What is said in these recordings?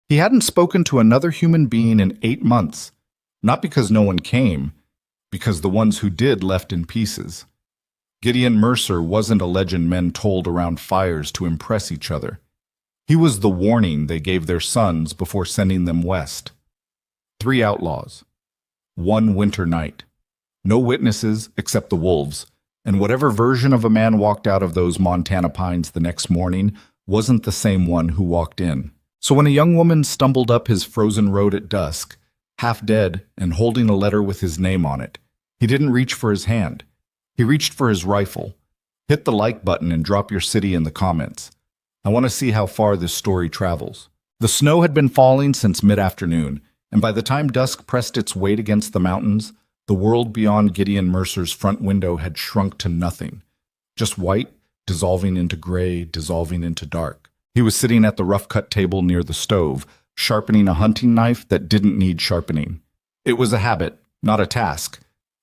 He hadn't spoken to another human being in 8 months, not because no one came, because the ones who did left in pieces. Gideon Mercer wasn't a legend men told around fires to impress each other. He was the warning they gave their sons before sending them west. 3 outlaws. 1 winter night. No witnesses except the wolves, and whatever version of a man walked out of those Montana pines the next morning wasn't the same one who walked in. So when a young woman stumbled up his frozen road at dusk, half dead and holding a letter with his name on it, he didn't reach for his hand. He reached for his rifle. Hit the like button and drop your city in the comments. I want to see how far this story travels. The snow had been falling since mid-afternoon, and by the time dusk pressed its weight against the mountains, the world beyond Gideon Mercer's front window had shrunk to nothing. Just white, dissolving into gray, dissolving into dark. He was sitting at the rough-cut table near the stove, sharpening a hunting knife that didn't need sharpening. It was a habit, not a task.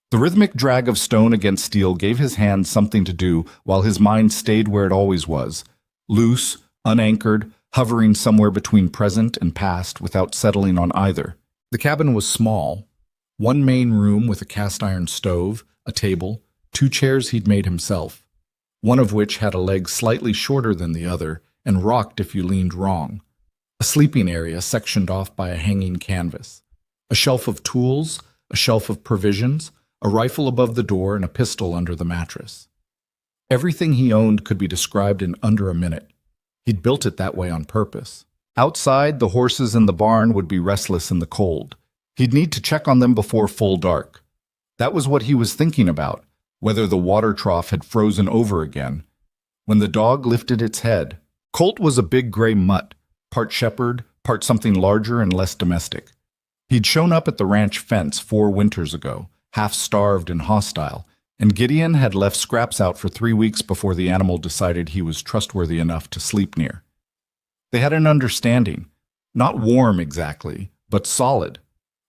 The rhythmic drag of stone against steel gave his hands something to do while his mind stayed where it always was, loose, unanchored, hovering somewhere between present and past without settling on either. The cabin was small. 1 main room with a cast-iron stove, a table, 2 chairs he'd made himself, one of which had a leg slightly shorter than the other and rocked if you leaned wrong. A sleeping area sectioned off by a hanging canvas. A shelf of tools, a shelf of provisions, a rifle above the door, and a pistol under the mattress. Everything he owned could be described in under a minute. He'd built it that way on purpose. Outside, the horses in the barn would be restless in the cold. He'd need to check on them before full dark. That was what he was thinking about, whether the water trough had frozen over again. When the dog lifted its head, Colt was a big gray mutt, part shepherd, part something larger and less domestic. He'd shown up at the ranch fence 4 winters ago, half-starved and hostile, and Gideon had left scraps out for 3 weeks before the animal decided he was trustworthy enough to sleep near. They had an understanding, not warm exactly, but solid.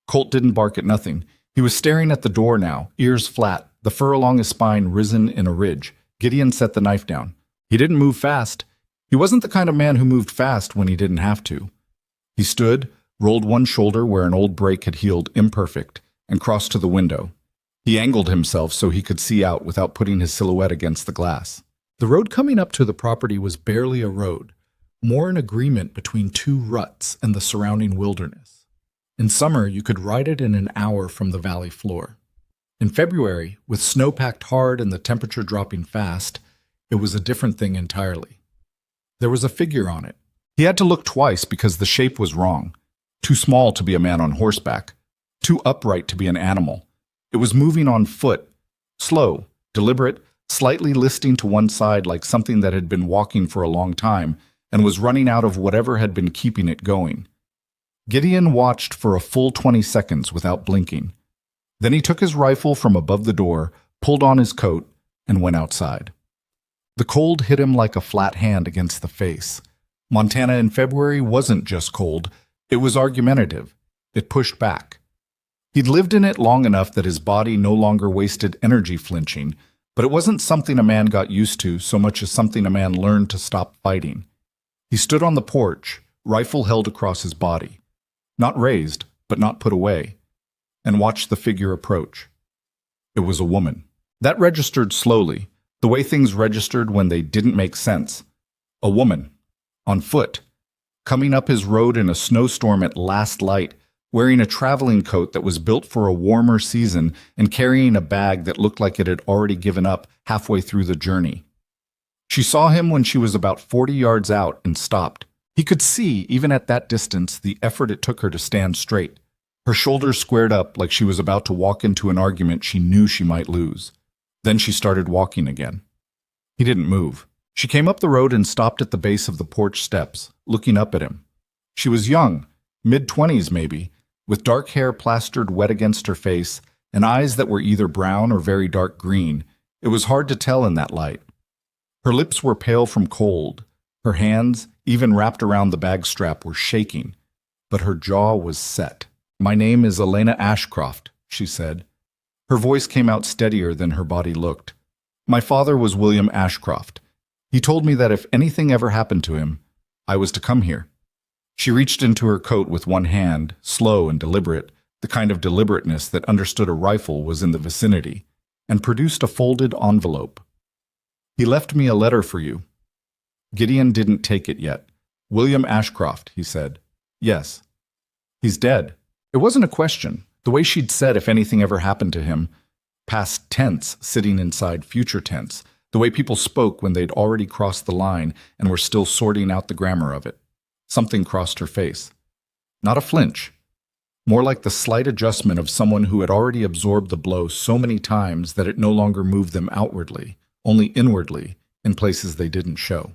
Colt didn't bark at nothing. He was staring at the door now, ears flat, the fur along his spine risen in a ridge. Gideon set the knife down. He didn't move fast. He wasn't the kind of man who moved fast when he didn't have to. He stood, rolled one shoulder where an old break had healed imperfect, and crossed to the window. He angled himself so he could see out without putting his silhouette against the glass. The road coming up to the property was barely a road, more an agreement between 2 ruts and the surrounding wilderness. In summer, you could ride it in an hour from the valley floor. In February, with snow packed hard and the temperature dropping fast, it was a different thing entirely. There was a figure on it. He had to look twice because the shape was wrong. Too small to be a man on horseback. Too upright to be an animal. It was moving on foot, slow, deliberate, slightly listing to one side like something that had been walking for a long time and was running out of whatever had been keeping it going. Gideon watched for a full 20 seconds without blinking. Then he took his rifle from above the door, pulled on his coat, and went outside. The cold hit him like a flat hand against the face. Montana in February wasn't just cold, it was argumentative. It pushed back. He'd lived in it long enough that his body no longer wasted energy flinching, but it wasn't something a man got used to so much as something a man learned to stop fighting. He stood on the porch, rifle held across his body, not raised, but not put away, and watched the figure approach. It was a woman. That registered slowly, the way things registered when they didn't make sense. A woman, on foot, coming up his road in a snowstorm at last light, wearing a traveling coat that was built for a warmer season and carrying a bag that looked like it had already given up halfway through the journey. She saw him when she was about 40 yards out and stopped. He could see, even at that distance, the effort it took her to stand straight. Her shoulders squared up like she was about to walk into an argument she knew she might lose. Then she started walking again. He didn't move. She came up the road and stopped at the base of the porch steps, looking up at him. She was young, mid-20s maybe, with dark hair plastered wet against her face and eyes that were either brown or very dark green. It was hard to tell in that light. Her lips were pale from cold. Her hands, even wrapped around the bag strap, were shaking, but her jaw was set. "My name is Elena Ashcroft," she said. Her voice came out steadier than her body looked. "My father was William Ashcroft. He told me that if anything ever happened to him, I was to come here." She reached into her coat with one hand, slow and deliberate, the kind of deliberateness that understood a rifle was in the vicinity, and produced a folded envelope. "He left me a letter for you." Gideon didn't take it yet. "William Ashcroft," he said. "Yes." "He's dead." It wasn't a question. The way she'd said if anything ever happened to him, past tense sitting inside future tense, the way people spoke when they'd already crossed the line and were still sorting out the grammar of it. Something crossed her face. Not a flinch. More like the slight adjustment of someone who had already absorbed the blow so many times that it no longer moved them outwardly, only inwardly, in places they didn't show.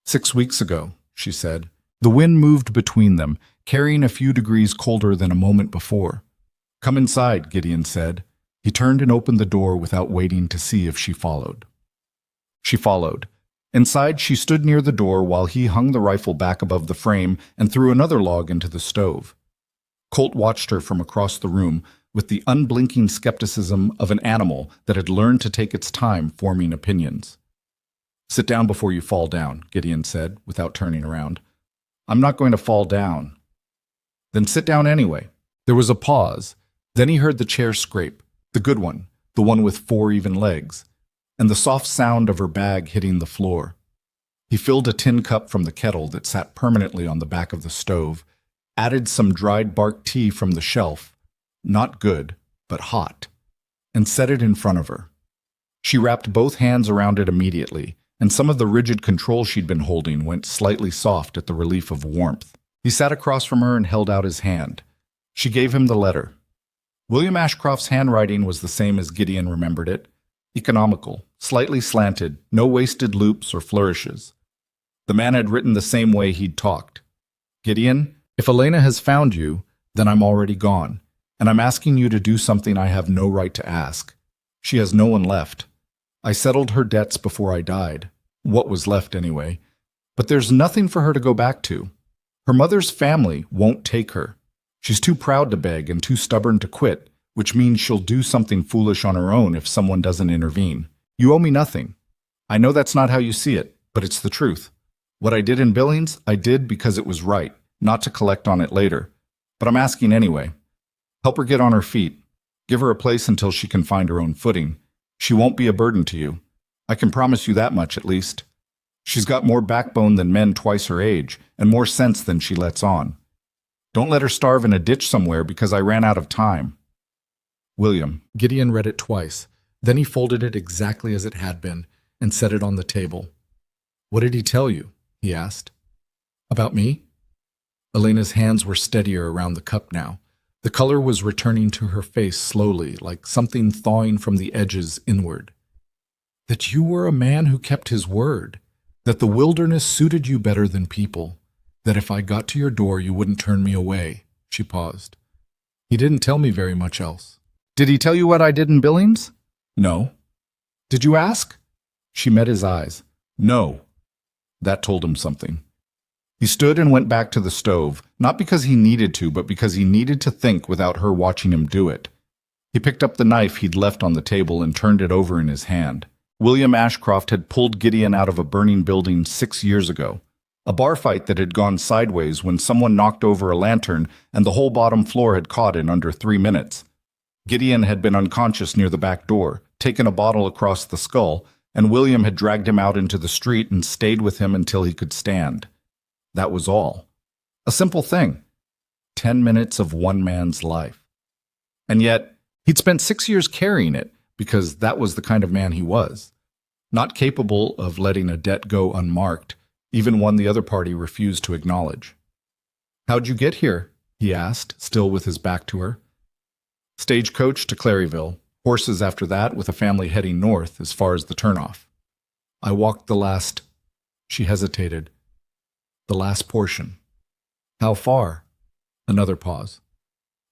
"6 weeks ago," she said. The wind moved between them, carrying a few degrees colder than a moment before. "Come inside," Gideon said. He turned and opened the door without waiting to see if she followed. She followed. Inside, she stood near the door while he hung the rifle back above the frame and threw another log into the stove. Colt watched her from across the room with the unblinking skepticism of an animal that had learned to take its time forming opinions. "Sit down before you fall down," Gideon said, without turning around. "I'm not going to fall down." "Then sit down anyway." There was a pause. Then he heard the chair scrape, the good one, the one with 4 even legs, and the soft sound of her bag hitting the floor. He filled a tin cup from the kettle that sat permanently on the back of the stove, added some dried bark tea from the shelf, not good, but hot, and set it in front of her. She wrapped both hands around it immediately, and some of the rigid control she'd been holding went slightly soft at the relief of warmth. He sat across from her and held out his hand. She gave him the letter. William Ashcroft's handwriting was the same as Gideon remembered it, economical, slightly slanted, no wasted loops or flourishes. The man had written the same way he'd talked. "Gideon, if Elena has found you, then I'm already gone, and I'm asking you to do something I have no right to ask. She has no one left. I settled her debts before I died, what was left anyway, but there's nothing for her to go back to. Her mother's family won't take her. She's too proud to beg and too stubborn to quit, which means she'll do something foolish on her own if someone doesn't intervene. You owe me nothing. I know that's not how you see it, but it's the truth. What I did in Billings, I did because it was right, not to collect on it later. But I'm asking anyway. Help her get on her feet. Give her a place until she can find her own footing. She won't be a burden to you. I can promise you that much, at least. She's got more backbone than men twice her age, and more sense than she lets on. Don't let her starve in a ditch somewhere because I ran out of time. William." Gideon read it twice. Then he folded it exactly as it had been and set it on the table. "What did he tell you?" he asked. "About me?" Elena's hands were steadier around the cup now. The color was returning to her face slowly, like something thawing from the edges inward. "That you were a man who kept his word. That the wilderness suited you better than people. That if I got to your door, you wouldn't turn me away." She paused. "He didn't tell me very much else." "Did he tell you what I did in Billings?" "No." "Did you ask?" She met his eyes. "No." That told him something. He stood and went back to the stove, not because he needed to, but because he needed to think without her watching him do it. He picked up the knife he'd left on the table and turned it over in his hand. William Ashcroft had pulled Gideon out of a burning building 6 years ago. A bar fight that had gone sideways when someone knocked over a lantern and the whole bottom floor had caught in under 3 minutes. Gideon had been unconscious near the back door, taken a bottle across the skull, and William had dragged him out into the street and stayed with him until he could stand. That was all. A simple thing. 10 minutes of one man's life. And yet, he'd spent 6 years carrying it because that was the kind of man he was. Not capable of letting a debt go unmarked, even one the other party refused to acknowledge. "How'd you get here?" he asked, still with his back to her. "Stagecoach to Claryville, horses after that with a family heading north as far as the turnoff. I walked the last..." She hesitated. "The last portion." "How far?" Another pause.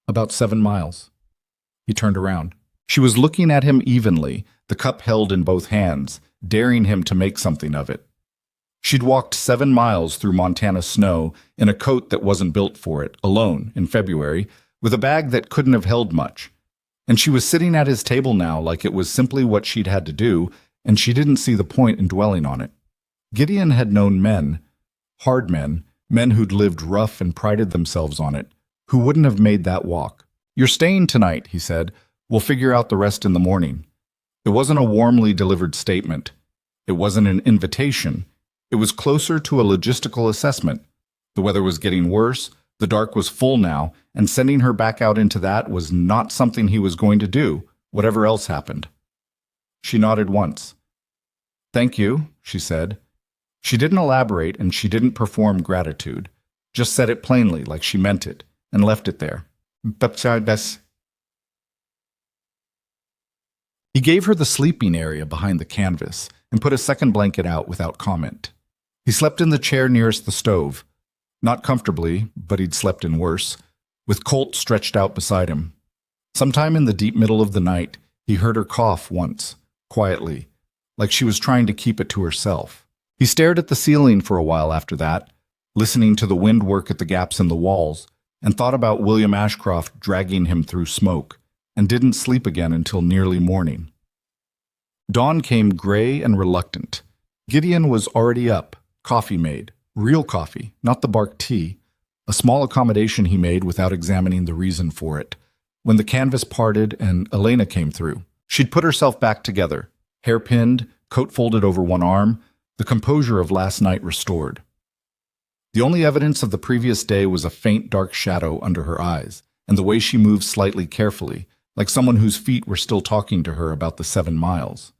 "About 7 miles." He turned around. She was looking at him evenly, the cup held in both hands, daring him to make something of it. She'd walked 7 miles through Montana snow in a coat that wasn't built for it, alone, in February, with a bag that couldn't have held much. And she was sitting at his table now like it was simply what she'd had to do, and she didn't see the point in dwelling on it. Gideon had known men, hard men, Men who'd lived rough and prided themselves on it, who wouldn't have made that walk. "You're staying tonight," he said. "We'll figure out the rest in the morning." It wasn't a warmly delivered statement. It wasn't an invitation. It was closer to a logistical assessment. The weather was getting worse, the dark was full now, and sending her back out into that was not something he was going to do, whatever else happened. She nodded once. "Thank you," she said. She didn't elaborate and she didn't perform gratitude, just said it plainly like she meant it, and left it there. He gave her the sleeping area behind the canvas and put a second blanket out without comment. He slept in the chair nearest the stove. Not comfortably, but he'd slept in worse, with Colt stretched out beside him. Sometime in the deep middle of the night, he heard her cough once, quietly, like she was trying to keep it to herself. He stared at the ceiling for a while after that, listening to the wind work at the gaps in the walls, and thought about William Ashcroft dragging him through smoke, and didn't sleep again until nearly morning. Dawn came gray and reluctant. Gideon was already up, coffee made, real coffee, not the bark tea, a small accommodation he made without examining the reason for it, when the canvas parted and Elena came through. She'd put herself back together, hair pinned, coat folded over one arm, the composure of last night restored. The only evidence of the previous day was a faint dark shadow under her eyes, and the way she moved slightly carefully, like someone whose feet were still talking to her about the 7 miles.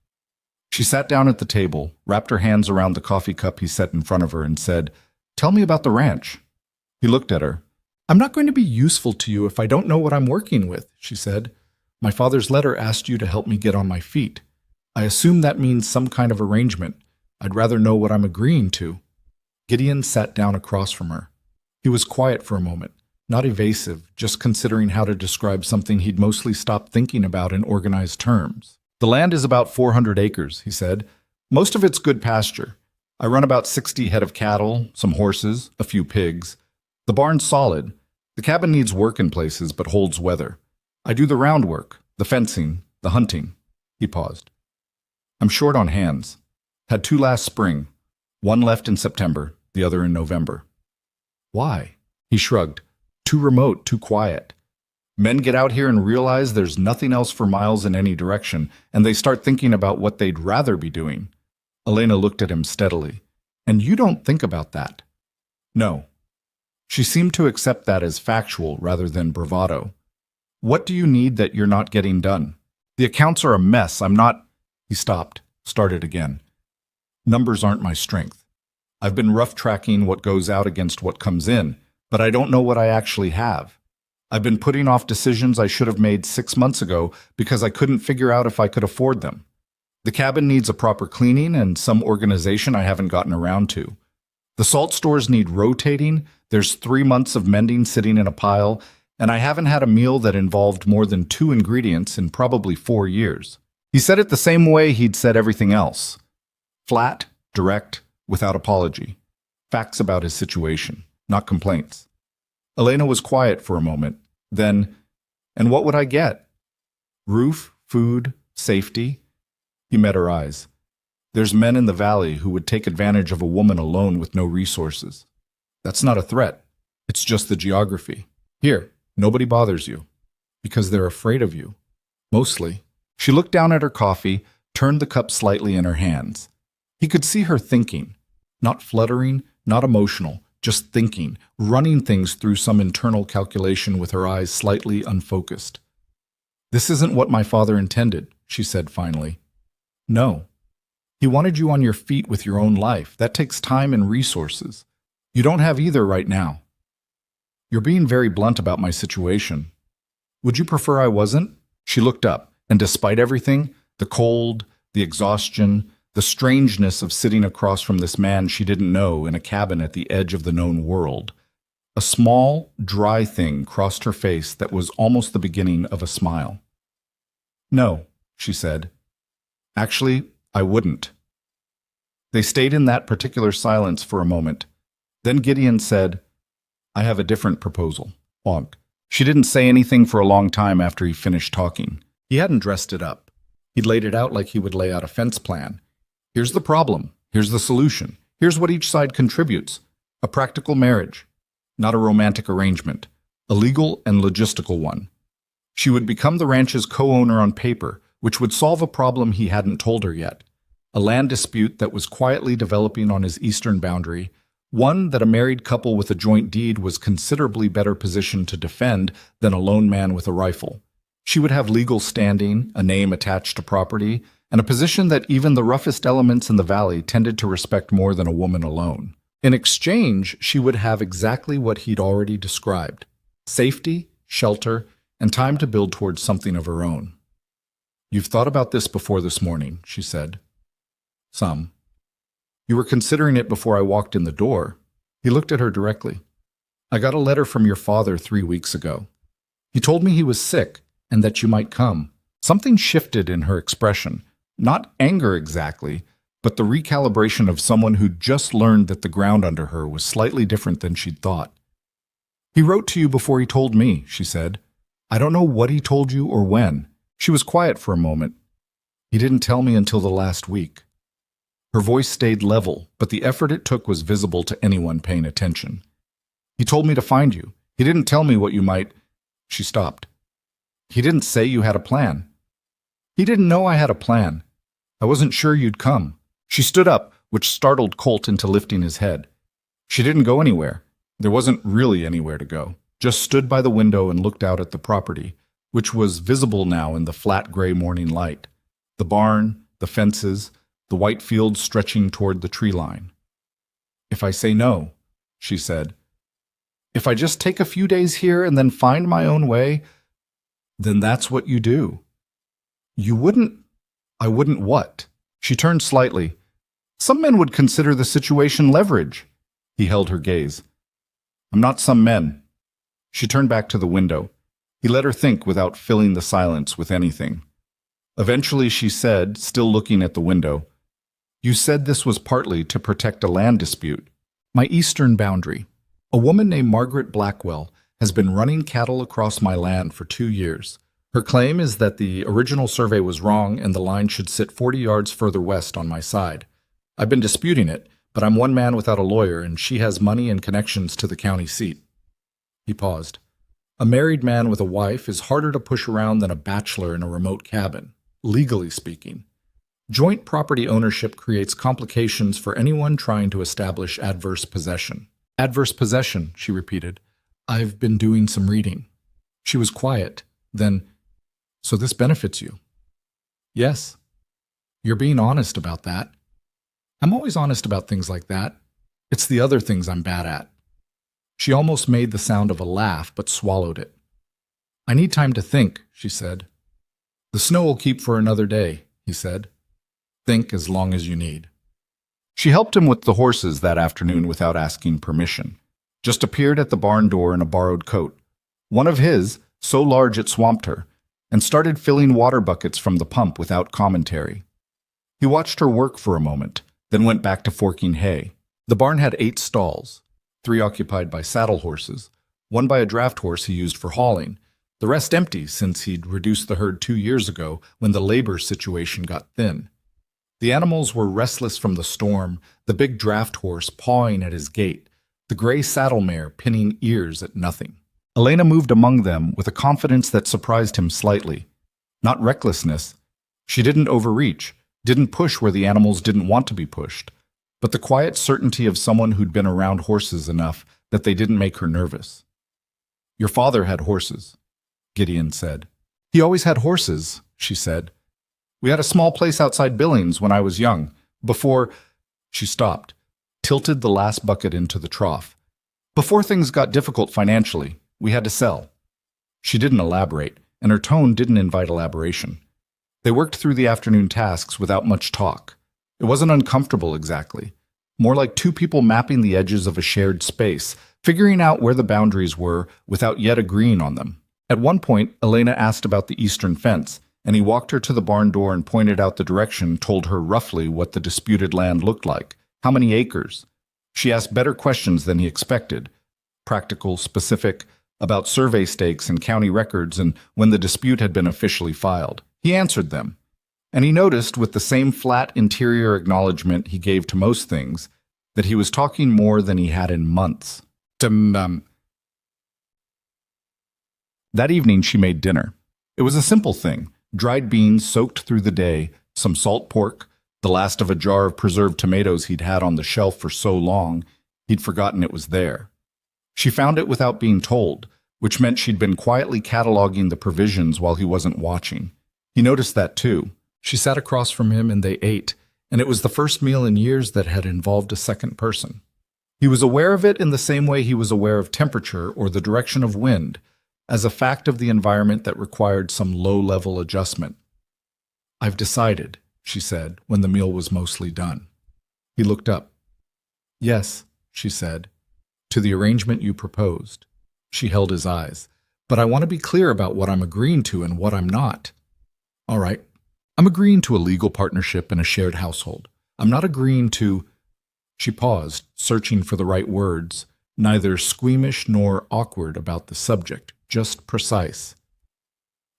She sat down at the table, wrapped her hands around the coffee cup he set in front of her, and said, "Tell me about the ranch." He looked at her. "I'm not going to be useful to you if I don't know what I'm working with," she said. "My father's letter asked you to help me get on my feet. I assume that means some kind of arrangement. I'd rather know what I'm agreeing to." Gideon sat down across from her. He was quiet for a moment, not evasive, just considering how to describe something he'd mostly stopped thinking about in organized terms. "The land is about 400 acres, he said. "Most of it's good pasture. I run about 60 head of cattle, some horses, a few pigs. The barn's solid. The cabin needs work in places, but holds weather. I do the round work, the fencing, the hunting." He paused. "I'm short on hands. Had 2 last spring. 1 left in September, the other in November." "Why?" He shrugged. "Too remote, too quiet. Men get out here and realize there's nothing else for miles in any direction, and they start thinking about what they'd rather be doing." Elena looked at him steadily. "And you don't think about that?" "No." She seemed to accept that as factual rather than bravado. "What do you need that you're not getting done?" "The accounts are a mess. I'm not—" He stopped, started again. "Numbers aren't my strength. I've been rough tracking what goes out against what comes in, but I don't know what I actually have. I've been putting off decisions I should have made 6 months ago because I couldn't figure out if I could afford them. The cabin needs a proper cleaning and some organization I haven't gotten around to. The salt stores need rotating, there's 3 months of mending sitting in a pile, and I haven't had a meal that involved more than 2 ingredients in probably 4 years." He said it the same way he'd said everything else. Flat, direct, without apology. Facts about his situation, not complaints. Elena was quiet for a moment. Then, "And what would I get?" "Roof, food, safety." He met her eyes. "There's men in the valley who would take advantage of a woman alone with no resources. That's not a threat. It's just the geography. Here, nobody bothers you. Because they're afraid of you. Mostly." She looked down at her coffee, turned the cup slightly in her hands. He could see her thinking. Not fluttering, not emotional, just thinking, running things through some internal calculation with her eyes slightly unfocused. "This isn't what my father intended," she said finally. "No. He wanted you on your feet with your own life. That takes time and resources. You don't have either right now. You're being very blunt about my situation. Would you prefer I wasn't?" She looked up, and despite everything, the cold, the exhaustion, the strangeness of sitting across from this man she didn't know in a cabin at the edge of the known world, a small, dry thing crossed her face that was almost the beginning of a smile. "No," she said. "Actually, I wouldn't." They stayed in that particular silence for a moment. Then Gideon said, "I have a different proposal." Bonk. She didn't say anything for a long time after he finished talking. He hadn't dressed it up. He'd laid it out like he would lay out a fence plan. Here's the problem. Here's the solution. Here's what each side contributes. A practical marriage, not a romantic arrangement, a legal and logistical one. She would become the ranch's co-owner on paper, which would solve a problem he hadn't told her yet, a land dispute that was quietly developing on his eastern boundary, one that a married couple with a joint deed was considerably better positioned to defend than a lone man with a rifle. She would have legal standing, a name attached to property, and a position that even the roughest elements in the valley tended to respect more than a woman alone. In exchange, she would have exactly what he'd already described: safety, shelter, and time to build towards something of her own. "You've thought about this before this morning," she said. "Some." "You were considering it before I walked in the door." He looked at her directly. "I got a letter from your father 3 weeks ago. He told me he was sick and that you might come." Something shifted in her expression, not anger exactly, but the recalibration of someone who'd just learned that the ground under her was slightly different than she'd thought. "He wrote to you before he told me," she said. "I don't know what he told you or when." She was quiet for a moment. "He didn't tell me until the last week." Her voice stayed level, but the effort it took was visible to anyone paying attention. "He told me to find you. He didn't tell me what you might—" She stopped. "He didn't say you had a plan." "He didn't know I had a plan. I wasn't sure you'd come." She stood up, which startled Colt into lifting his head. She didn't go anywhere. There wasn't really anywhere to go. Just stood by the window and looked out at the property, which was visible now in the flat gray morning light. The barn, the fences, the white fields stretching toward the tree line. "If I say no," she said, "if I just take a few days here and then find my own way, then that's what you do." "You wouldn't—" "I wouldn't what?" She turned slightly. "Some men would consider the situation leverage." He held her gaze. "I'm not some men." She turned back to the window. He let her think without filling the silence with anything. Eventually she said, still looking at the window, "You said this was partly to protect a land dispute." "My eastern boundary. A woman named Margaret Blackwell has been running cattle across my land for 2 years. Her claim is that the original survey was wrong and the line should sit 40 yards further west on my side. I've been disputing it, but I'm one man without a lawyer and she has money and connections to the county seat." He paused. "A married man with a wife is harder to push around than a bachelor in a remote cabin, legally speaking. Joint property ownership creates complications for anyone trying to establish adverse possession." "Adverse possession," she repeated. "I've been doing some reading." She was quiet. Then, "So this benefits you?" "Yes." "You're being honest about that." "I'm always honest about things like that. It's the other things I'm bad at." She almost made the sound of a laugh, but swallowed it. "I need time to think," she said. "The snow will keep for another day," he said. "Think as long as you need." She helped him with the horses that afternoon without asking permission. Just appeared at the barn door in a borrowed coat, one of his, so large it swamped her, and started filling water buckets from the pump without commentary. He watched her work for a moment, then went back to forking hay. The barn had 8 stalls, 3 occupied by saddle horses, 1 by a draft horse he used for hauling, the rest empty since he'd reduced the herd 2 years ago when the labor situation got thin. The animals were restless from the storm, the big draft horse pawing at his gate, the gray saddle mare pinning ears at nothing. Elena moved among them with a confidence that surprised him slightly. Not recklessness. She didn't overreach, didn't push where the animals didn't want to be pushed, but the quiet certainty of someone who'd been around horses enough that they didn't make her nervous. "Your father had horses," Gideon said. "He always had horses," she said. "We had a small place outside Billings when I was young, before—" She stopped, tilted the last bucket into the trough. "Before things got difficult financially. We had to sell." She didn't elaborate, and her tone didn't invite elaboration. They worked through the afternoon tasks without much talk. It wasn't uncomfortable exactly. More like 2 people mapping the edges of a shared space, figuring out where the boundaries were without yet agreeing on them. At one point, Elena asked about the eastern fence, and he walked her to the barn door and pointed out the direction, told her roughly what the disputed land looked like, how many acres. She asked better questions than he expected. Practical, specific, about survey stakes and county records and when the dispute had been officially filed. He answered them, and he noticed, with the same flat interior acknowledgement he gave to most things, that he was talking more than he had in months. That evening she made dinner. It was a simple thing: dried beans soaked through the day, some salt pork, the last of a jar of preserved tomatoes he'd had on the shelf for so long he'd forgotten it was there. She found it without being told, which meant she'd been quietly cataloging the provisions while he wasn't watching. He noticed that too. She sat across from him and they ate, and it was the first meal in years that had involved a second person. He was aware of it in the same way he was aware of temperature or the direction of wind, as a fact of the environment that required some low-level adjustment. "I've decided," she said, when the meal was mostly done. He looked up. "Yes," she said, "to the arrangement you proposed." She held his eyes. "But I want to be clear about what I'm agreeing to and what I'm not." "All right. I'm agreeing to a legal partnership in a shared household. I'm not agreeing to—" She paused, searching for the right words, neither squeamish nor awkward about the subject, just precise.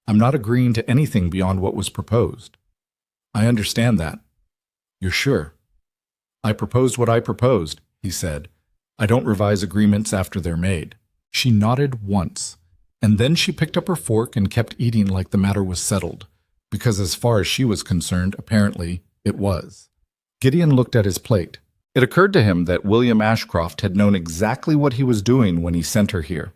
"I'm not agreeing to anything beyond what was proposed." "I understand that." "You're sure?" "I proposed what I proposed," he said. "I don't revise agreements after they're made." She nodded once, and then she picked up her fork and kept eating like the matter was settled, because as far as she was concerned, apparently, it was. Gideon looked at his plate. It occurred to him that William Ashcroft had known exactly what he was doing when he sent her here.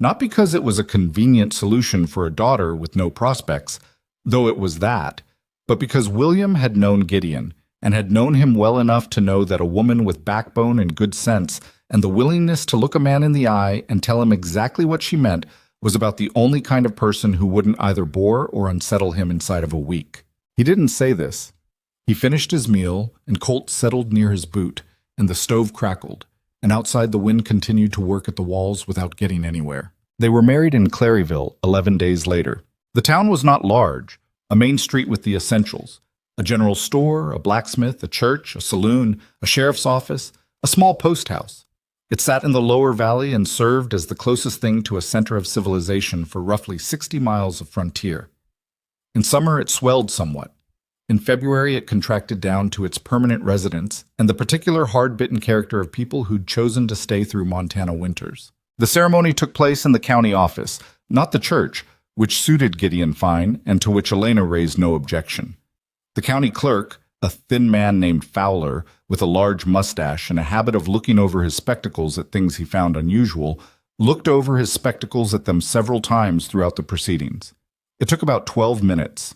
Not because it was a convenient solution for a daughter with no prospects, though it was that, but because William had known Gideon, and had known him well enough to know that a woman with backbone and good sense and the willingness to look a man in the eye and tell him exactly what she meant was about the only kind of person who wouldn't either bore or unsettle him inside of a week. He didn't say this. He finished his meal, and Colt settled near his boot, and the stove crackled, and outside the wind continued to work at the walls without getting anywhere. They were married in Claryville 11 days later. The town was not large, a main street with the essentials: a general store, a blacksmith, a church, a saloon, a sheriff's office, a small post house. It sat in the lower valley and served as the closest thing to a center of civilization for roughly 60 miles of frontier. In summer, it swelled somewhat. In February, it contracted down to its permanent residents and the particular hard-bitten character of people who'd chosen to stay through Montana winters. The ceremony took place in the county office, not the church, which suited Gideon fine and to which Elena raised no objection. The county clerk, a thin man named Fowler, with a large mustache and a habit of looking over his spectacles at things he found unusual, looked over his spectacles at them several times throughout the proceedings. It took about 12 minutes.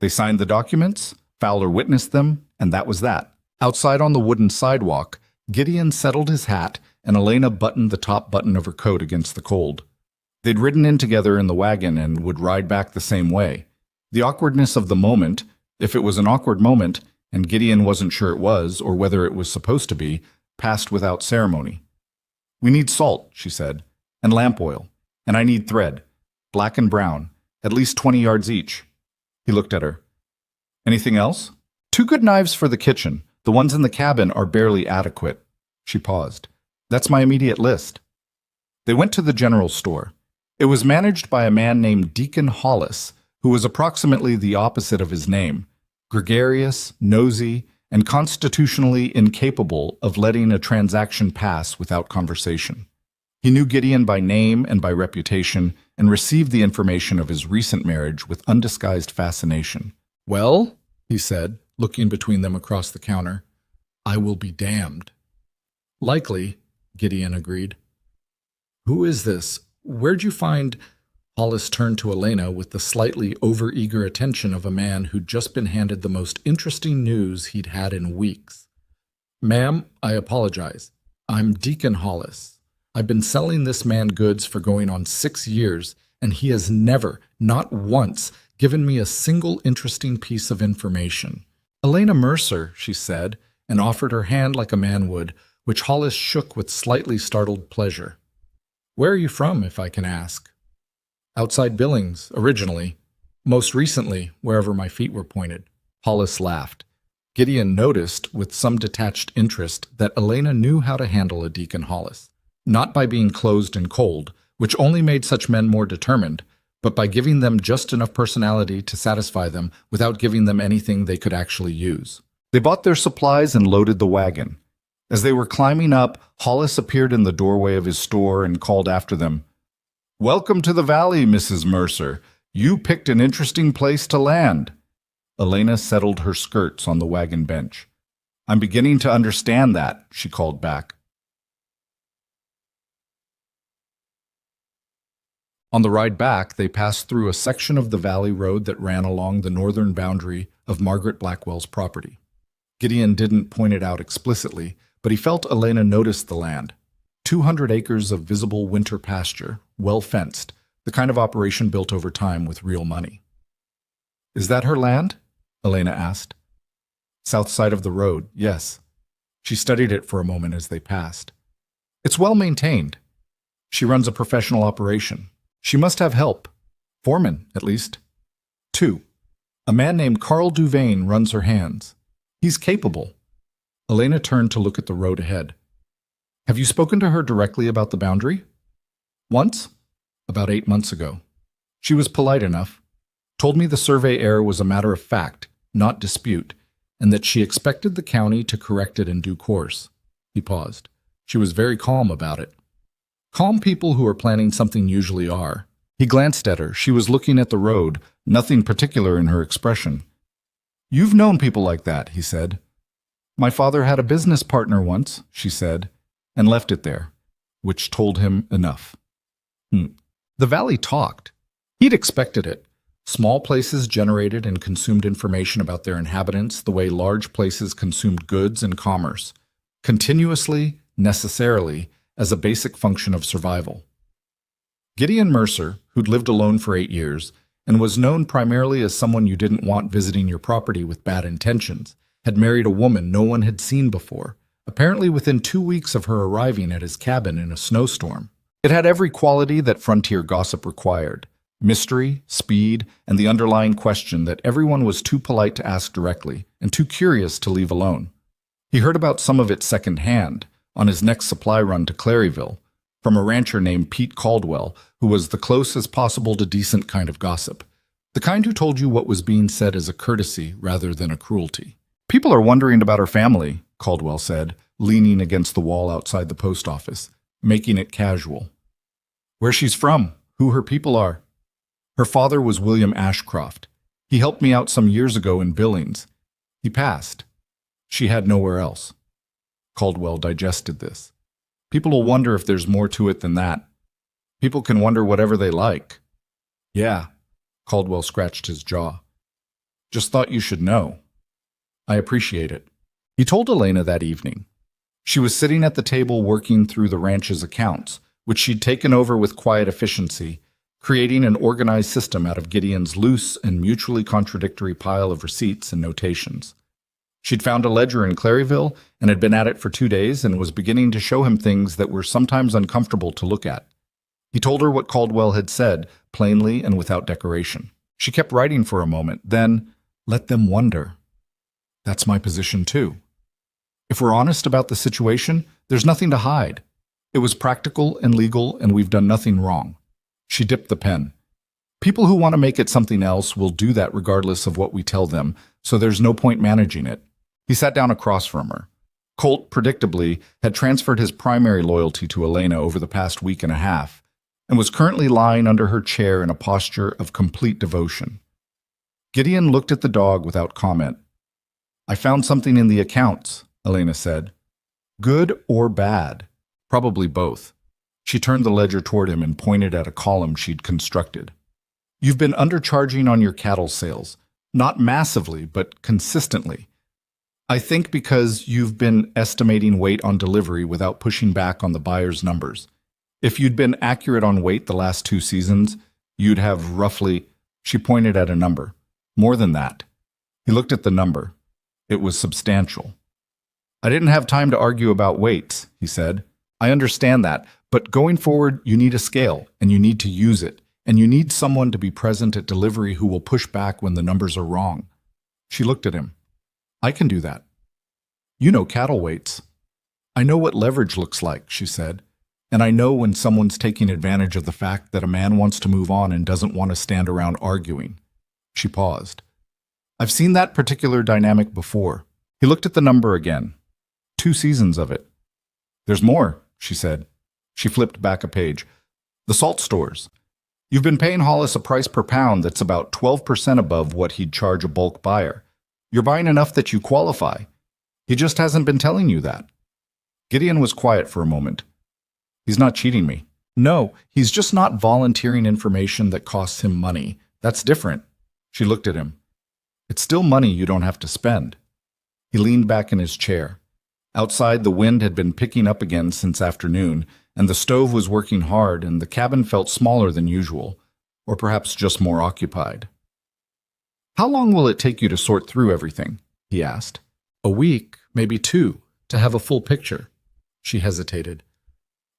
They signed the documents, Fowler witnessed them, and that was that. Outside on the wooden sidewalk, Gideon settled his hat, and Elena buttoned the top button of her coat against the cold. They'd ridden in together in the wagon and would ride back the same way. The awkwardness of the moment, if it was an awkward moment, and Gideon wasn't sure it was, or whether it was supposed to be, passed without ceremony. "We need salt," she said, "and lamp oil, and I need thread, black and brown, at least 20 yards each." He looked at her. "Anything else?" "2 good knives for the kitchen. The ones in the cabin are barely adequate." She paused. "That's my immediate list." They went to the general store. It was managed by a man named Deacon Hollis, who was approximately the opposite of his name: gregarious, nosy, and constitutionally incapable of letting a transaction pass without conversation. He knew Gideon by name and by reputation, and received the information of his recent marriage with undisguised fascination. "Well," he said, looking between them across the counter, "I will be damned." "Likely," Gideon agreed. "Who is this? Where'd you find—" Hollis turned to Elena with the slightly overeager attention of a man who'd just been handed the most interesting news he'd had in weeks. "Ma'am, I apologize. I'm Deacon Hollis. I've been selling this man goods for going on 6 years, and he has never, not once, given me a single interesting piece of information." "Elena Mercer," she said, and offered her hand like a man would, which Hollis shook with slightly startled pleasure. "Where are you from, if I can ask?" "Outside Billings, originally. Most recently, wherever my feet were pointed." Hollis laughed. Gideon noticed, with some detached interest, that Elena knew how to handle a Deacon Hollis. Not by being closed and cold, which only made such men more determined, but by giving them just enough personality to satisfy them without giving them anything they could actually use. They bought their supplies and loaded the wagon. As they were climbing up, Hollis appeared in the doorway of his store and called after them, "Welcome to the valley, Mrs. Mercer. You picked an interesting place to land." Elena settled her skirts on the wagon bench. "I'm beginning to understand that," she called back. On the ride back, they passed through a section of the valley road that ran along the northern boundary of Margaret Blackwell's property. Gideon didn't point it out explicitly, but he felt Elena noticed the land. 200 acres of visible winter pasture, well fenced, the kind of operation built over time with real money. "Is that her land?" Elena asked. "South side of the road, yes." She studied it for a moment as they passed. "It's well maintained. She runs a professional operation. She must have help. Foreman, at least. 2. A man named Carl Duvain runs her hands. He's capable." Elena turned to look at the road ahead. "Have you spoken to her directly about the boundary?" "Once. About 8 months ago. She was polite enough. Told me the survey error was a matter of fact, not dispute, and that she expected the county to correct it in due course." He paused. "She was very calm about it." "Calm people who are planning something usually are." He glanced at her. She was looking at the road, nothing particular in her expression. "You've known people like that," he said. "My father had a business partner once," she said, and left it there, which told him enough. The valley talked. He'd expected it. Small places generated and consumed information about their inhabitants the way large places consumed goods and commerce, continuously, necessarily, as a basic function of survival. Gideon Mercer, who'd lived alone for 8 years, and was known primarily as someone you didn't want visiting your property with bad intentions, had married a woman no one had seen before, apparently within 2 weeks of her arriving at his cabin in a snowstorm. It had every quality that frontier gossip required: mystery, speed, and the underlying question that everyone was too polite to ask directly and too curious to leave alone. He heard about some of it secondhand, on his next supply run to Claryville, from a rancher named Pete Caldwell, who was the closest possible to decent kind of gossip, the kind who told you what was being said as a courtesy rather than a cruelty. "People are wondering about her family," Caldwell said, leaning against the wall outside the post office, making it casual. "Where she's from, who her people are. Her father was William Ashcroft. He helped me out some years ago in Billings. He passed. She had nowhere else." Caldwell digested this. "People will wonder if there's more to it than that. People can wonder whatever they like." "Yeah," Caldwell scratched his jaw. "Just thought you should know. I appreciate it." He told Elena that evening. She was sitting at the table working through the ranch's accounts, which she'd taken over with quiet efficiency, creating an organized system out of Gideon's loose and mutually contradictory pile of receipts and notations. She'd found a ledger in Claryville and had been at it for 2 days and was beginning to show him things that were sometimes uncomfortable to look at. He told her what Caldwell had said, plainly and without decoration. She kept writing for a moment, then, "Let them wonder. That's my position too. If we're honest about the situation, there's nothing to hide. It was practical and legal, and we've done nothing wrong." She dipped the pen. "People who want to make it something else will do that regardless of what we tell them, so there's no point managing it." He sat down across from her. Colt, predictably, had transferred his primary loyalty to Elena over the past week and a half, and was currently lying under her chair in a posture of complete devotion. Gideon looked at the dog without comment. "I found something in the accounts," Elena said. "Good or bad? Probably both." She turned the ledger toward him and pointed at a column she'd constructed. "You've been undercharging on your cattle sales. Not massively, but consistently. I think because you've been estimating weight on delivery without pushing back on the buyer's numbers. If you'd been accurate on weight the last 2 seasons, you'd have roughly—" She pointed at a number. "More than that." He looked at the number. It was substantial. "I didn't have time to argue about weights," he said. "I understand that, but going forward, you need a scale, and you need to use it, and you need someone to be present at delivery who will push back when the numbers are wrong." She looked at him. "I can do that." "You know cattle weights." "I know what leverage looks like," she said, "and I know when someone's taking advantage of the fact that a man wants to move on and doesn't want to stand around arguing." She paused. "I've seen that particular dynamic before." He looked at the number again. 2 seasons of it. There's more, she said. She flipped back a page. The salt stores. You've been paying Hollis a price per pound that's about 12% above what he'd charge a bulk buyer. You're buying enough that you qualify. He just hasn't been telling you that. Gideon was quiet for a moment. He's not cheating me. No, he's just not volunteering information that costs him money. That's different. She looked at him. It's still money you don't have to spend. He leaned back in his chair. Outside, the wind had been picking up again since afternoon, and the stove was working hard, and the cabin felt smaller than usual, or perhaps just more occupied. How long will it take you to sort through everything? He asked. A week, maybe 2, to have a full picture. She hesitated.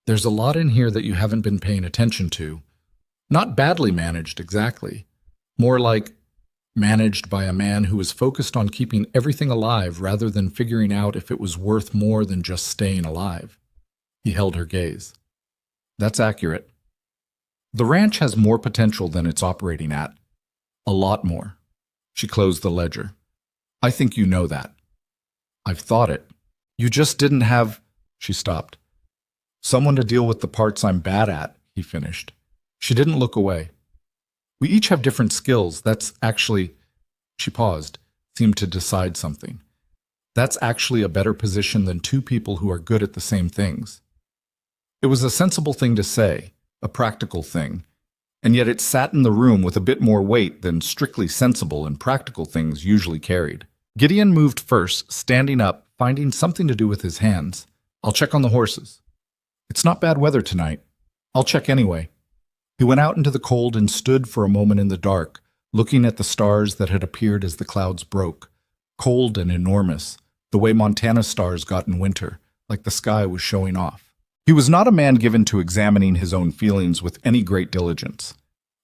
There's a lot in here that you haven't been paying attention to. Not badly managed, exactly. More like managed by a man who was focused on keeping everything alive rather than figuring out if it was worth more than just staying alive. He held her gaze. That's accurate. The ranch has more potential than it's operating at. A lot more. She closed the ledger. I think you know that. I've thought it. You just didn't have... She stopped. Someone to deal with the parts I'm bad at, he finished. She didn't look away. We each have different skills. That's actually... She paused, seemed to decide something. That's actually a better position than 2 people who are good at the same things. It was a sensible thing to say, a practical thing, and yet it sat in the room with a bit more weight than strictly sensible and practical things usually carried. Gideon moved first, standing up, finding something to do with his hands. I'll check on the horses. It's not bad weather tonight. I'll check anyway. He went out into the cold and stood for a moment in the dark, looking at the stars that had appeared as the clouds broke, cold and enormous, the way Montana stars got in winter, like the sky was showing off. He was not a man given to examining his own feelings with any great diligence.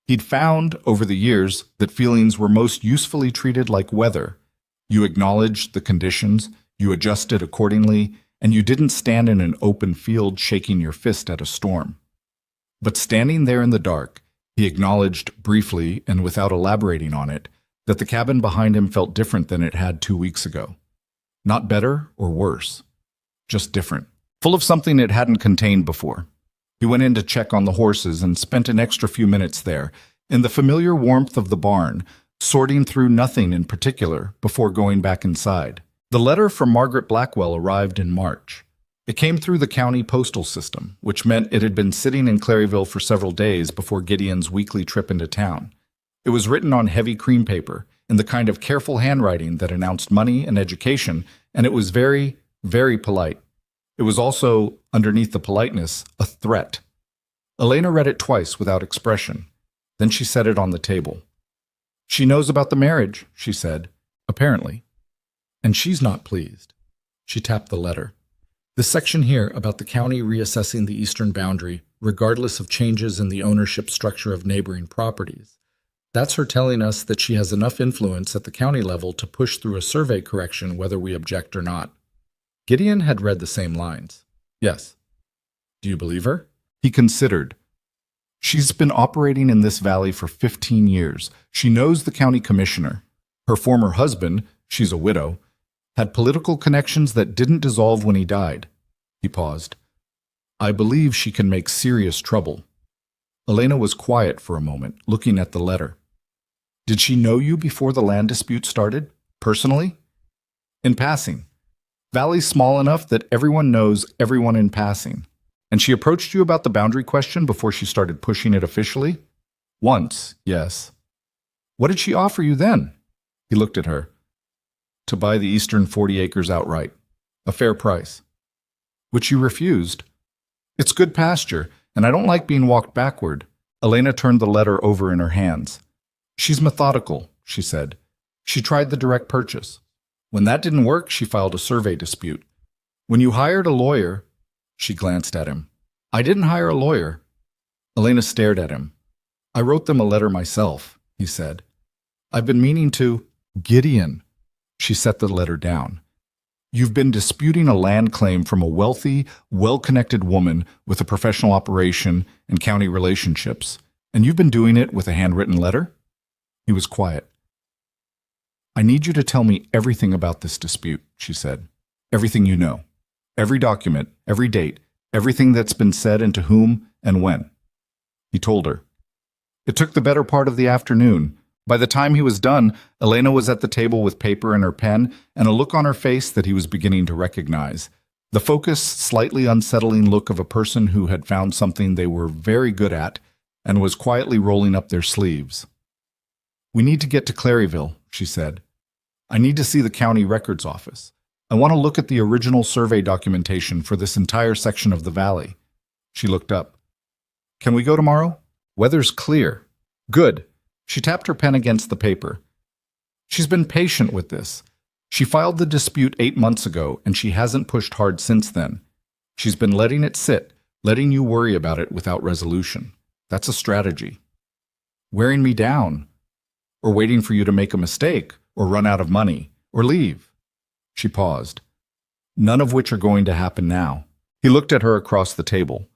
He'd found, over the years, that feelings were most usefully treated like weather. You acknowledged the conditions, you adjusted accordingly, and you didn't stand in an open field shaking your fist at a storm. But standing there in the dark, he acknowledged briefly and without elaborating on it that the cabin behind him felt different than it had 2 weeks ago. Not better or worse, just different, full of something it hadn't contained before. He went in to check on the horses and spent an extra few minutes there, in the familiar warmth of the barn, sorting through nothing in particular before going back inside. The letter from Margaret Blackwell arrived in March. It came through the county postal system, which meant it had been sitting in Claryville for several days before Gideon's weekly trip into town. It was written on heavy cream paper, in the kind of careful handwriting that announced money and education, and it was very, very polite. It was also, underneath the politeness, a threat. Elena read it twice without expression. Then she set it on the table. She knows about the marriage, she said, apparently. And she's not pleased. She tapped the letter. The section here about the county reassessing the eastern boundary, regardless of changes in the ownership structure of neighboring properties. That's her telling us that she has enough influence at the county level to push through a survey correction whether we object or not. Gideon had read the same lines. Yes. Do you believe her? He considered. She's been operating in this valley for 15 years. She knows the county commissioner. Her former husband, she's a widow, had political connections that didn't dissolve when he died. He paused. I believe she can make serious trouble. Elena was quiet for a moment, looking at the letter. Did she know you before the land dispute started? Personally? In passing. Valley's small enough that everyone knows everyone in passing. And she approached you about the boundary question before she started pushing it officially? Once, yes. What did she offer you then? He looked at her. To buy the eastern 40 acres outright. A fair price. Which you refused. It's good pasture, and I don't like being walked backward. Elena turned the letter over in her hands. She's methodical, she said. She tried the direct purchase. When that didn't work, she filed a survey dispute. When you hired a lawyer, she glanced at him. I didn't hire a lawyer. Elena stared at him. I wrote them a letter myself, he said. I've been meaning to... Gideon. She set the letter down. You've been disputing a land claim from a wealthy, well-connected woman with a professional operation and county relationships, and you've been doing it with a handwritten letter? He was quiet. I need you to tell me everything about this dispute, she said. Everything you know. Every document, every date, everything that's been said and to whom and when. He told her. It took the better part of the afternoon. By the time he was done, Elena was at the table with paper and her pen and a look on her face that he was beginning to recognize. The focused, slightly unsettling look of a person who had found something they were very good at and was quietly rolling up their sleeves. "We need to get to Claryville," she said. "I need to see the county records office. I want to look at the original survey documentation for this entire section of the valley." She looked up. "Can we go tomorrow? Weather's clear." "Good." She tapped her pen against the paper. "She's been patient with this. She filed the dispute 8 months ago, and she hasn't pushed hard since then. She's been letting it sit, letting you worry about it without resolution. That's a strategy. Wearing me down, or waiting for you to make a mistake, or run out of money, or leave." She paused. "None of which are going to happen now." He looked at her across the table.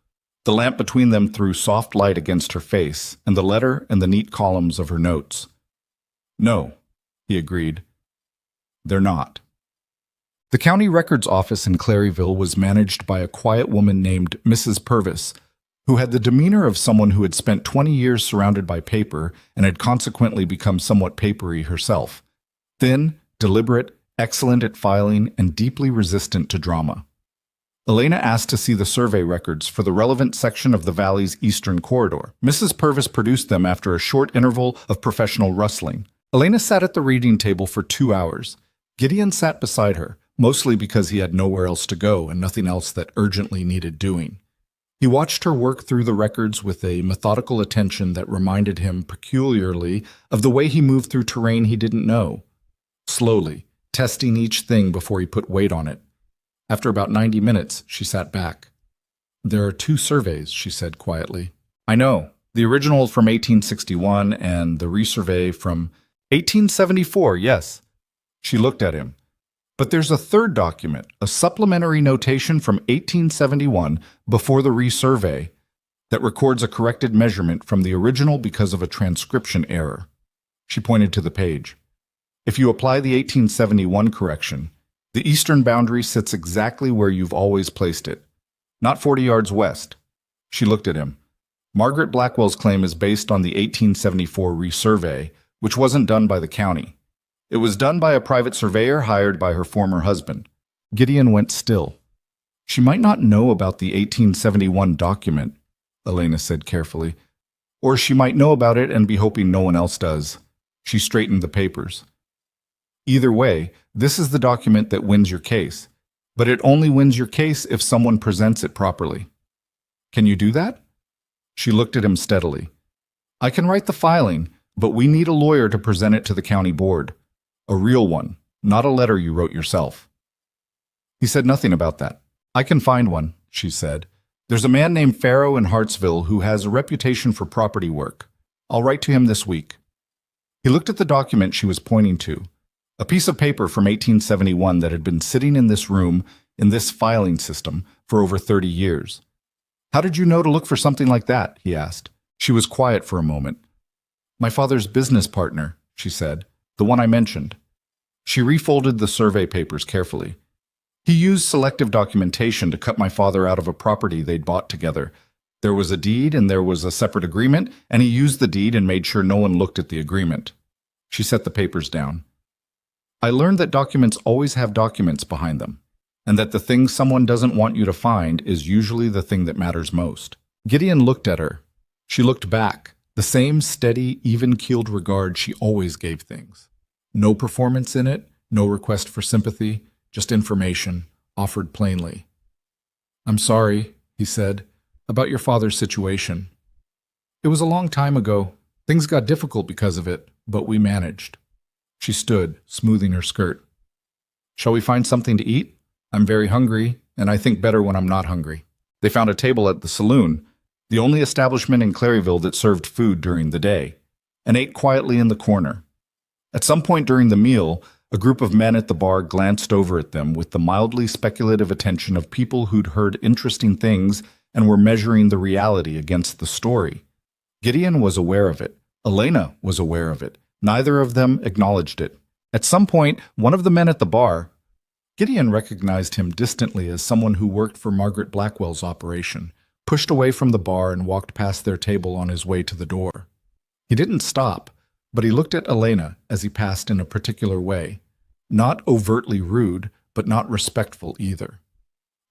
The lamp between them threw soft light against her face and the letter and the neat columns of her notes. "No," he agreed. "They're not." The county records office in Claryville was managed by a quiet woman named Mrs. Purvis, who had the demeanor of someone who had spent 20 years surrounded by paper and had consequently become somewhat papery herself. Thin, deliberate, excellent at filing, and deeply resistant to drama. Elena asked to see the survey records for the relevant section of the valley's eastern corridor. Mrs. Purvis produced them after a short interval of professional rustling. Elena sat at the reading table for 2 hours. Gideon sat beside her, mostly because he had nowhere else to go and nothing else that urgently needed doing. He watched her work through the records with a methodical attention that reminded him peculiarly of the way he moved through terrain he didn't know. Slowly, testing each thing before he put weight on it. After about 90 minutes, she sat back. "There are 2 surveys," she said quietly. "I know. The original from 1861 and the resurvey from 1874, yes." She looked at him. "But there's a third document, a supplementary notation from 1871 before the resurvey that records a corrected measurement from the original because of a transcription error." She pointed to the page. "If you apply the 1871 correction, the eastern boundary sits exactly where you've always placed it, not 40 yards west." She looked at him. "Margaret Blackwell's claim is based on the 1874 resurvey, which wasn't done by the county. It was done by a private surveyor hired by her former husband." Gideon went still. "She might not know about the 1871 document," Elena said carefully. "Or she might know about it and be hoping no one else does." She straightened the papers. "Either way, this is the document that wins your case. But it only wins your case if someone presents it properly. Can you do that?" She looked at him steadily. "I can write the filing, but we need a lawyer to present it to the county board. A real one, not a letter you wrote yourself." He said nothing about that. "I can find one," she said. "There's a man named Farrow in Hartsville who has a reputation for property work. I'll write to him this week." He looked at the document she was pointing to. A piece of paper from 1871 that had been sitting in this room, in this filing system, for over 30 years. "How did you know to look for something like that?" he asked. She was quiet for a moment. "My father's business partner," she said, "the one I mentioned." She refolded the survey papers carefully. "He used selective documentation to cut my father out of a property they'd bought together. There was a deed and there was a separate agreement, and he used the deed and made sure no one looked at the agreement." She set the papers down. "I learned that documents always have documents behind them, and that the thing someone doesn't want you to find is usually the thing that matters most." Gideon looked at her. She looked back, the same steady, even-keeled regard she always gave things. No performance in it, no request for sympathy, just information, offered plainly. "I'm sorry," he said, "about your father's situation. It was a long time ago. Things got difficult because of it, but we managed." She stood, smoothing her skirt. "Shall we find something to eat? I'm very hungry, and I think better when I'm not hungry." They found a table at the saloon, the only establishment in Claryville that served food during the day, and ate quietly in the corner. At some point during the meal, a group of men at the bar glanced over at them with the mildly speculative attention of people who'd heard interesting things and were measuring the reality against the story. Gideon was aware of it. Elena was aware of it. Neither of them acknowledged it. At some point, one of the men at the bar, Gideon recognized him distantly as someone who worked for Margaret Blackwell's operation, pushed away from the bar and walked past their table on his way to the door. He didn't stop, but he looked at Elena as he passed in a particular way. Not overtly rude, but not respectful either.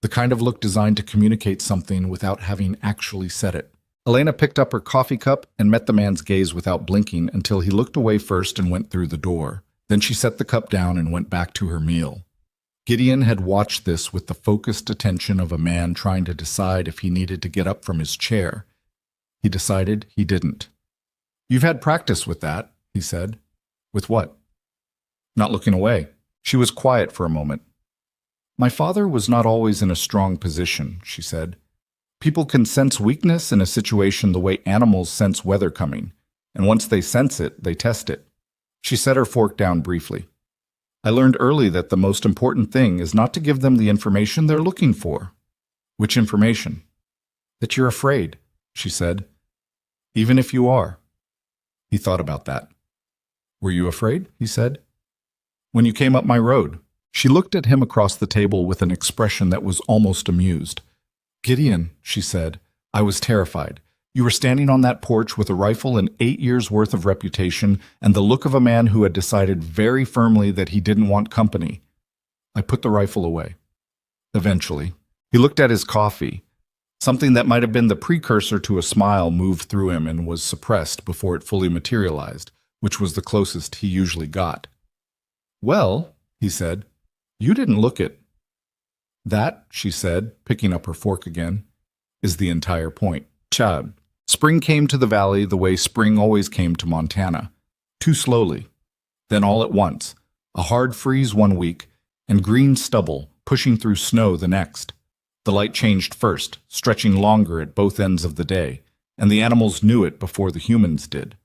The kind of look designed to communicate something without having actually said it. Elena picked up her coffee cup and met the man's gaze without blinking until he looked away first and went through the door. Then she set the cup down and went back to her meal. Gideon had watched this with the focused attention of a man trying to decide if he needed to get up from his chair. He decided he didn't. "You've had practice with that," he said. "With what?" "Not looking away." She was quiet for a moment. "My father was not always in a strong position," she said. "People can sense weakness in a situation the way animals sense weather coming, and once they sense it, they test it." She set her fork down briefly. "I learned early that the most important thing is not to give them the information they're looking for." "Which information?" "That you're afraid," she said. "Even if you are." He thought about that. "Were you afraid?" he said. "When you came up my road." She looked at him across the table with an expression that was almost amused. "Gideon," she said, "I was terrified. You were standing on that porch with a rifle and 8 years' worth of reputation and the look of a man who had decided very firmly that he didn't want company. I put the rifle away. Eventually." He looked at his coffee. Something that might have been the precursor to a smile moved through him and was suppressed before it fully materialized, which was the closest he usually got. "Well," he said, "you didn't look it." "That," she said, picking up her fork again, "is the entire point." Chad. Spring came to the valley the way spring always came to Montana. Too slowly. Then all at once. A hard freeze one week, and green stubble pushing through snow the next. The light changed first, stretching longer at both ends of the day, and the animals knew it before the humans did.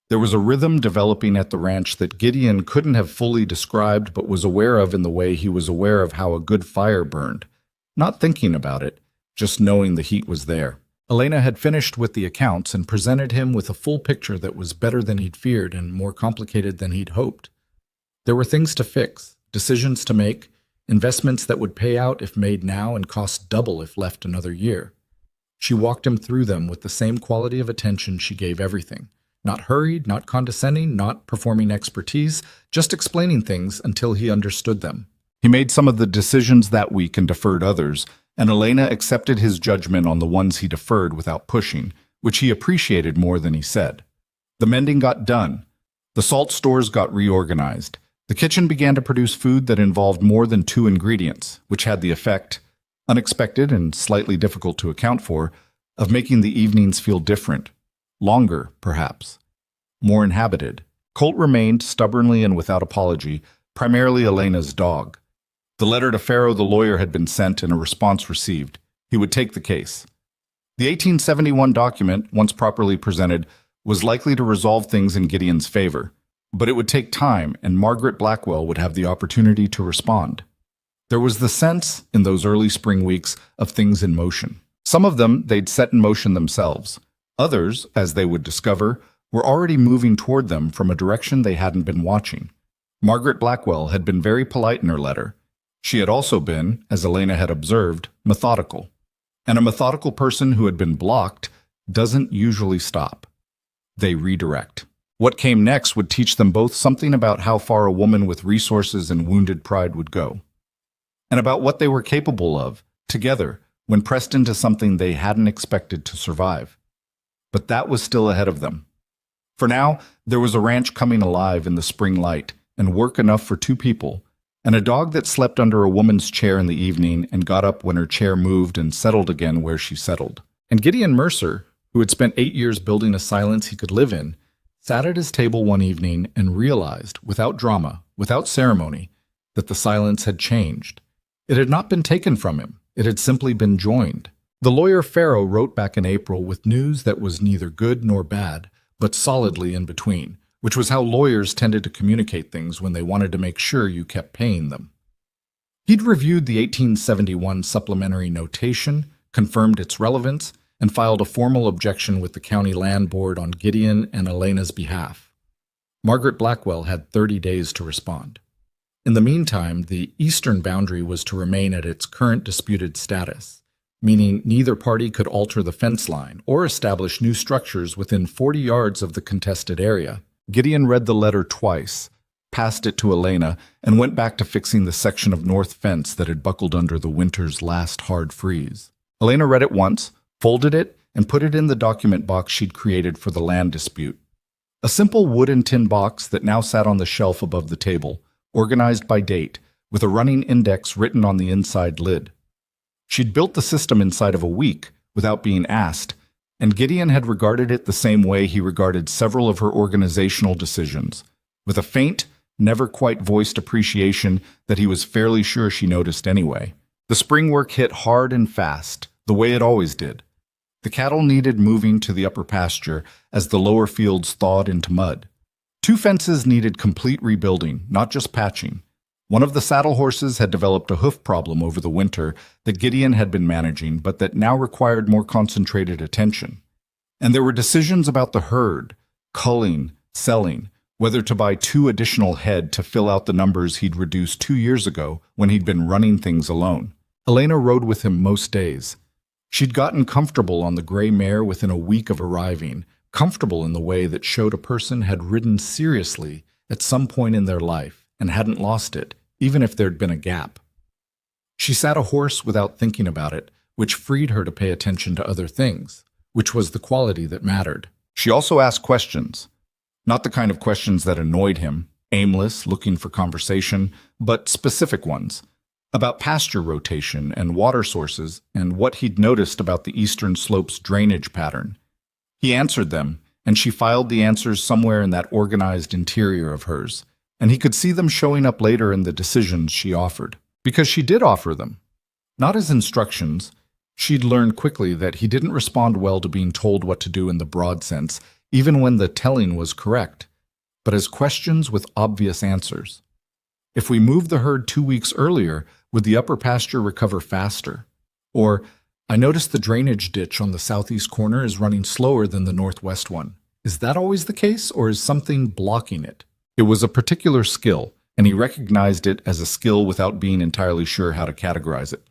There was a rhythm developing at the ranch that Gideon couldn't have fully described but was aware of in the way he was aware of how a good fire burned. Not thinking about it, just knowing the heat was there. Elena had finished with the accounts and presented him with a full picture that was better than he'd feared and more complicated than he'd hoped. There were things to fix, decisions to make, investments that would pay out if made now and cost double if left another year. She walked him through them with the same quality of attention she gave everything. Not hurried, not condescending, not performing expertise, just explaining things until he understood them. He made some of the decisions that week and deferred others, and Elena accepted his judgment on the ones he deferred without pushing, which he appreciated more than he said. The mending got done. The salt stores got reorganized. The kitchen began to produce food that involved more than 2 ingredients, which had the effect, unexpected and slightly difficult to account for, of making the evenings feel different. Longer, perhaps. More inhabited. Colt remained, stubbornly and without apology, primarily Elena's dog. The letter to Pharaoh the lawyer had been sent and a response received. He would take the case. The 1871 document, once properly presented, was likely to resolve things in Gideon's favor. But it would take time, and Margaret Blackwell would have the opportunity to respond. There was the sense, in those early spring weeks, of things in motion. Some of them they'd set in motion themselves. Others, as they would discover, were already moving toward them from a direction they hadn't been watching. Margaret Blackwell had been very polite in her letter. She had also been, as Elena had observed, methodical. And a methodical person who had been blocked doesn't usually stop. They redirect. What came next would teach them both something about how far a woman with resources and wounded pride would go, and about what they were capable of, together, when pressed into something they hadn't expected to survive. But that was still ahead of them. For now, there was a ranch coming alive in the spring light, and work enough for 2 people, and a dog that slept under a woman's chair in the evening and got up when her chair moved and settled again where she settled. And Gideon Mercer, who had spent 8 years building a silence he could live in, sat at his table one evening and realized, without drama, without ceremony, that the silence had changed. It had not been taken from him. It had simply been joined. The lawyer Pharaoh wrote back in April with news that was neither good nor bad, but solidly in between, which was how lawyers tended to communicate things when they wanted to make sure you kept paying them. He'd reviewed the 1871 supplementary notation, confirmed its relevance, and filed a formal objection with the county land board on Gideon and Elena's behalf. Margaret Blackwell had 30 days to respond. In the meantime, the eastern boundary was to remain at its current disputed status, meaning neither party could alter the fence line or establish new structures within 40 yards of the contested area. Gideon read the letter twice, passed it to Elena, and went back to fixing the section of north fence that had buckled under the winter's last hard freeze. Elena read it once, folded it, and put it in the document box she'd created for the land dispute. A simple wood and tin box that now sat on the shelf above the table, organized by date, with a running index written on the inside lid. She'd built the system inside of a week, without being asked, and Gideon had regarded it the same way he regarded several of her organizational decisions, with a faint, never quite voiced appreciation that he was fairly sure she noticed anyway. The spring work hit hard and fast, the way it always did. The cattle needed moving to the upper pasture as the lower fields thawed into mud. 2 fences needed complete rebuilding, not just patching. One of the saddle horses had developed a hoof problem over the winter that Gideon had been managing, but that now required more concentrated attention. And there were decisions about the herd, culling, selling, whether to buy 2 additional head to fill out the numbers he'd reduced 2 years ago when he'd been running things alone. Elena rode with him most days. She'd gotten comfortable on the gray mare within a week of arriving, comfortable in the way that showed a person had ridden seriously at some point in their life and hadn't lost it, even if there'd been a gap. She sat a horse without thinking about it, which freed her to pay attention to other things, which was the quality that mattered. She also asked questions. Not the kind of questions that annoyed him, aimless, looking for conversation, but specific ones, about pasture rotation and water sources and what he'd noticed about the eastern slope's drainage pattern. He answered them, and she filed the answers somewhere in that organized interior of hers, and he could see them showing up later in the decisions she offered. Because she did offer them. Not as instructions. She'd learned quickly that he didn't respond well to being told what to do in the broad sense, even when the telling was correct, but as questions with obvious answers. If we moved the herd 2 weeks earlier, would the upper pasture recover faster? Or, I noticed the drainage ditch on the southeast corner is running slower than the northwest one. Is that always the case, or is something blocking it? It was a particular skill, and he recognized it as a skill without being entirely sure how to categorize it.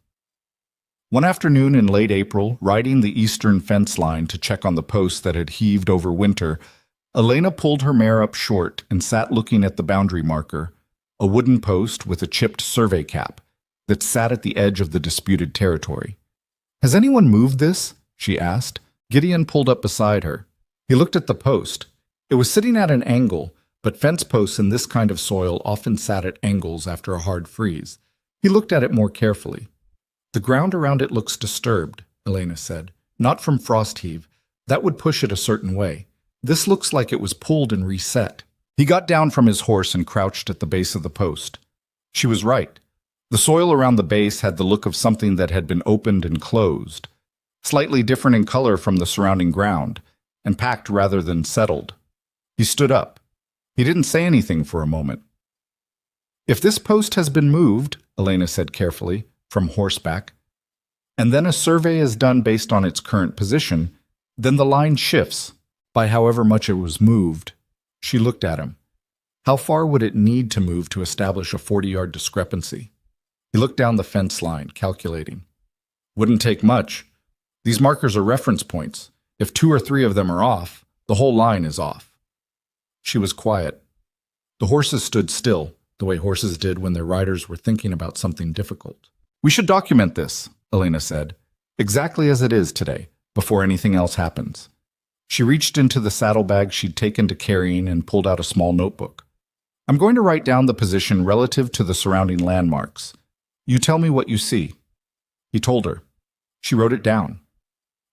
One afternoon in late April, riding the eastern fence line to check on the posts that had heaved over winter, Elena pulled her mare up short and sat looking at the boundary marker, a wooden post with a chipped survey cap that sat at the edge of the disputed territory. "Has anyone moved this?" she asked. Gideon pulled up beside her. He looked at the post. It was sitting at an angle, but fence posts in this kind of soil often sat at angles after a hard freeze. He looked at it more carefully. "The ground around it looks disturbed," Elena said. "Not from frost heave. That would push it a certain way. This looks like it was pulled and reset." He got down from his horse and crouched at the base of the post. She was right. The soil around the base had the look of something that had been opened and closed, slightly different in color from the surrounding ground, and packed rather than settled. He stood up. He didn't say anything for a moment. "If this post has been moved," Elena said carefully, from horseback, "and then a survey is done based on its current position, then the line shifts by however much it was moved." She looked at him. How far would it need to move to establish a 40-yard discrepancy? He looked down the fence line, calculating. "Wouldn't take much. These markers are reference points. If 2 or 3 of them are off, the whole line is off." She was quiet. The horses stood still, the way horses did when their riders were thinking about something difficult. "We should document this," Elena said, "exactly as it is today, before anything else happens." She reached into the saddlebag she'd taken to carrying and pulled out a small notebook. "I'm going to write down the position relative to the surrounding landmarks. You tell me what you see." He told her. She wrote it down.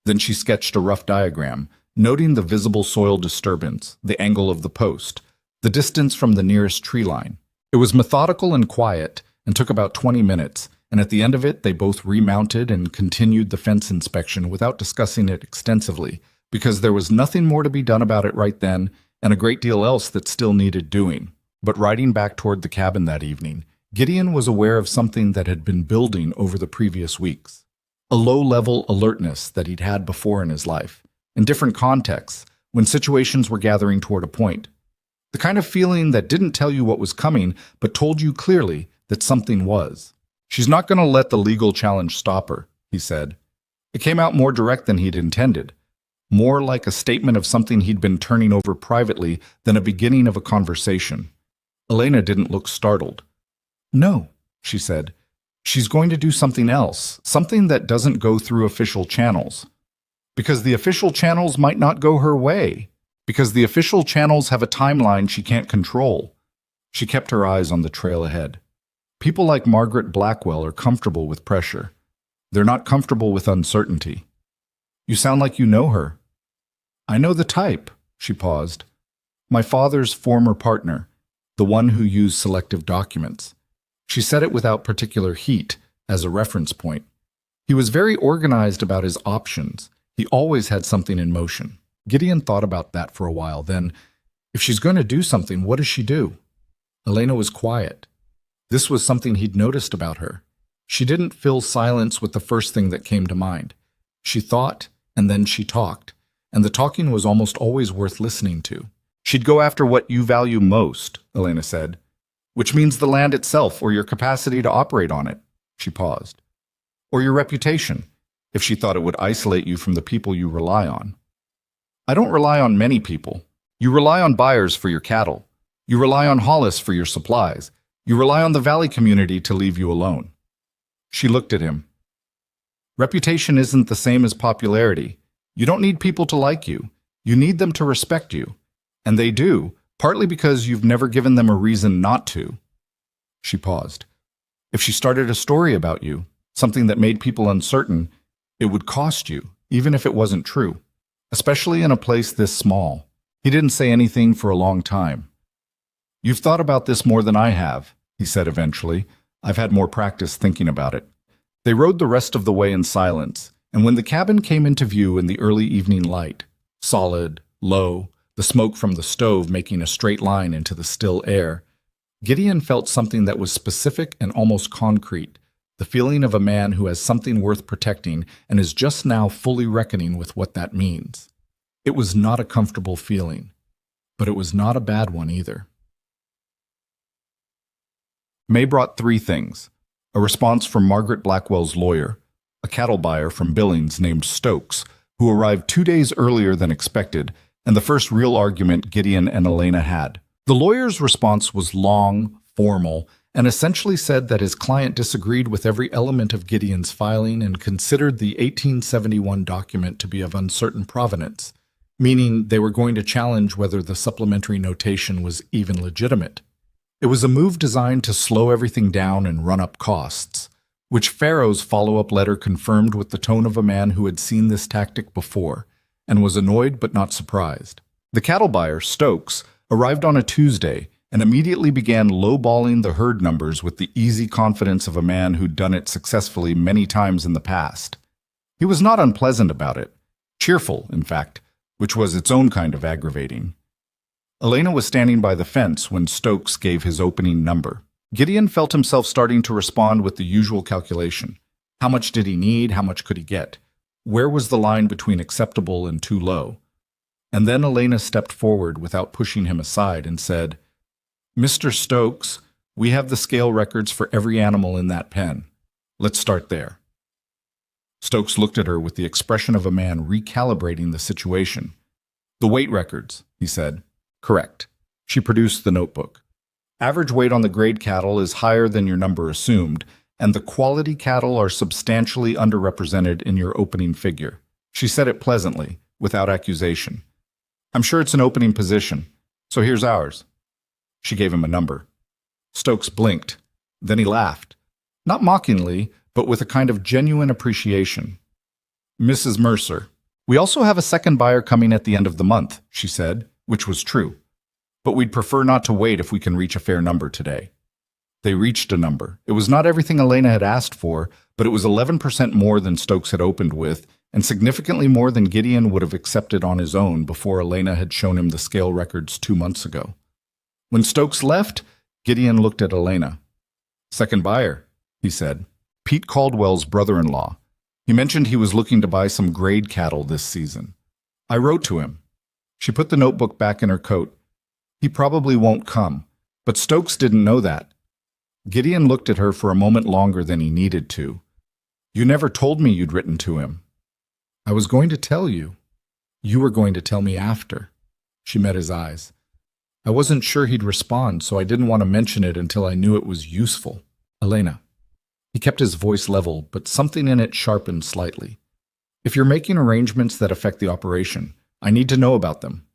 Then she sketched a rough diagram, noting the visible soil disturbance, the angle of the post, the distance from the nearest tree line. It was methodical and quiet, and took about 20 minutes, and at the end of it they both remounted and continued the fence inspection without discussing it extensively, because there was nothing more to be done about it right then, and a great deal else that still needed doing. But riding back toward the cabin that evening, Gideon was aware of something that had been building over the previous weeks. A low-level alertness that he'd had before in his life, in different contexts, when situations were gathering toward a point. The The kind of feeling that didn't tell you what was coming, but told you clearly that something was. She's not going to let the legal challenge stop her, he said. It came out more direct than he'd intended, more like a statement of something he'd been turning over privately than a beginning of a conversation. Elena didn't look startled. No, she said. She's going to do something else, something that doesn't go through official channels. Because the official channels might not go her way. Because the official channels have a timeline she can't control. She kept her eyes on the trail ahead. People like Margaret Blackwell are comfortable with pressure. They're not comfortable with uncertainty. You sound like you know her. I know the type, she paused. My father's former partner, the one who used selective documents. She said it without particular heat, as a reference point. He was very organized about his options. He always had something in motion. Gideon thought about that for a while. Then, if she's going to do something, what does she do? Elena was quiet. This was something he'd noticed about her. She didn't fill silence with the first thing that came to mind. She thought, and then she talked, and the talking was almost always worth listening to. She'd go after what you value most, Elena said, which means the land itself or your capacity to operate on it. She paused. Or your reputation, if she thought it would isolate you from the people you rely on. I don't rely on many people. You rely on buyers for your cattle. You rely on Hollis for your supplies. You rely on the valley community to leave you alone. She looked at him. Reputation isn't the same as popularity. You don't need people to like you. You need them to respect you. And they do, partly because you've never given them a reason not to. She paused. If she started a story about you, something that made people uncertain, it would cost you, even if it wasn't true. Especially in a place this small. He didn't say anything for a long time. You've thought about this more than I have, he said eventually. I've had more practice thinking about it. They rode the rest of the way in silence, and when the cabin came into view in the early evening light, solid, low, the smoke from the stove making a straight line into the still air, Gideon felt something that was specific and almost concrete, the feeling of a man who has something worth protecting and is just now fully reckoning with what that means. It was not a comfortable feeling, but it was not a bad one either. May brought 3 things: a response from Margaret Blackwell's lawyer, a cattle buyer from Billings named Stokes, who arrived 2 days earlier than expected, and the first real argument Gideon and Elena had. The lawyer's response was long, formal, and essentially said that his client disagreed with every element of Gideon's filing and considered the 1871 document to be of uncertain provenance, meaning they were going to challenge whether the supplementary notation was even legitimate. It was a move designed to slow everything down and run up costs, which Farrow's follow-up letter confirmed with the tone of a man who had seen this tactic before and was annoyed but not surprised. The cattle buyer, Stokes, arrived on a Tuesday and immediately began lowballing the herd numbers with the easy confidence of a man who'd done it successfully many times in the past. He was not unpleasant about it, cheerful, in fact, which was its own kind of aggravating. Elena was standing by the fence when Stokes gave his opening number. Gideon felt himself starting to respond with the usual calculation. How much did he need? How much could he get? Where was the line between acceptable and too low? And then Elena stepped forward without pushing him aside and said, Mr. Stokes, we have the scale records for every animal in that pen. Let's start there. Stokes looked at her with the expression of a man recalibrating the situation. The weight records, he said. Correct. She produced the notebook. Average weight on the grade cattle is higher than your number assumed, and the quality cattle are substantially underrepresented in your opening figure. She said it pleasantly, without accusation. I'm sure it's an opening position, so here's ours. She gave him a number. Stokes blinked. Then he laughed. Not mockingly, but with a kind of genuine appreciation. Mrs. Mercer, we also have a second buyer coming at the end of the month, she said, which was true. But we'd prefer not to wait if we can reach a fair number today. They reached a number. It was not everything Elena had asked for, but it was 11% more than Stokes had opened with, and significantly more than Gideon would have accepted on his own before Elena had shown him the scale records 2 months ago. When Stokes left, Gideon looked at Elena. Second buyer, he said. Pete Caldwell's brother-in-law. He mentioned he was looking to buy some grade cattle this season. I wrote to him. She put the notebook back in her coat. He probably won't come. But Stokes didn't know that. Gideon looked at her for a moment longer than he needed to. You never told me you'd written to him. I was going to tell you. You were going to tell me after. She met his eyes. I wasn't sure he'd respond, so I didn't want to mention it until I knew it was useful. Elena. He kept his voice level, but something in it sharpened slightly. If you're making arrangements that affect the operation, I need to know about them.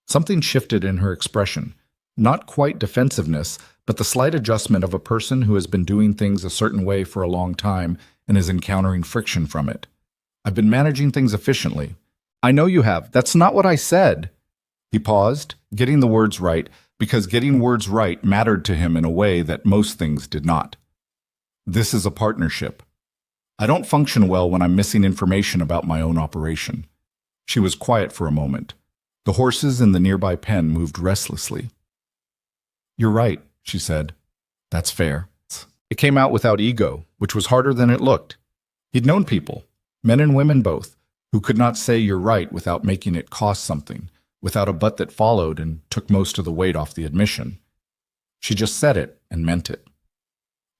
Something shifted in her expression. Not quite defensiveness, but the slight adjustment of a person who has been doing things a certain way for a long time and is encountering friction from it. I've been managing things efficiently. I know you have. That's not what I said. He paused, getting the words right, because getting words right mattered to him in a way that most things did not. This is a partnership. I don't function well when I'm missing information about my own operation. She was quiet for a moment. The horses in the nearby pen moved restlessly. You're right, she said. That's fair. It came out without ego, which was harder than it looked. He'd known people, men and women both, who could not say you're right without making it cost something, without a but that followed and took most of the weight off the admission. She just said it and meant it.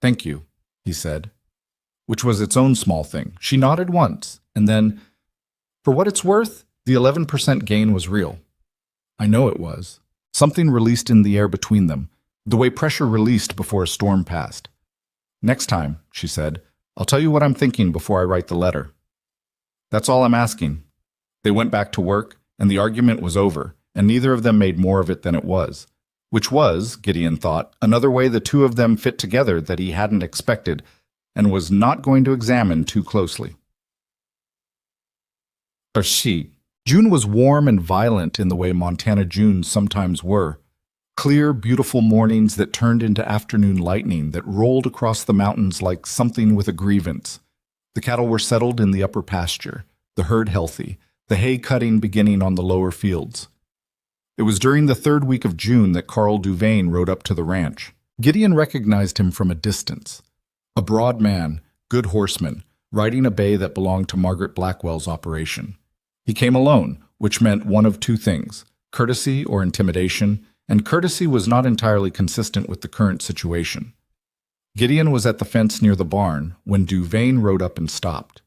Thank you, he said, which was its own small thing. She nodded once, and then, for what it's worth, the 11% gain was real. I know it was. Something released in the air between them, the way pressure released before a storm passed. Next time, she said, I'll tell you what I'm thinking before I write the letter. That's all I'm asking. They went back to work, and the argument was over, and neither of them made more of it than it was, which was, Gideon thought, another way the two of them fit together that he hadn't expected and was not going to examine too closely. Or she. June was warm and violent in the way Montana Junes sometimes were. Clear, beautiful mornings that turned into afternoon lightning that rolled across the mountains like something with a grievance. The cattle were settled in the upper pasture, the herd healthy, the hay cutting beginning on the lower fields. It was during the third week of June that Carl Duvain rode up to the ranch. Gideon recognized him from a distance. A broad man, good horseman, riding a bay that belonged to Margaret Blackwell's operation. He came alone, which meant one of two things, courtesy or intimidation, and courtesy was not entirely consistent with the current situation. Gideon was at the fence near the barn when Duvain rode up and stopped.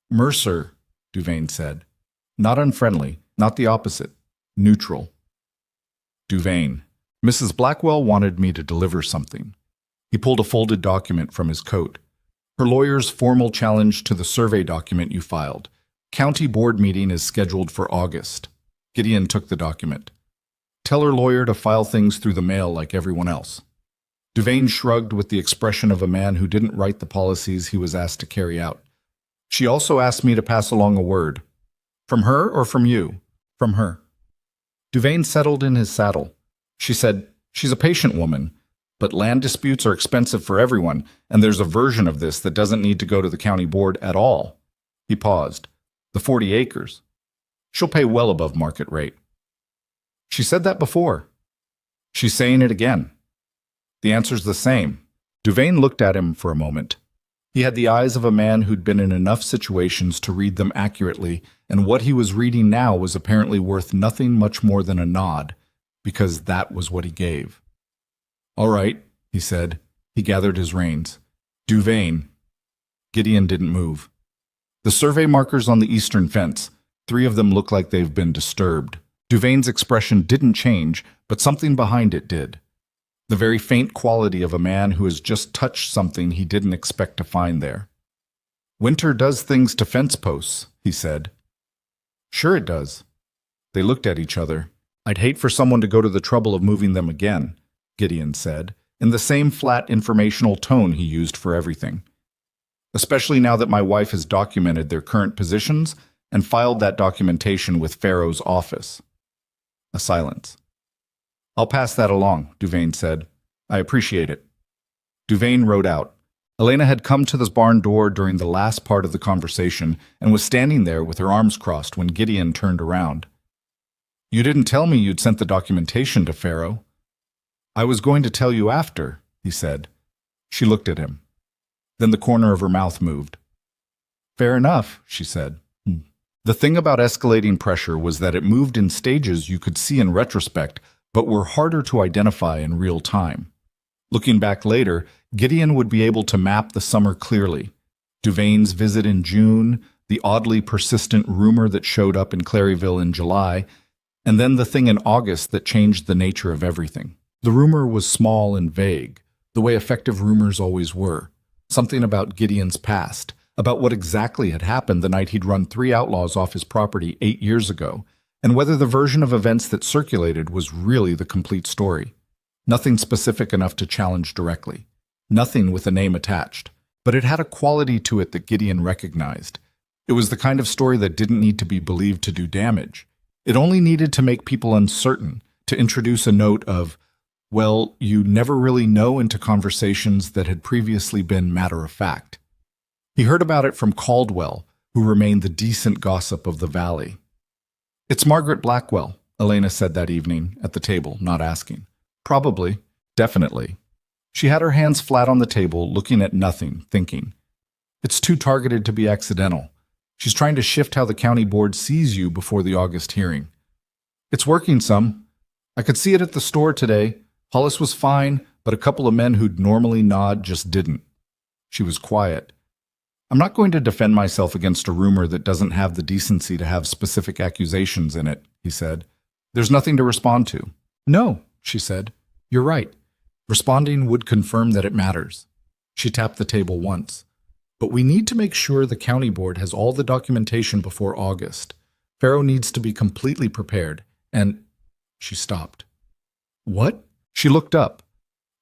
Mercer, Duvain said. Not unfriendly, not the opposite. Neutral. Duvain. Mrs. Blackwell wanted me to deliver something. He pulled a folded document from his coat. Her lawyer's formal challenge to the survey document you filed. County board meeting is scheduled for August. Gideon took the document. Tell her lawyer to file things through the mail like everyone else. Duvain shrugged with the expression of a man who didn't write the policies he was asked to carry out. She also asked me to pass along a word. From her or from you? From her. Duvain settled in his saddle. She said, she's a patient woman, but land disputes are expensive for everyone, and there's a version of this that doesn't need to go to the county board at all. He paused. The 40 acres. She'll pay well above market rate. She said that before. She's saying it again. The answer's the same. Duvain looked at him for a moment. He had the eyes of a man who'd been in enough situations to read them accurately, and what he was reading now was apparently worth nothing much more than a nod, because that was what he gave. All right, he said. He gathered his reins. Duvain. Gideon didn't move. The survey markers on the eastern fence, 3 of them look like they've been disturbed. Duvain's expression didn't change, but something behind it did. The very faint quality of a man who has just touched something he didn't expect to find there. Winter does things to fence posts, he said. Sure it does. They looked at each other. I'd hate for someone to go to the trouble of moving them again, Gideon said, in the same flat informational tone he used for everything. Especially now that my wife has documented their current positions and filed that documentation with Pharaoh's office. A silence. I'll pass that along, Duvain said. I appreciate it. Duvain rode out. Elena had come to the barn door during the last part of the conversation and was standing there with her arms crossed when Gideon turned around. You didn't tell me you'd sent the documentation to Pharaoh. I was going to tell you after, he said. She looked at him. Then the corner of her mouth moved. Fair enough, she said. The thing about escalating pressure was that it moved in stages you could see in retrospect, but were harder to identify in real time. Looking back later, Gideon would be able to map the summer clearly. Duvane's visit in June, the oddly persistent rumor that showed up in Claryville in July, and then the thing in August that changed the nature of everything. The rumor was small and vague, the way effective rumors always were. Something about Gideon's past, about what exactly had happened the night he'd run 3 outlaws off his property 8 years ago, and whether the version of events that circulated was really the complete story. Nothing specific enough to challenge directly. Nothing with a name attached. But it had a quality to it that Gideon recognized. It was the kind of story that didn't need to be believed to do damage. It only needed to make people uncertain, to introduce a note of, well, you never really know, into conversations that had previously been matter of fact. He heard about it from Caldwell, who remained the decent gossip of the valley. "It's Margaret Blackwell," Elena said that evening, at the table, not asking. "Probably. Definitely." She had her hands flat on the table, looking at nothing, thinking. "It's too targeted to be accidental. She's trying to shift how the county board sees you before the August hearing. It's working some. I could see it at the store today. Hollis was fine, but a couple of men who'd normally nod just didn't." She was quiet. "I'm not going to defend myself against a rumor that doesn't have the decency to have specific accusations in it," he said. "There's nothing to respond to." "No," she said. "You're right. Responding would confirm that it matters." She tapped the table once. "But we need to make sure the county board has all the documentation before August. Farrow needs to be completely prepared, and—" She stopped. "What?" She looked up.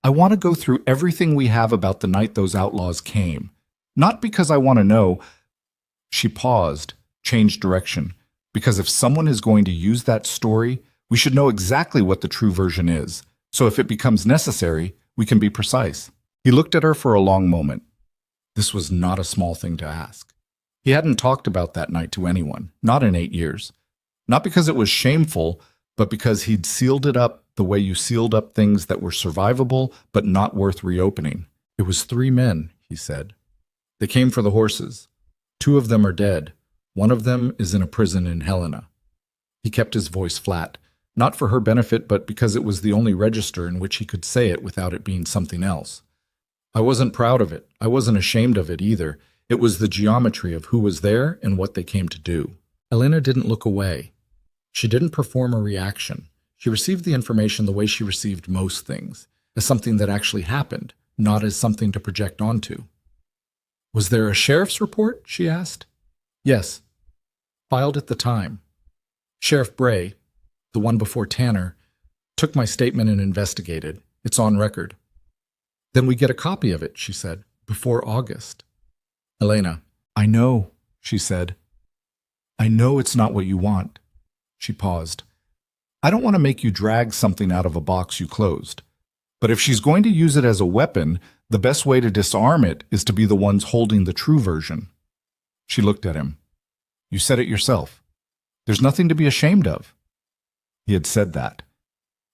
"I want to go through everything we have about the night those outlaws came. Not because I want to know—" She paused, changed direction. "Because if someone is going to use that story, we should know exactly what the true version is. So if it becomes necessary, we can be precise." He looked at her for a long moment. This was not a small thing to ask. He hadn't talked about that night to anyone, not in 8 years. Not because it was shameful, but because he'd sealed it up the way you sealed up things that were survivable but not worth reopening. "It was 3 men," he said. "They came for the horses. 2 of them are dead. 1 of them is in a prison in Helena." He kept his voice flat. Not for her benefit, but because it was the only register in which he could say it without it being something else. "I wasn't proud of it. I wasn't ashamed of it either. It was the geometry of who was there and what they came to do." Elena didn't look away. She didn't perform a reaction. She received the information the way she received most things, as something that actually happened, not as something to project onto. "Was there a sheriff's report?" she asked. "Yes. Filed at the time. Sheriff Bray, the one before Tanner, took my statement and investigated. It's on record." "Then we get a copy of it," she said, "before August." "Elena, I know," she said. "I know it's not what you want." She paused. "I don't want to make you drag something out of a box you closed. But if she's going to use it as a weapon, the best way to disarm it is to be the ones holding the true version." She looked at him. "You said it yourself. There's nothing to be ashamed of." He had said that.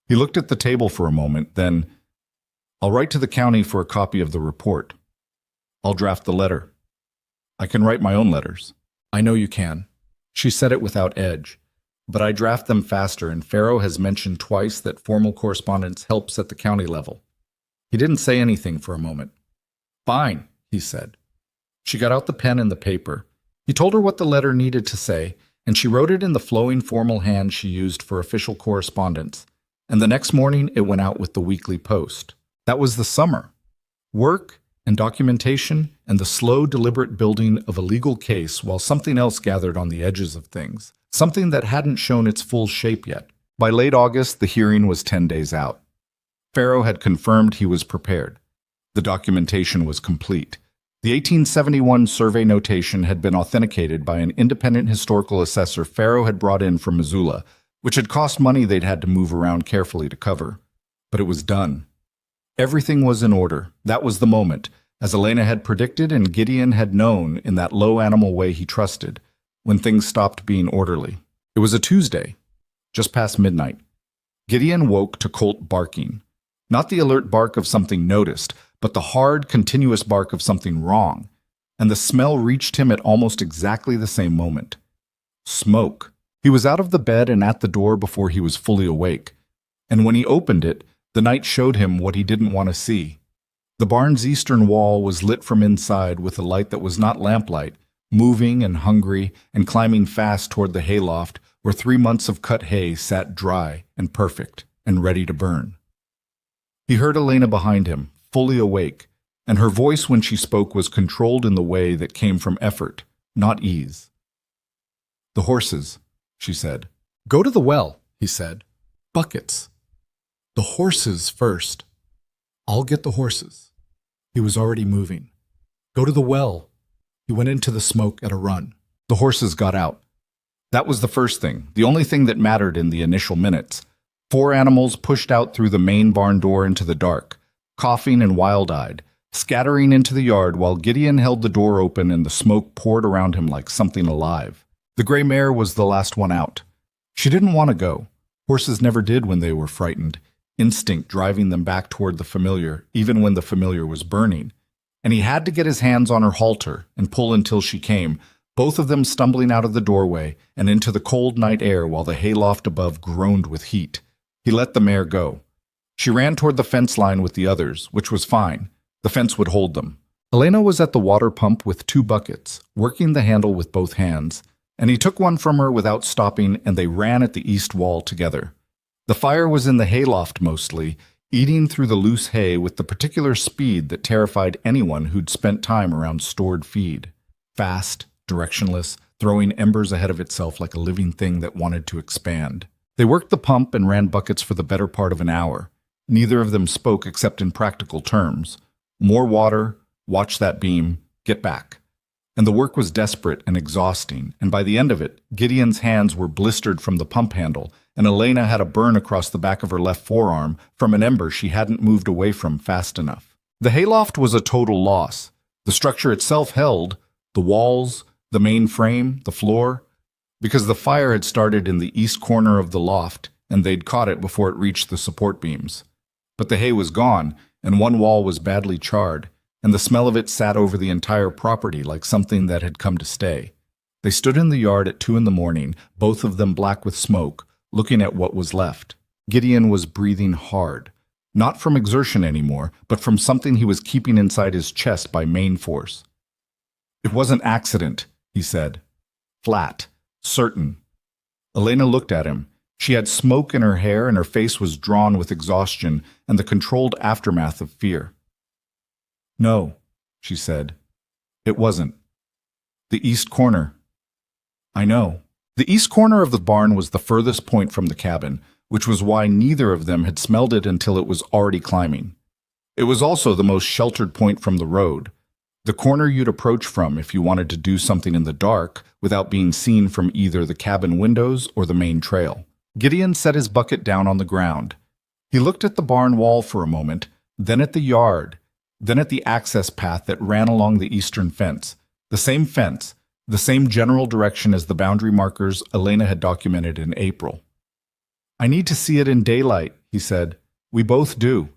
He looked at the table for a moment, then, "I'll write to the county for a copy of the report. I'll draft the letter. I can write my own letters." "I know you can." She said it without edge. "But I draft them faster, and Farrow has mentioned twice that formal correspondence helps at the county level." He didn't say anything for a moment. "Fine," he said. She got out the pen and the paper. He told her what the letter needed to say, and she wrote it in the flowing formal hand she used for official correspondence. And the next morning it went out with the weekly post. That was the summer. Work and documentation and the slow, deliberate building of a legal case while something else gathered on the edges of things. Something that hadn't shown its full shape yet. By late August, the hearing was 10 days out. Farrow had confirmed he was prepared. The documentation was complete. The 1871 survey notation had been authenticated by an independent historical assessor Farrow had brought in from Missoula, which had cost money they'd had to move around carefully to cover. But it was done. Everything was in order. That was the moment, as Elena had predicted and Gideon had known in that low animal way he trusted, when things stopped being orderly. It was a Tuesday, just past midnight. Gideon woke to Colt barking. Not the alert bark of something noticed, but the hard, continuous bark of something wrong. And the smell reached him at almost exactly the same moment. Smoke. He was out of the bed and at the door before he was fully awake. And when he opened it, the night showed him what he didn't want to see. The barn's eastern wall was lit from inside with a light that was not lamplight, moving and hungry and climbing fast toward the hayloft where 3 months of cut hay sat dry and perfect and ready to burn. He heard Elena behind him, fully awake, and her voice when she spoke was controlled in the way that came from effort, not ease. "The horses," she said. "Go to the well," he said. "Buckets. The horses first. I'll get the horses." He was already moving. "Go to the well." He went into the smoke at a run. The horses got out. That was the first thing, the only thing that mattered in the initial minutes. 4 animals pushed out through the main barn door into the dark, coughing and wild-eyed, scattering into the yard while Gideon held the door open and the smoke poured around him like something alive. The gray mare was the last one out. She didn't want to go. Horses never did when they were frightened, instinct driving them back toward the familiar, even when the familiar was burning. And he had to get his hands on her halter and pull until she came, both of them stumbling out of the doorway and into the cold night air while the hayloft above groaned with heat. He let the mare go. She ran toward the fence line with the others, which was fine. The fence would hold them. Elena was at the water pump with 2 buckets, working the handle with both hands, and he took one from her without stopping and they ran at the east wall together. The fire was in the hayloft mostly, eating through the loose hay with the particular speed that terrified anyone who'd spent time around stored feed. Fast, directionless, throwing embers ahead of itself like a living thing that wanted to expand. They worked the pump and ran buckets for the better part of an hour. Neither of them spoke except in practical terms. More water, watch that beam, get back. And the work was desperate and exhausting, and by the end of it, Gideon's hands were blistered from the pump handle, and Elena had a burn across the back of her left forearm from an ember she hadn't moved away from fast enough. The hayloft was a total loss. The structure itself held, the walls, the main frame, the floor, because the fire had started in the east corner of the loft, and they'd caught it before it reached the support beams. But the hay was gone, and one wall was badly charred, and the smell of it sat over the entire property like something that had come to stay. They stood in the yard at 2 a.m, both of them black with smoke, looking at what was left. Gideon was breathing hard, not from exertion anymore, but from something he was keeping inside his chest by main force. "It wasn't accident," he said. Flat, certain. Elena looked at him. She had smoke in her hair and her face was drawn with exhaustion and the controlled aftermath of fear. "No," she said. "It wasn't. The east corner." "I know." The east corner of the barn was the furthest point from the cabin, which was why neither of them had smelled it until it was already climbing. It was also the most sheltered point from the road, the corner you'd approach from if you wanted to do something in the dark without being seen from either the cabin windows or the main trail. Gideon set his bucket down on the ground. He looked at the barn wall for a moment, then at the yard, then at the access path that ran along the eastern fence, the same general direction as the boundary markers Elena had documented in April. "I need to see it in daylight," he said. "We both do."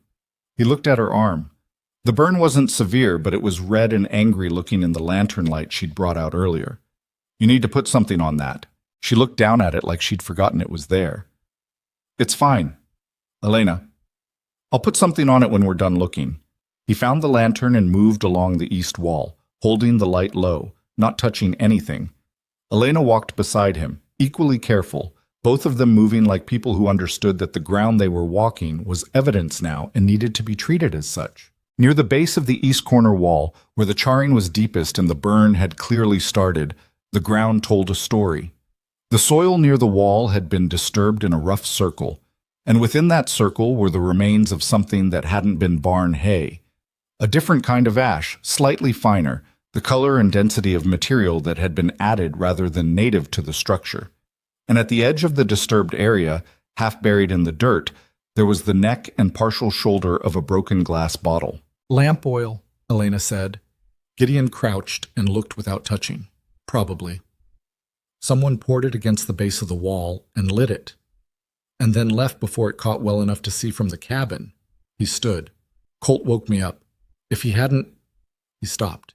He looked at her arm. The burn wasn't severe, but it was red and angry looking in the lantern light she'd brought out earlier. "You need to put something on that." She looked down at it like she'd forgotten it was there. "It's fine. Elena, I'll put something on it when we're done looking." He found the lantern and moved along the east wall, holding the light low, not touching anything. Elena walked beside him, equally careful, both of them moving like people who understood that the ground they were walking was evidence now and needed to be treated as such. Near the base of the east corner wall, where the charring was deepest and the burn had clearly started, the ground told a story. The soil near the wall had been disturbed in a rough circle, and within that circle were the remains of something that hadn't been barn hay. A different kind of ash, slightly finer, the color and density of material that had been added rather than native to the structure. And at the edge of the disturbed area, half buried in the dirt, there was the neck and partial shoulder of a broken glass bottle. "Lamp oil," Elena said. Gideon crouched and looked without touching. "Probably. Someone poured it against the base of the wall and lit it, and then left before it caught well enough to see from the cabin." He stood. "Colt woke me up. If he hadn't—" He stopped.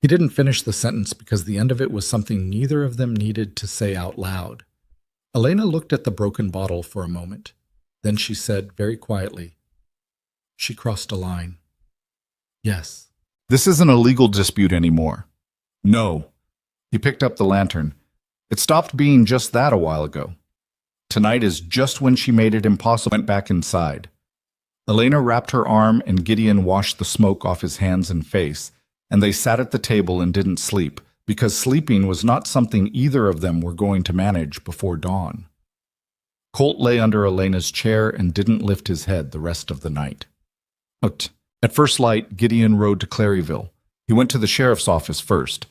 He didn't finish the sentence because the end of it was something neither of them needed to say out loud. Elena looked at the broken bottle for a moment. Then she said very quietly, "She crossed a line." "Yes." This isn't a legal dispute anymore. No. He picked up the lantern. It stopped being just that a while ago. Tonight is just when she made it impossible. Went back inside. Elena wrapped her arm and Gideon washed the smoke off his hands and face, and they sat at the table and didn't sleep, because sleeping was not something either of them were going to manage before dawn. Colt lay under Elena's chair and didn't lift his head the rest of the night. At first light, Gideon rode to Claryville. He went to the sheriff's office first.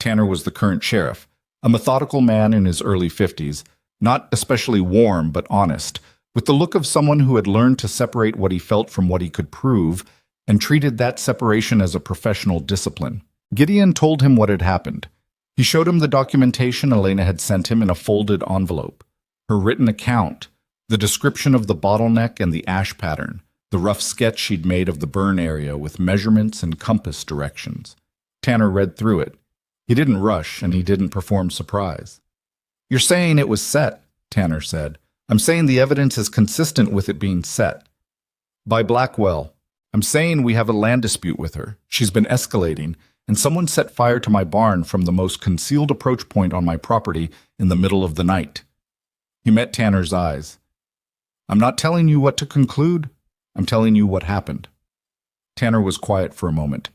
Tanner was the current sheriff, a methodical man in his early 50s, not especially warm but honest, with the look of someone who had learned to separate what he felt from what he could prove and treated that separation as a professional discipline. Gideon told him what had happened. He showed him the documentation Elena had sent him in a folded envelope, her written account, the description of the bottleneck and the ash pattern, the rough sketch she'd made of the burn area with measurements and compass directions. Tanner read through it. He didn't rush, and he didn't perform surprise. "You're saying it was set," Tanner said. "I'm saying the evidence is consistent with it being set. By Blackwell. I'm saying we have a land dispute with her. She's been escalating, and someone set fire to my barn from the most concealed approach point on my property in the middle of the night." He met Tanner's eyes. "I'm not telling you what to conclude. I'm telling you what happened." Tanner was quiet for a moment.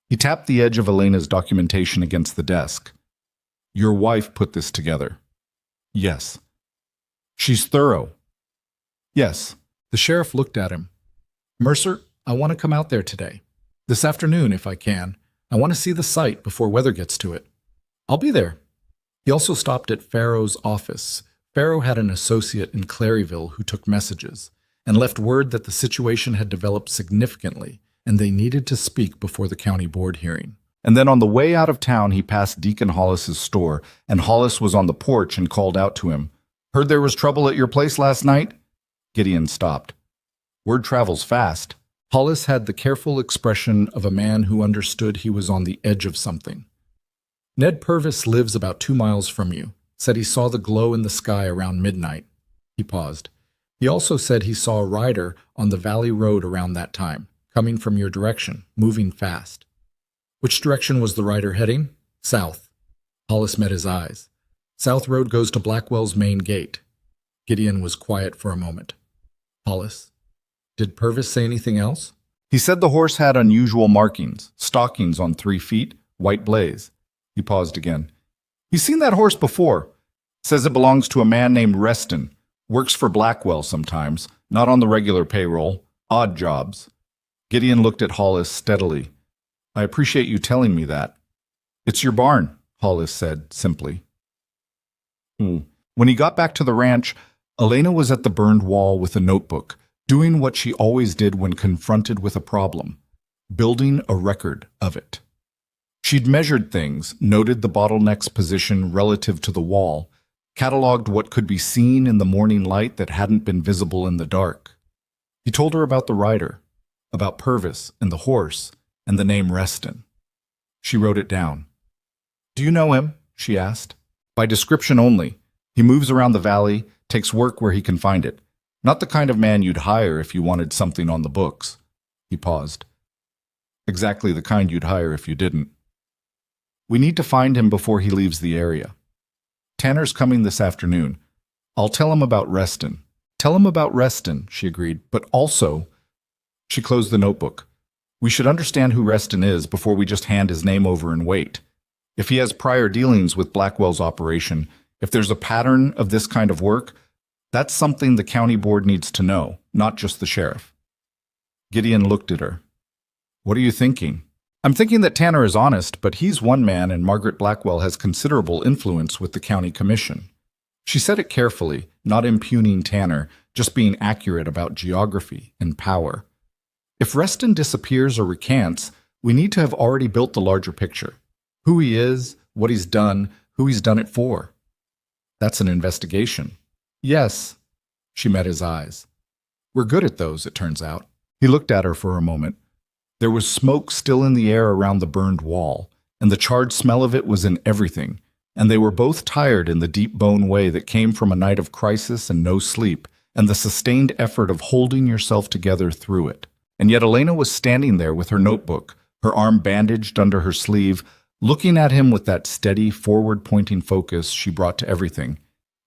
He tapped the edge of Elena's documentation against the desk. "Your wife put this together." "Yes." "She's thorough." "Yes." The sheriff looked at him. "Mercer, I want to come out there today. This afternoon, if I can. I want to see the site before weather gets to it." "I'll be there." He also stopped at Farrow's office. Farrow had an associate in Claryville who took messages and left word that the situation had developed significantly and they needed to speak before the county board hearing. And then on the way out of town, he passed Deacon Hollis's store, and Hollis was on the porch and called out to him, "Heard there was trouble at your place last night?" Gideon stopped. Word travels fast. Hollis had the careful expression of a man who understood he was on the edge of something. "Ned Purvis lives about 2 miles from you. Said he saw the glow in the sky around midnight." He paused. "He also said he saw a rider on the valley road around that time, coming from your direction, moving fast." "Which direction was the rider heading?" "South." Hollis met his eyes. "South Road goes to Blackwell's main gate." Gideon was quiet for a moment. "Hollis, did Purvis say anything else?" "He said the horse had unusual markings, stockings on 3 feet, white blaze." He paused again. "He's seen that horse before. Says it belongs to a man named Reston. Works for Blackwell sometimes, not on the regular payroll, odd jobs." Gideon looked at Hollis steadily. "I appreciate you telling me that." "It's your barn," Hollis said simply. When he got back to the ranch, Elena was at the burned wall with a notebook, doing what she always did when confronted with a problem, building a record of it. She'd measured things, noted the bottleneck's position relative to the wall, cataloged what could be seen in the morning light that hadn't been visible in the dark. He told her about the rider, about Purvis and the horse, and the name Reston. She wrote it down. "Do you know him?" she asked. "By description only. He moves around the valley, takes work where he can find it. Not the kind of man you'd hire if you wanted something on the books." He paused. "Exactly the kind you'd hire if you didn't. We need to find him before he leaves the area. Tanner's coming this afternoon. I'll tell him about Reston." "Tell him about Reston," she agreed, "but also—" She closed the notebook. "We should understand who Reston is before we just hand his name over and wait. If he has prior dealings with Blackwell's operation, if there's a pattern of this kind of work, that's something the county board needs to know, not just the sheriff." Gideon looked at her. "What are you thinking?" "I'm thinking that Tanner is honest, but he's one man and Margaret Blackwell has considerable influence with the county commission." She said it carefully, not impugning Tanner, just being accurate about geography and power. If Reston disappears or recants, we need to have already built the larger picture. Who he is, what he's done, who he's done it for. That's an investigation. "Yes." She met his eyes. "We're good at those, it turns out." He looked at her for a moment. There was smoke still in the air around the burned wall, and the charred smell of it was in everything, and they were both tired in the deep bone way that came from a night of crisis and no sleep, and the sustained effort of holding yourself together through it. And yet Elena was standing there with her notebook, her arm bandaged under her sleeve, looking at him with that steady, forward-pointing focus she brought to everything.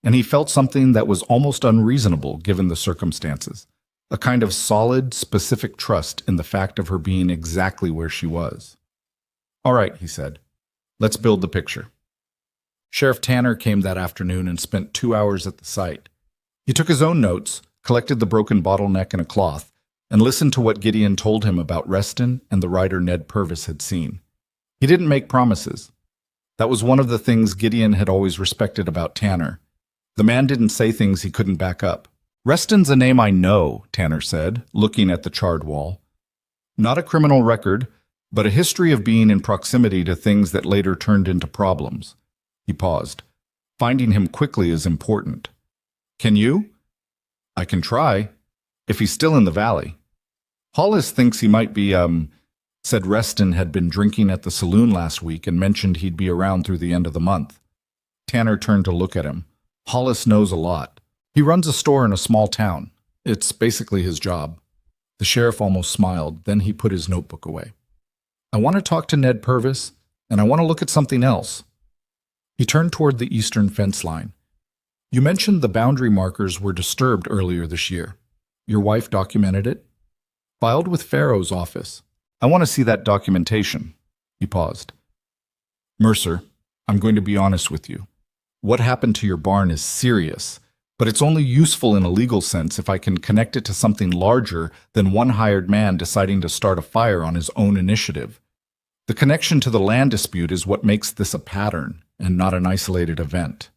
And he felt something that was almost unreasonable given the circumstances, a kind of solid, specific trust in the fact of her being exactly where she was. "All right," he said. "Let's build the picture." Sheriff Tanner came that afternoon and spent 2 hours at the site. He took his own notes, collected the broken bottleneck in a cloth, and listened to what Gideon told him about Reston and the rider Ned Purvis had seen. He didn't make promises. That was one of the things Gideon had always respected about Tanner. The man didn't say things he couldn't back up. "Reston's a name I know," Tanner said, looking at the charred wall. "Not a criminal record, but a history of being in proximity to things that later turned into problems." He paused. "Finding him quickly is important. Can you?" "I can try, if he's still in the valley." "Hollis thinks he might be, said Reston had been drinking at the saloon last week and mentioned he'd be around through the end of the month." Tanner turned to look at him. "Hollis knows a lot. He runs a store in a small town. It's basically his job." The sheriff almost smiled, then he put his notebook away. "I want to talk to Ned Purvis, and I want to look at something else." He turned toward the eastern fence line. "You mentioned the boundary markers were disturbed earlier this year. Your wife documented it?" "Filed with Farrow's office. I want to see that documentation." He paused. "Mercer, I'm going to be honest with you. What happened to your barn is serious, but it's only useful in a legal sense if I can connect it to something larger than one hired man deciding to start a fire on his own initiative. The connection to the land dispute is what makes this a pattern and not an isolated event."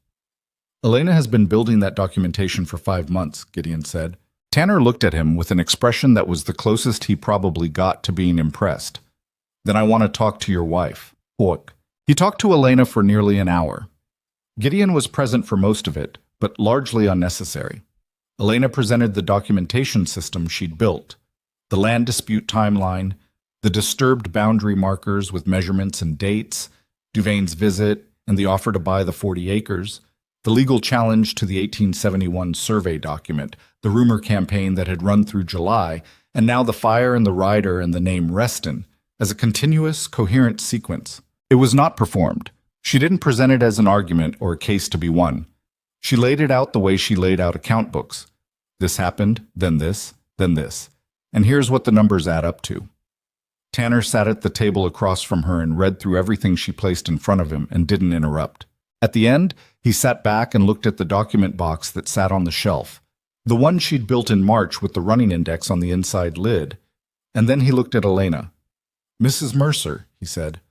"Elena has been building that documentation for 5 months," Gideon said. Tanner looked at him with an expression that was the closest he probably got to being impressed. "Then I want to talk to your wife." Look. He talked to Elena for nearly an hour. Gideon was present for most of it, but largely unnecessary. Elena presented the documentation system she'd built, the land dispute timeline, the disturbed boundary markers with measurements and dates, Duvane's visit, and the offer to buy the 40 acres, the legal challenge to the 1871 survey document, the rumor campaign that had run through July, and now the fire and the rider and the name Reston, as a continuous, coherent sequence. It was not performed. She didn't present it as an argument or a case to be won. She laid it out the way she laid out account books. This happened, then this, then this. And here's what the numbers add up to. Tanner sat at the table across from her and read through everything she placed in front of him and didn't interrupt. At the end, he sat back and looked at the document box that sat on the shelf, the one she'd built in March with the running index on the inside lid. And then he looked at Elena. "Mrs. Mercer," he said,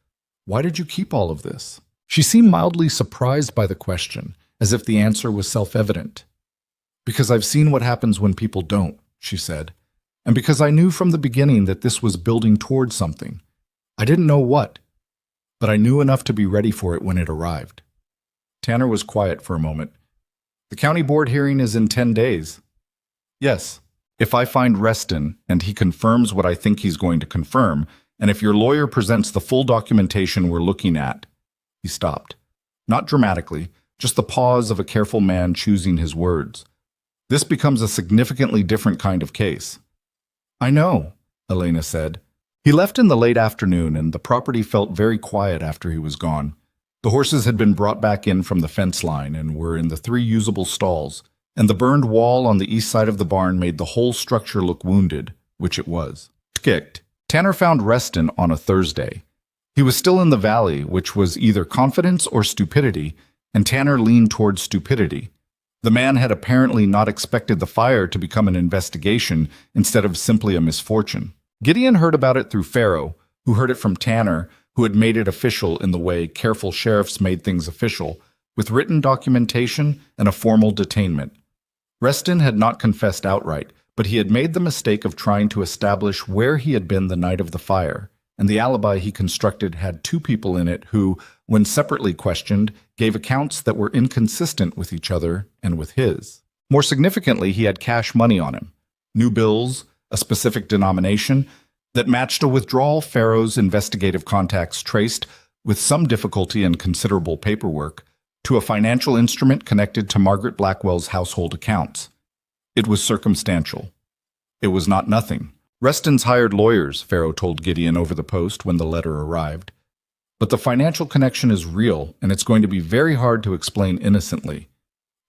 "why did you keep all of this?" She seemed mildly surprised by the question, as if the answer was self-evident. "Because I've seen what happens when people don't," she said, "and because I knew from the beginning that this was building towards something. I didn't know what, but I knew enough to be ready for it when it arrived." Tanner was quiet for a moment. "The county board hearing is in 10 days. "Yes, if I find Reston and he confirms what I think he's going to confirm, and if your lawyer presents the full documentation we're looking at." He stopped. Not dramatically, just the pause of a careful man choosing his words. "This becomes a significantly different kind of case." "I know," Elena said. He left in the late afternoon, and the property felt very quiet after he was gone. The horses had been brought back in from the fence line and were in the 3 usable stalls, and the burned wall on the east side of the barn made the whole structure look wounded, which it was. Kicked. Tanner found Reston on a Thursday. He was still in the valley, which was either confidence or stupidity, and Tanner leaned towards stupidity. The man had apparently not expected the fire to become an investigation instead of simply a misfortune. Gideon heard about it through Farrow, who heard it from Tanner, who had made it official in the way careful sheriffs made things official, with written documentation and a formal detainment. Reston had not confessed outright, but he had made the mistake of trying to establish where he had been the night of the fire, and the alibi he constructed had 2 people in it who, when separately questioned, gave accounts that were inconsistent with each other and with his. More significantly, he had cash money on him, new bills, a specific denomination, that matched a withdrawal Farrow's investigative contacts traced, with some difficulty and considerable paperwork, to a financial instrument connected to Margaret Blackwell's household accounts. It was circumstantial. It was not nothing. Reston's hired lawyers, Farrow told Gideon over the post when the letter arrived. But the financial connection is real, and it's going to be very hard to explain innocently.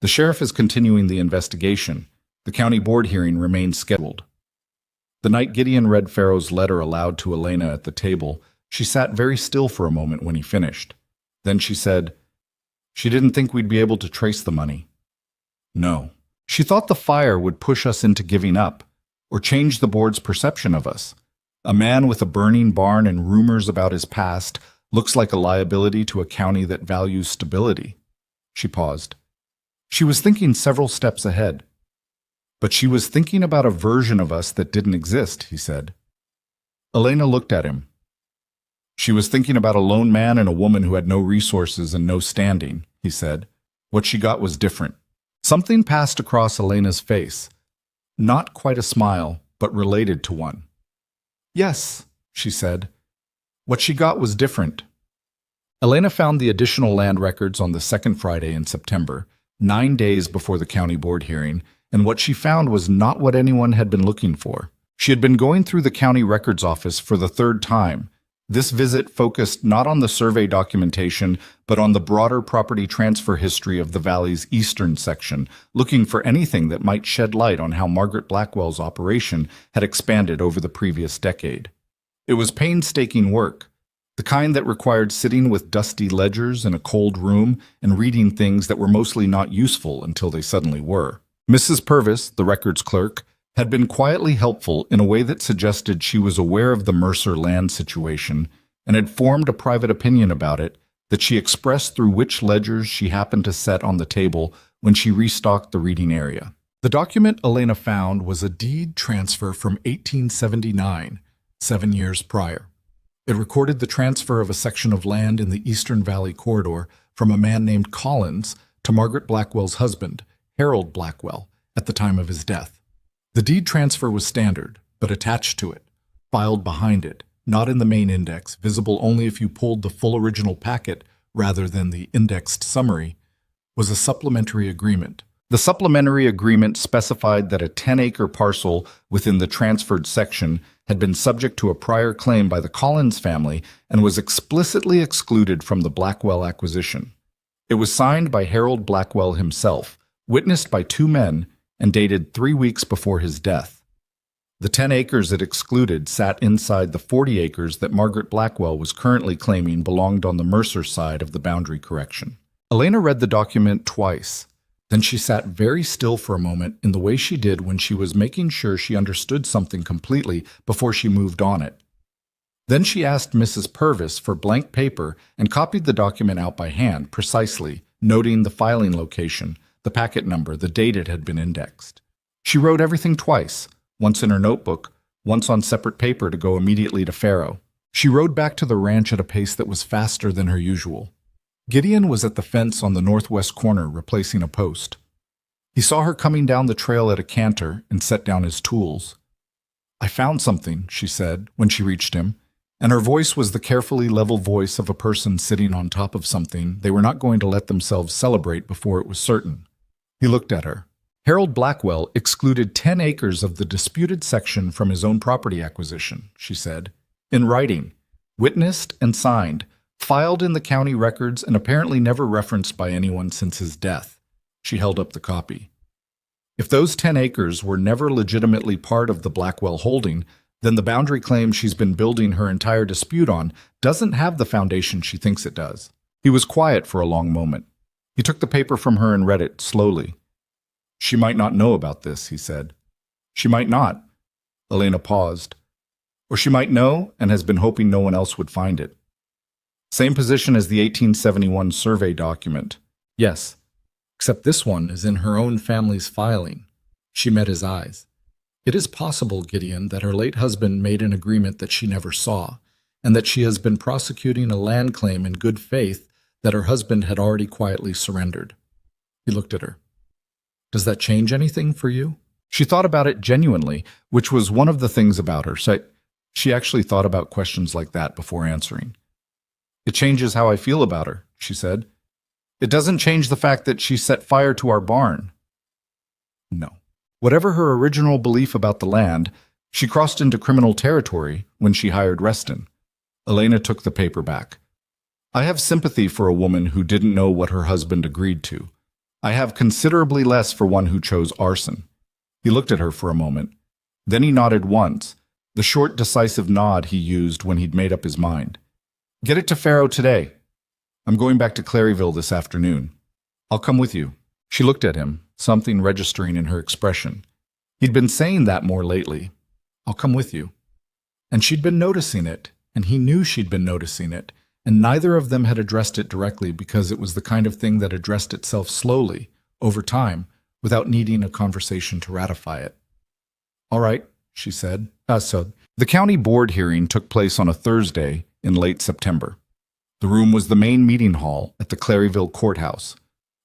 The sheriff is continuing the investigation. The county board hearing remains scheduled. The night Gideon read Farrow's letter aloud to Elena at the table, she sat very still for a moment when he finished. Then she said, "She didn't think we'd be able to trace the money." "No. She thought the fire would push us into giving up, or change the board's perception of us. A man with a burning barn and rumors about his past looks like a liability to a county that values stability." She paused. She was thinking several steps ahead. "But she was thinking about a version of us that didn't exist," he said. Elena looked at him. "She was thinking about a lone man and a woman who had no resources and no standing," he said. "What she got was different." Something passed across Elena's face. Not quite a smile, but related to one. "Yes," she said. "What she got was different." Elena found the additional land records on the second Friday in September, 9 days before the county board hearing, and what she found was not what anyone had been looking for. She had been going through the county records office for the third time. This visit focused not on the survey documentation, but on the broader property transfer history of the valley's eastern section, looking for anything that might shed light on how Margaret Blackwell's operation had expanded over the previous decade. It was painstaking work, the kind that required sitting with dusty ledgers in a cold room and reading things that were mostly not useful until they suddenly were. Mrs. Purvis, the records clerk, had been quietly helpful in a way that suggested she was aware of the Mercer land situation and had formed a private opinion about it that she expressed through which ledgers she happened to set on the table when she restocked the reading area. The document Elena found was a deed transfer from 1879, 7 years prior. It recorded the transfer of a section of land in the Eastern Valley corridor from a man named Collins to Margaret Blackwell's husband, Harold Blackwell, at the time of his death. The deed transfer was standard, but attached to it, filed behind it, not in the main index, visible only if you pulled the full original packet rather than the indexed summary, was a supplementary agreement. The supplementary agreement specified that a 10-acre parcel within the transferred section had been subject to a prior claim by the Collins family and was explicitly excluded from the Blackwell acquisition. It was signed by Harold Blackwell himself, witnessed by 2 men, and dated 3 weeks before his death. The 10 acres it excluded sat inside the 40 acres that Margaret Blackwell was currently claiming belonged on the Mercer side of the boundary correction. Elena read the document twice. Then she sat very still for a moment in the way she did when she was making sure she understood something completely before she moved on it. Then she asked Mrs. Purvis for blank paper and copied the document out by hand, precisely, noting the filing location, the packet number, the date it had been indexed. She wrote everything twice, once in her notebook, once on separate paper to go immediately to Farrow. She rode back to the ranch at a pace that was faster than her usual. Gideon was at the fence on the northwest corner replacing a post. He saw her coming down the trail at a canter and set down his tools. "I found something," she said when she reached him, and her voice was the carefully level voice of a person sitting on top of something they were not going to let themselves celebrate before it was certain. He looked at her. Harold Blackwell excluded 10 acres of the disputed section from his own property acquisition, she said, in writing, witnessed and signed, filed in the county records and apparently never referenced by anyone since his death. She held up the copy. If those 10 acres were never legitimately part of the Blackwell holding, then the boundary claim she's been building her entire dispute on doesn't have the foundation she thinks it does. He was quiet for a long moment. He took the paper from her and read it slowly. "She might not know about this," he said. "She might not." Elena paused. "Or she might know and has been hoping no one else would find it." "Same position as the 1871 survey document." "Yes, except this one is in her own family's filing." She met his eyes. "It is possible, Gideon, that her late husband made an agreement that she never saw, and that she has been prosecuting a land claim in good faith that her husband had already quietly surrendered." He looked at her. "Does that change anything for you?" She thought about it genuinely, which was one of the things about her. She actually thought about questions like that before answering. "It changes how I feel about her," she said. "It doesn't change the fact that she set fire to our barn." "No." Whatever her original belief about the land, she crossed into criminal territory when she hired Reston. Elena took the paper back. I have sympathy for a woman who didn't know what her husband agreed to. I have considerably less for one who chose arson. He looked at her for a moment. Then he nodded once, the short, decisive nod he used when he'd made up his mind. Get it to Faro today. I'm going back to Claryville this afternoon. I'll come with you. She looked at him, something registering in her expression. He'd been saying that more lately. I'll come with you. And she'd been noticing it, and he knew she'd been noticing it, and neither of them had addressed it directly because it was the kind of thing that addressed itself slowly, over time, without needing a conversation to ratify it. All right, she said. So the county board hearing took place on a Thursday in late September. The room was the main meeting hall at the Claryville courthouse,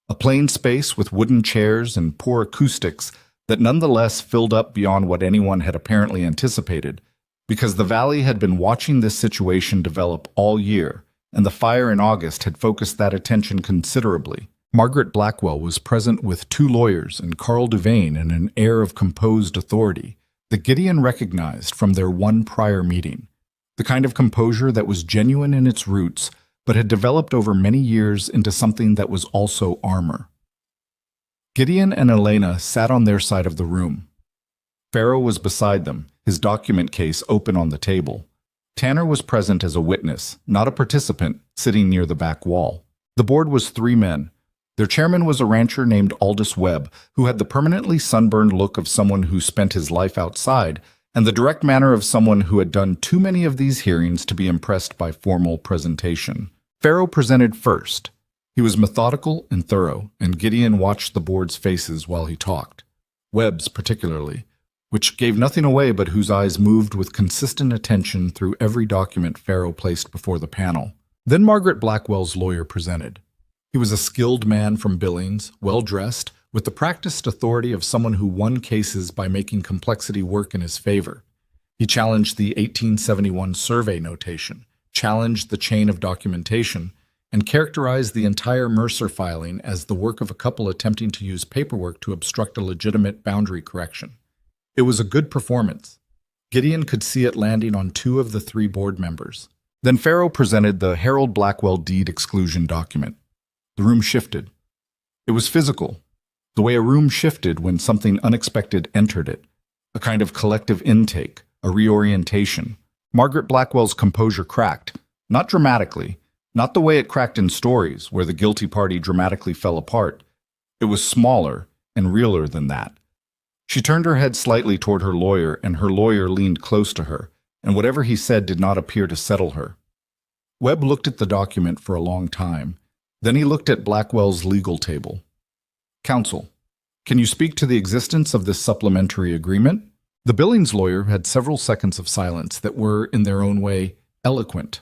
a plain space with wooden chairs and poor acoustics that nonetheless filled up beyond what anyone had apparently anticipated, because the valley had been watching this situation develop all year, and the fire in August had focused that attention considerably. Margaret Blackwell was present with 2 lawyers and Carl Duvain in an air of composed authority that Gideon recognized from their one prior meeting, the kind of composure that was genuine in its roots, but had developed over many years into something that was also armor. Gideon and Elena sat on their side of the room. Faro was beside them, his document case open on the table. Tanner was present as a witness, not a participant, sitting near the back wall. The board was 3 men. Their chairman was a rancher named Aldous Webb, who had the permanently sunburned look of someone who spent his life outside, and the direct manner of someone who had done too many of these hearings to be impressed by formal presentation. Faro presented first. He was methodical and thorough, and Gideon watched the board's faces while he talked. Webb's particularly, which gave nothing away but whose eyes moved with consistent attention through every document Faro placed before the panel. Then Margaret Blackwell's lawyer presented. He was a skilled man from Billings, well-dressed, with the practiced authority of someone who won cases by making complexity work in his favor. He challenged the 1871 survey notation, challenged the chain of documentation, and characterized the entire Mercer filing as the work of a couple attempting to use paperwork to obstruct a legitimate boundary correction. It was a good performance. Gideon could see it landing on 2 of the 3 board members. Then Faro presented the Harold Blackwell deed exclusion document. The room shifted. It was physical, the way a room shifted when something unexpected entered it, a kind of collective intake, a reorientation. Margaret Blackwell's composure cracked, not dramatically, not the way it cracked in stories where the guilty party dramatically fell apart. It was smaller and realer than that. She turned her head slightly toward her lawyer, and her lawyer leaned close to her, and whatever he said did not appear to settle her. Webb looked at the document for a long time. Then he looked at Blackwell's legal table. Counsel, can you speak to the existence of this supplementary agreement? The Billings lawyer had several seconds of silence that were, in their own way, eloquent.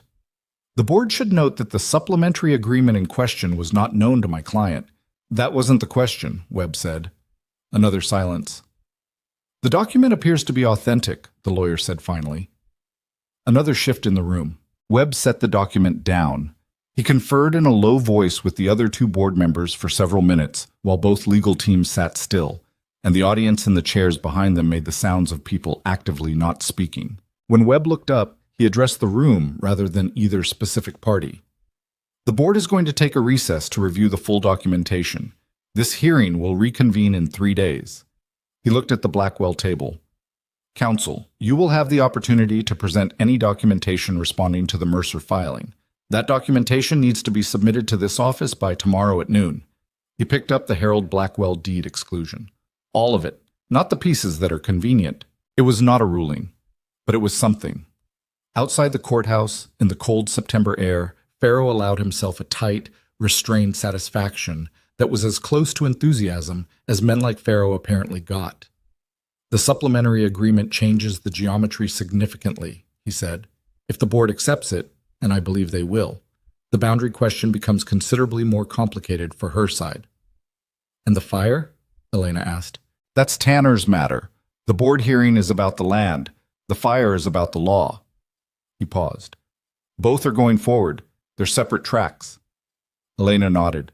The board should note that the supplementary agreement in question was not known to my client. That wasn't the question, Webb said. Another silence. The document appears to be authentic, the lawyer said finally. Another shift in the room. Webb set the document down. He conferred in a low voice with the other 2 board members for several minutes, while both legal teams sat still, and the audience in the chairs behind them made the sounds of people actively not speaking. When Webb looked up, he addressed the room rather than either specific party. The board is going to take a recess to review the full documentation. This hearing will reconvene in 3 days. He looked at the Blackwell table. Counsel, you will have the opportunity to present any documentation responding to the Mercer filing. That documentation needs to be submitted to this office by tomorrow at noon. He picked up the Harold Blackwell deed exclusion. All of it, not the pieces that are convenient. It was not a ruling, but it was something. Outside the courthouse, in the cold September air, Faro allowed himself a tight, restrained satisfaction that was as close to enthusiasm as men like Faro apparently got. The supplementary agreement changes the geometry significantly, he said. If the board accepts it, and I believe they will, the boundary question becomes considerably more complicated for her side. And the fire? Elena asked. That's Tanner's matter. The board hearing is about the land. The fire is about the law. He paused. Both are going forward. They're separate tracks. Elena nodded.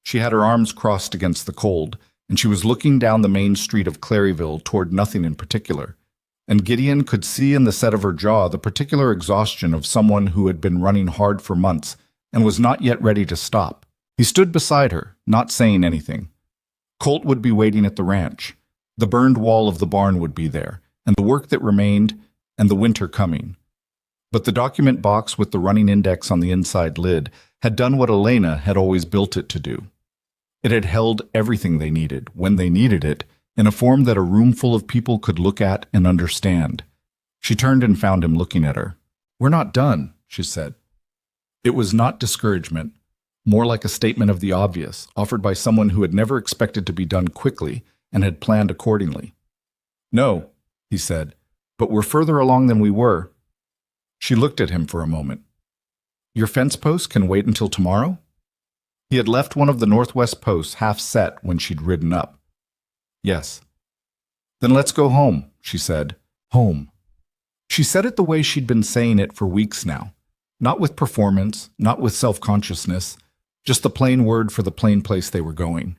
She had her arms crossed against the cold, and she was looking down the main street of Claryville toward nothing in particular. And Gideon could see in the set of her jaw the particular exhaustion of someone who had been running hard for months and was not yet ready to stop. He stood beside her, not saying anything. Colt would be waiting at the ranch. The burned wall of the barn would be there, and the work that remained, and the winter coming. But the document box with the running index on the inside lid had done what Elena had always built it to do. It had held everything they needed, when they needed it, in a form that a room full of people could look at and understand. She turned and found him looking at her. "We're not done," she said. It was not discouragement, more like a statement of the obvious, offered by someone who had never expected to be done quickly and had planned accordingly. "No," he said, "but we're further along than we were." She looked at him for a moment. "Your fence post can wait until tomorrow?" He had left one of the northwest posts half set when she'd ridden up. "Yes." "Then let's go home," she said. Home. She said it the way she'd been saying it for weeks now. Not with performance, not with self-consciousness, just the plain word for the plain place they were going.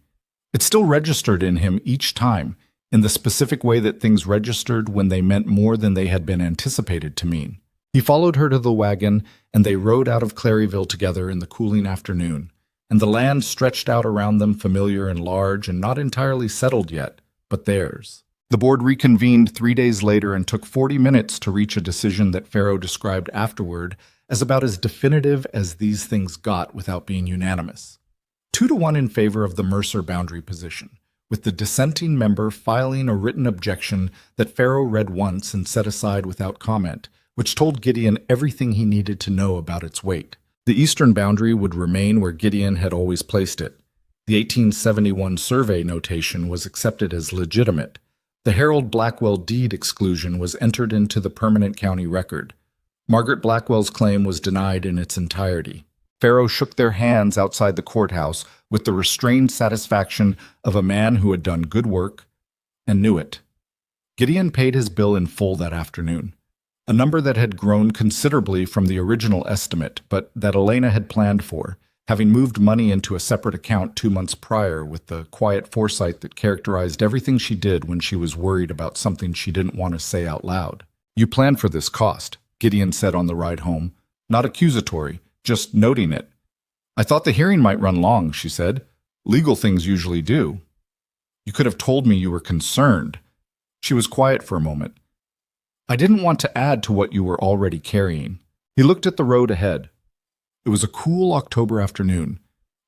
It still registered in him each time, in the specific way that things registered when they meant more than they had been anticipated to mean. He followed her to the wagon, and they rode out of Claryville together in the cooling afternoon, and the land stretched out around them familiar and large and not entirely settled yet, but theirs. The board reconvened 3 days later and took 40 minutes to reach a decision that Pharaoh described afterward as about as definitive as these things got without being unanimous. 2-1 in favor of the Mercer boundary position, with the dissenting member filing a written objection that Pharaoh read once and set aside without comment, which told Gideon everything he needed to know about its weight. The eastern boundary would remain where Gideon had always placed it. The 1871 survey notation was accepted as legitimate. The Harold Blackwell deed exclusion was entered into the permanent county record. Margaret Blackwell's claim was denied in its entirety. Pharaoh shook their hands outside the courthouse with the restrained satisfaction of a man who had done good work and knew it. Gideon paid his bill in full that afternoon, a number that had grown considerably from the original estimate, but that Elena had planned for, having moved money into a separate account 2 months prior with the quiet foresight that characterized everything she did when she was worried about something she didn't want to say out loud. "You planned for this cost," Gideon said on the ride home, not accusatory, just noting it. "I thought the hearing might run long," she said. "Legal things usually do." "You could have told me you were concerned." She was quiet for a moment. "I didn't want to add to what you were already carrying." He looked at the road ahead. It was a cool October afternoon,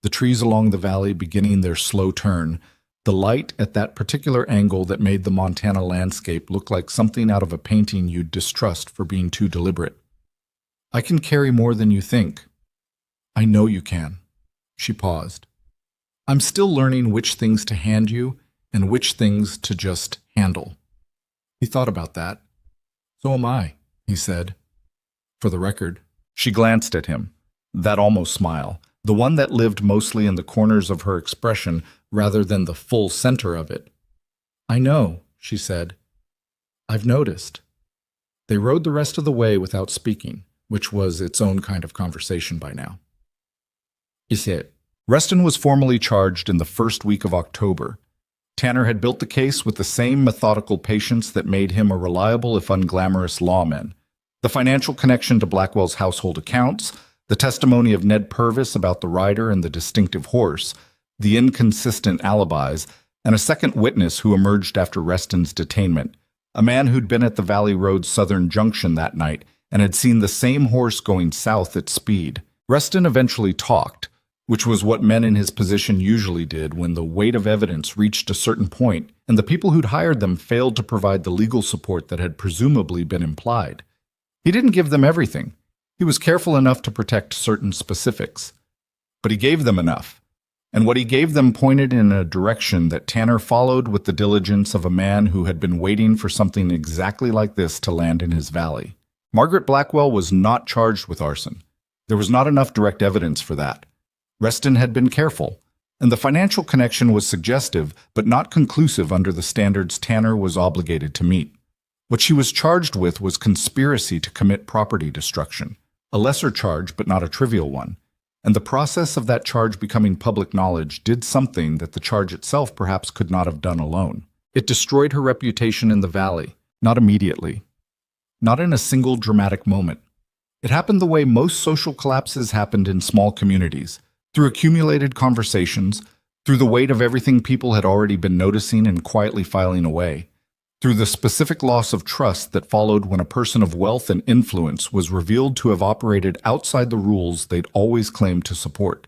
the trees along the valley beginning their slow turn, the light at that particular angle that made the Montana landscape look like something out of a painting you'd distrust for being too deliberate. "I can carry more than you think." "I know you can." She paused. "I'm still learning which things to hand you and which things to just handle." He thought about that. "So am I," he said. For the record, she glanced at him, that almost smile, the one that lived mostly in the corners of her expression rather than the full center of it. "I know," she said. "I've noticed." They rode the rest of the way without speaking, which was its own kind of conversation by now. Is it? Reston was formally charged in the first week of October. Tanner had built the case with the same methodical patience that made him a reliable if unglamorous lawman. The financial connection to Blackwell's household accounts, the testimony of Ned Purvis about the rider and the distinctive horse, the inconsistent alibis, and a second witness who emerged after Reston's detainment, a man who'd been at the Valley Road Southern Junction that night and had seen the same horse going south at speed. Reston eventually talked, which was what men in his position usually did when the weight of evidence reached a certain point and the people who'd hired them failed to provide the legal support that had presumably been implied. He didn't give them everything. He was careful enough to protect certain specifics. But he gave them enough, and what he gave them pointed in a direction that Tanner followed with the diligence of a man who had been waiting for something exactly like this to land in his valley. Margaret Blackwell was not charged with arson. There was not enough direct evidence for that. Reston had been careful, and the financial connection was suggestive but not conclusive under the standards Tanner was obligated to meet. What she was charged with was conspiracy to commit property destruction, a lesser charge but not a trivial one. And the process of that charge becoming public knowledge did something that the charge itself perhaps could not have done alone. It destroyed her reputation in the valley, not immediately, not in a single dramatic moment. It happened the way most social collapses happened in small communities, through accumulated conversations, through the weight of everything people had already been noticing and quietly filing away, through the specific loss of trust that followed when a person of wealth and influence was revealed to have operated outside the rules they'd always claimed to support.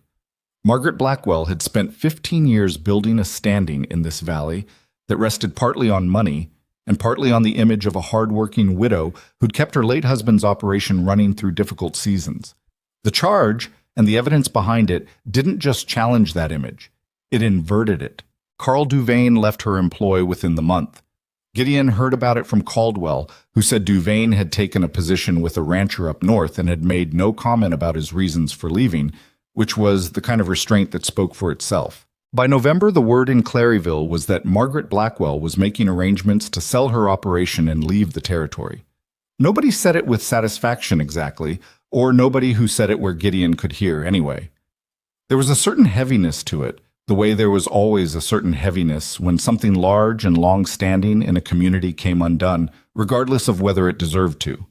Margaret Blackwell had spent 15 years building a standing in this valley that rested partly on money and partly on the image of a hardworking widow who'd kept her late husband's operation running through difficult seasons. The charge and the evidence behind it didn't just challenge that image, it inverted it. Carl Duvain left her employ within the month. Gideon heard about it from Caldwell, who said Duvain had taken a position with a rancher up north and had made no comment about his reasons for leaving, which was the kind of restraint that spoke for itself. By November, the word in Claryville was that Margaret Blackwell was making arrangements to sell her operation and leave the territory. Nobody said it with satisfaction exactly, or nobody who said it where Gideon could hear anyway. There was a certain heaviness to it, the way there was always a certain heaviness when something large and long-standing in a community came undone, regardless of whether it deserved to.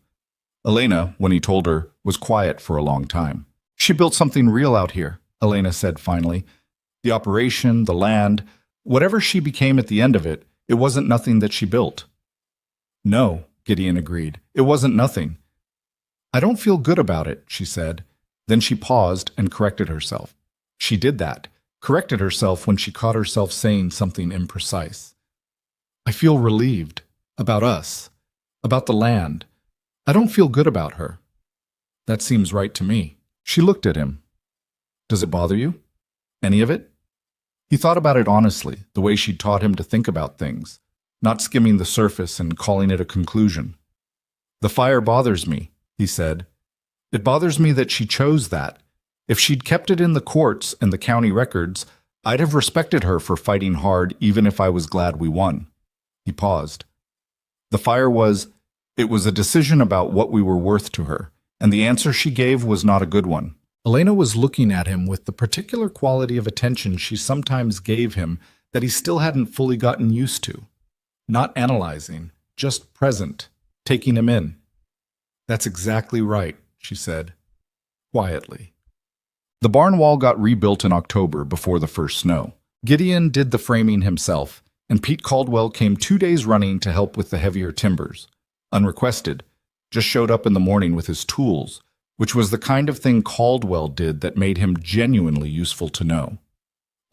Elena, when he told her, was quiet for a long time. She built something real out here, Elena said finally. The operation, the land, whatever she became at the end of it, it wasn't nothing that she built. No, Gideon agreed. It wasn't nothing. I don't feel good about it, she said. Then she paused and corrected herself. She did that, corrected herself when she caught herself saying something imprecise. I feel relieved. About us. About the land. I don't feel good about her. That seems right to me. She looked at him. Does it bother you? Any of it? He thought about it honestly, the way she'd taught him to think about things, not skimming the surface and calling it a conclusion. The fire bothers me, he said. It bothers me that she chose that. If she'd kept it in the courts and the county records, I'd have respected her for fighting hard even if I was glad we won. He paused. The fire was, it was a decision about what we were worth to her, and the answer she gave was not a good one. Elena was looking at him with the particular quality of attention she sometimes gave him that he still hadn't fully gotten used to. Not analyzing, just present, taking him in. That's exactly right, she said, quietly. The barn wall got rebuilt in October before the first snow. Gideon did the framing himself, and Pete Caldwell came 2 days running to help with the heavier timbers. Unrequested, just showed up in the morning with his tools, which was the kind of thing Caldwell did that made him genuinely useful to know.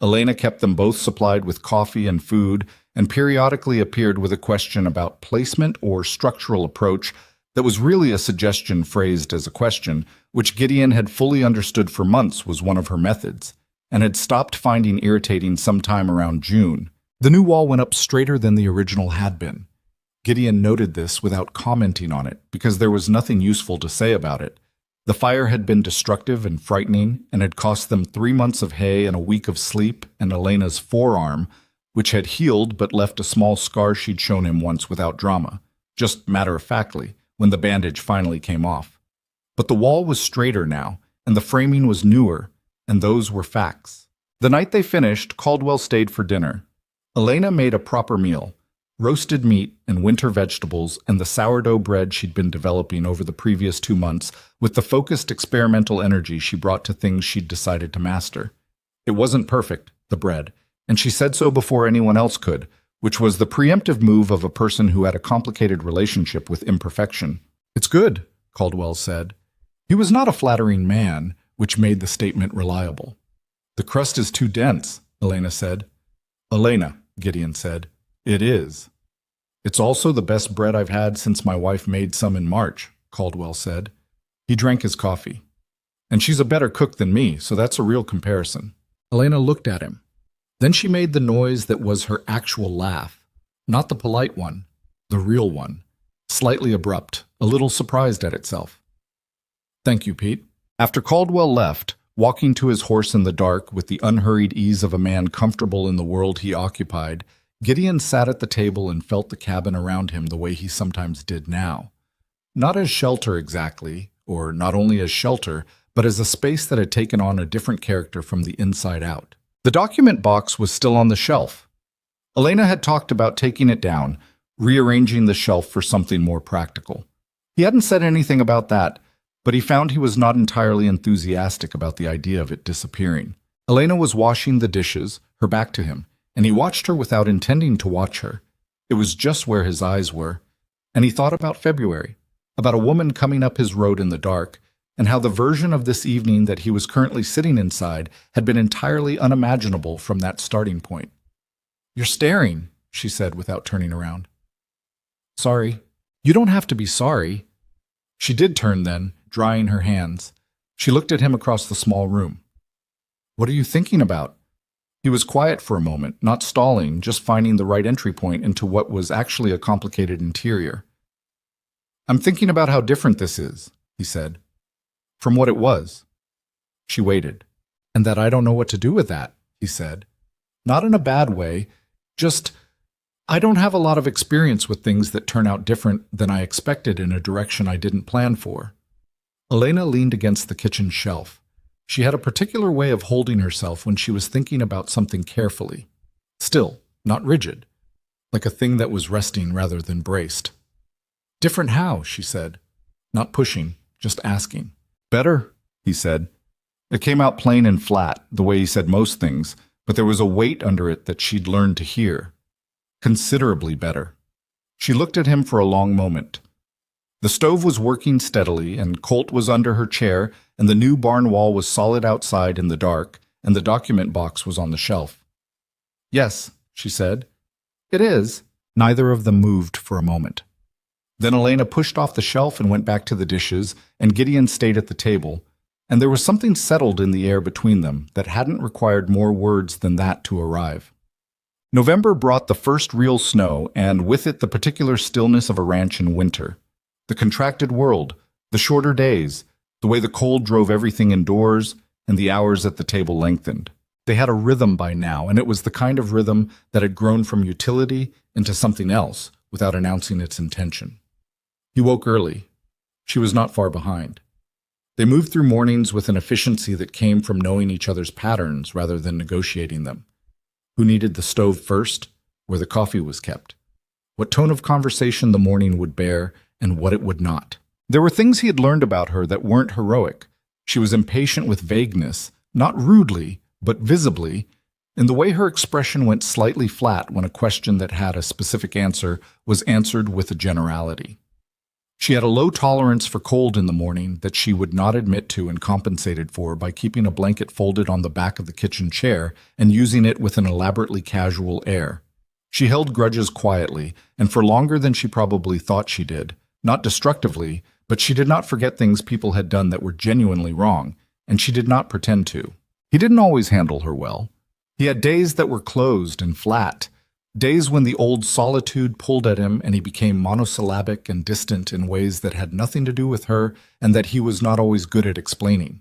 Elena kept them both supplied with coffee and food, and periodically appeared with a question about placement or structural approach that was really a suggestion phrased as a question, which Gideon had fully understood for months was one of her methods, and had stopped finding irritating sometime around June. The new wall went up straighter than the original had been. Gideon noted this without commenting on it, because there was nothing useful to say about it. The fire had been destructive and frightening, and had cost them 3 months of hay and a week of sleep and Elena's forearm, which had healed but left a small scar she'd shown him once without drama, just matter-of-factly, when the bandage finally came off. But the wall was straighter now, and the framing was newer, and those were facts. The night they finished, Caldwell stayed for dinner. Elena made a proper meal, roasted meat and winter vegetables and the sourdough bread she'd been developing over the previous 2 months with the focused experimental energy she brought to things she'd decided to master. It wasn't perfect, the bread, and she said so before anyone else could, which was the preemptive move of a person who had a complicated relationship with imperfection. It's good, Caldwell said. He was not a flattering man, which made the statement reliable. The crust is too dense, Elena said. Elena, Gideon said. It is. It's also the best bread I've had since my wife made some in March, Caldwell said. He drank his coffee. And she's a better cook than me, so that's a real comparison. Elena looked at him. Then she made the noise that was her actual laugh. Not the polite one, the real one. Slightly abrupt, a little surprised at itself. Thank you, Pete. After Caldwell left, walking to his horse in the dark with the unhurried ease of a man comfortable in the world he occupied, Gideon sat at the table and felt the cabin around him the way he sometimes did now. Not as shelter exactly, or not only as shelter, but as a space that had taken on a different character from the inside out. The document box was still on the shelf. Elena had talked about taking it down, rearranging the shelf for something more practical. He hadn't said anything about that, but he found he was not entirely enthusiastic about the idea of it disappearing. Elena was washing the dishes, her back to him, and he watched her without intending to watch her. It was just where his eyes were. And he thought about February, about a woman coming up his road in the dark, and how the version of this evening that he was currently sitting inside had been entirely unimaginable from that starting point. "You're staring," she said without turning around. "Sorry." "You don't have to be sorry." She did turn then, drying her hands. She looked at him across the small room. "What are you thinking about?" He was quiet for a moment, not stalling, just finding the right entry point into what was actually a complicated interior. "I'm thinking about how different this is," he said, "from what it was." She waited. "And that I don't know what to do with that," he said. "Not in a bad way, just I don't have a lot of experience with things that turn out different than I expected in a direction I didn't plan for." Elena leaned against the kitchen shelf. She had a particular way of holding herself when she was thinking about something carefully. Still, not rigid, like a thing that was resting rather than braced. "Different how?" she said. Not pushing, just asking. "Better," he said. It came out plain and flat, the way he said most things, but there was a weight under it that she'd learned to hear. Considerably better. She looked at him for a long moment. The stove was working steadily, and Colt was under her chair, and the new barn wall was solid outside in the dark, and the document box was on the shelf. "Yes," she said. "It is." Neither of them moved for a moment. Then Elena pushed off the shelf and went back to the dishes, and Gideon stayed at the table, and there was something settled in the air between them that hadn't required more words than that to arrive. November brought the first real snow, and with it the particular stillness of a ranch in winter. The contracted world, the shorter days, the way the cold drove everything indoors, and the hours at the table lengthened. They had a rhythm by now, and it was the kind of rhythm that had grown from utility into something else without announcing its intention. He woke early. She was not far behind. They moved through mornings with an efficiency that came from knowing each other's patterns rather than negotiating them. Who needed the stove first? Where the coffee was kept? What tone of conversation the morning would bear and what it would not? There were things he had learned about her that weren't heroic. She was impatient with vagueness, not rudely, but visibly, in the way her expression went slightly flat when a question that had a specific answer was answered with a generality. She had a low tolerance for cold in the morning that she would not admit to and compensated for by keeping a blanket folded on the back of the kitchen chair and using it with an elaborately casual air. She held grudges quietly, and for longer than she probably thought she did, not destructively, but she did not forget things people had done that were genuinely wrong, and she did not pretend to. He didn't always handle her well. He had days that were closed and flat, days when the old solitude pulled at him and he became monosyllabic and distant in ways that had nothing to do with her and that he was not always good at explaining.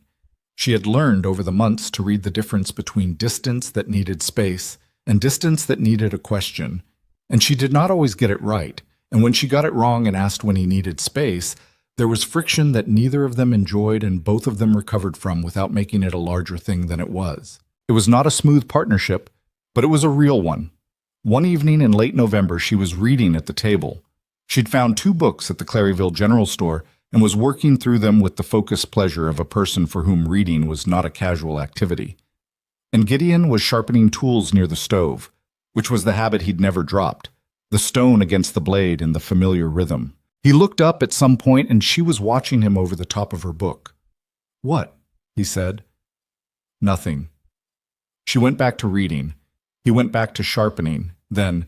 She had learned over the months to read the difference between distance that needed space and distance that needed a question, and she did not always get it right, and when she got it wrong and asked when he needed space, there was friction that neither of them enjoyed and both of them recovered from without making it a larger thing than it was. It was not a smooth partnership, but it was a real one. One evening in late November, she was reading at the table. She'd found 2 books at the Claryville General Store and was working through them with the focused pleasure of a person for whom reading was not a casual activity. And Gideon was sharpening tools near the stove, which was the habit he'd never dropped, the stone against the blade in the familiar rhythm. He looked up at some point and she was watching him over the top of her book. "What?" he said. "Nothing." She went back to reading. He went back to sharpening. Then,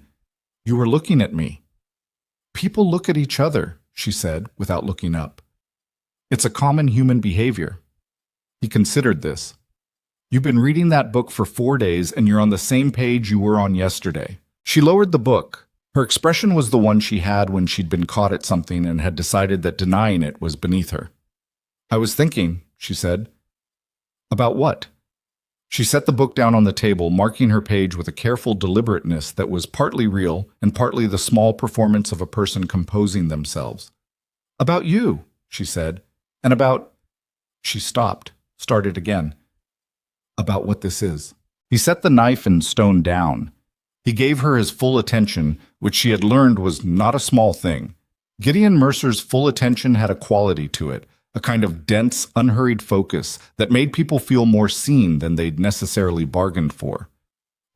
"You were looking at me." "People look at each other," she said, without looking up. "It's a common human behavior." He considered this. "You've been reading that book for 4 days and you're on the same page you were on yesterday." She lowered the book. Her expression was the one she had when she'd been caught at something and had decided that denying it was beneath her. "I was thinking," she said. "About what?" She set the book down on the table, marking her page with a careful deliberateness that was partly real and partly the small performance of a person composing themselves. "About you," she said, "and about—" She stopped. started again. About what this is. He set the knife and stone down. He gave her his full attention, which she had learned was not a small thing. Gideon Mercer's full attention had a quality to it, a kind of dense, unhurried focus that made people feel more seen than they'd necessarily bargained for.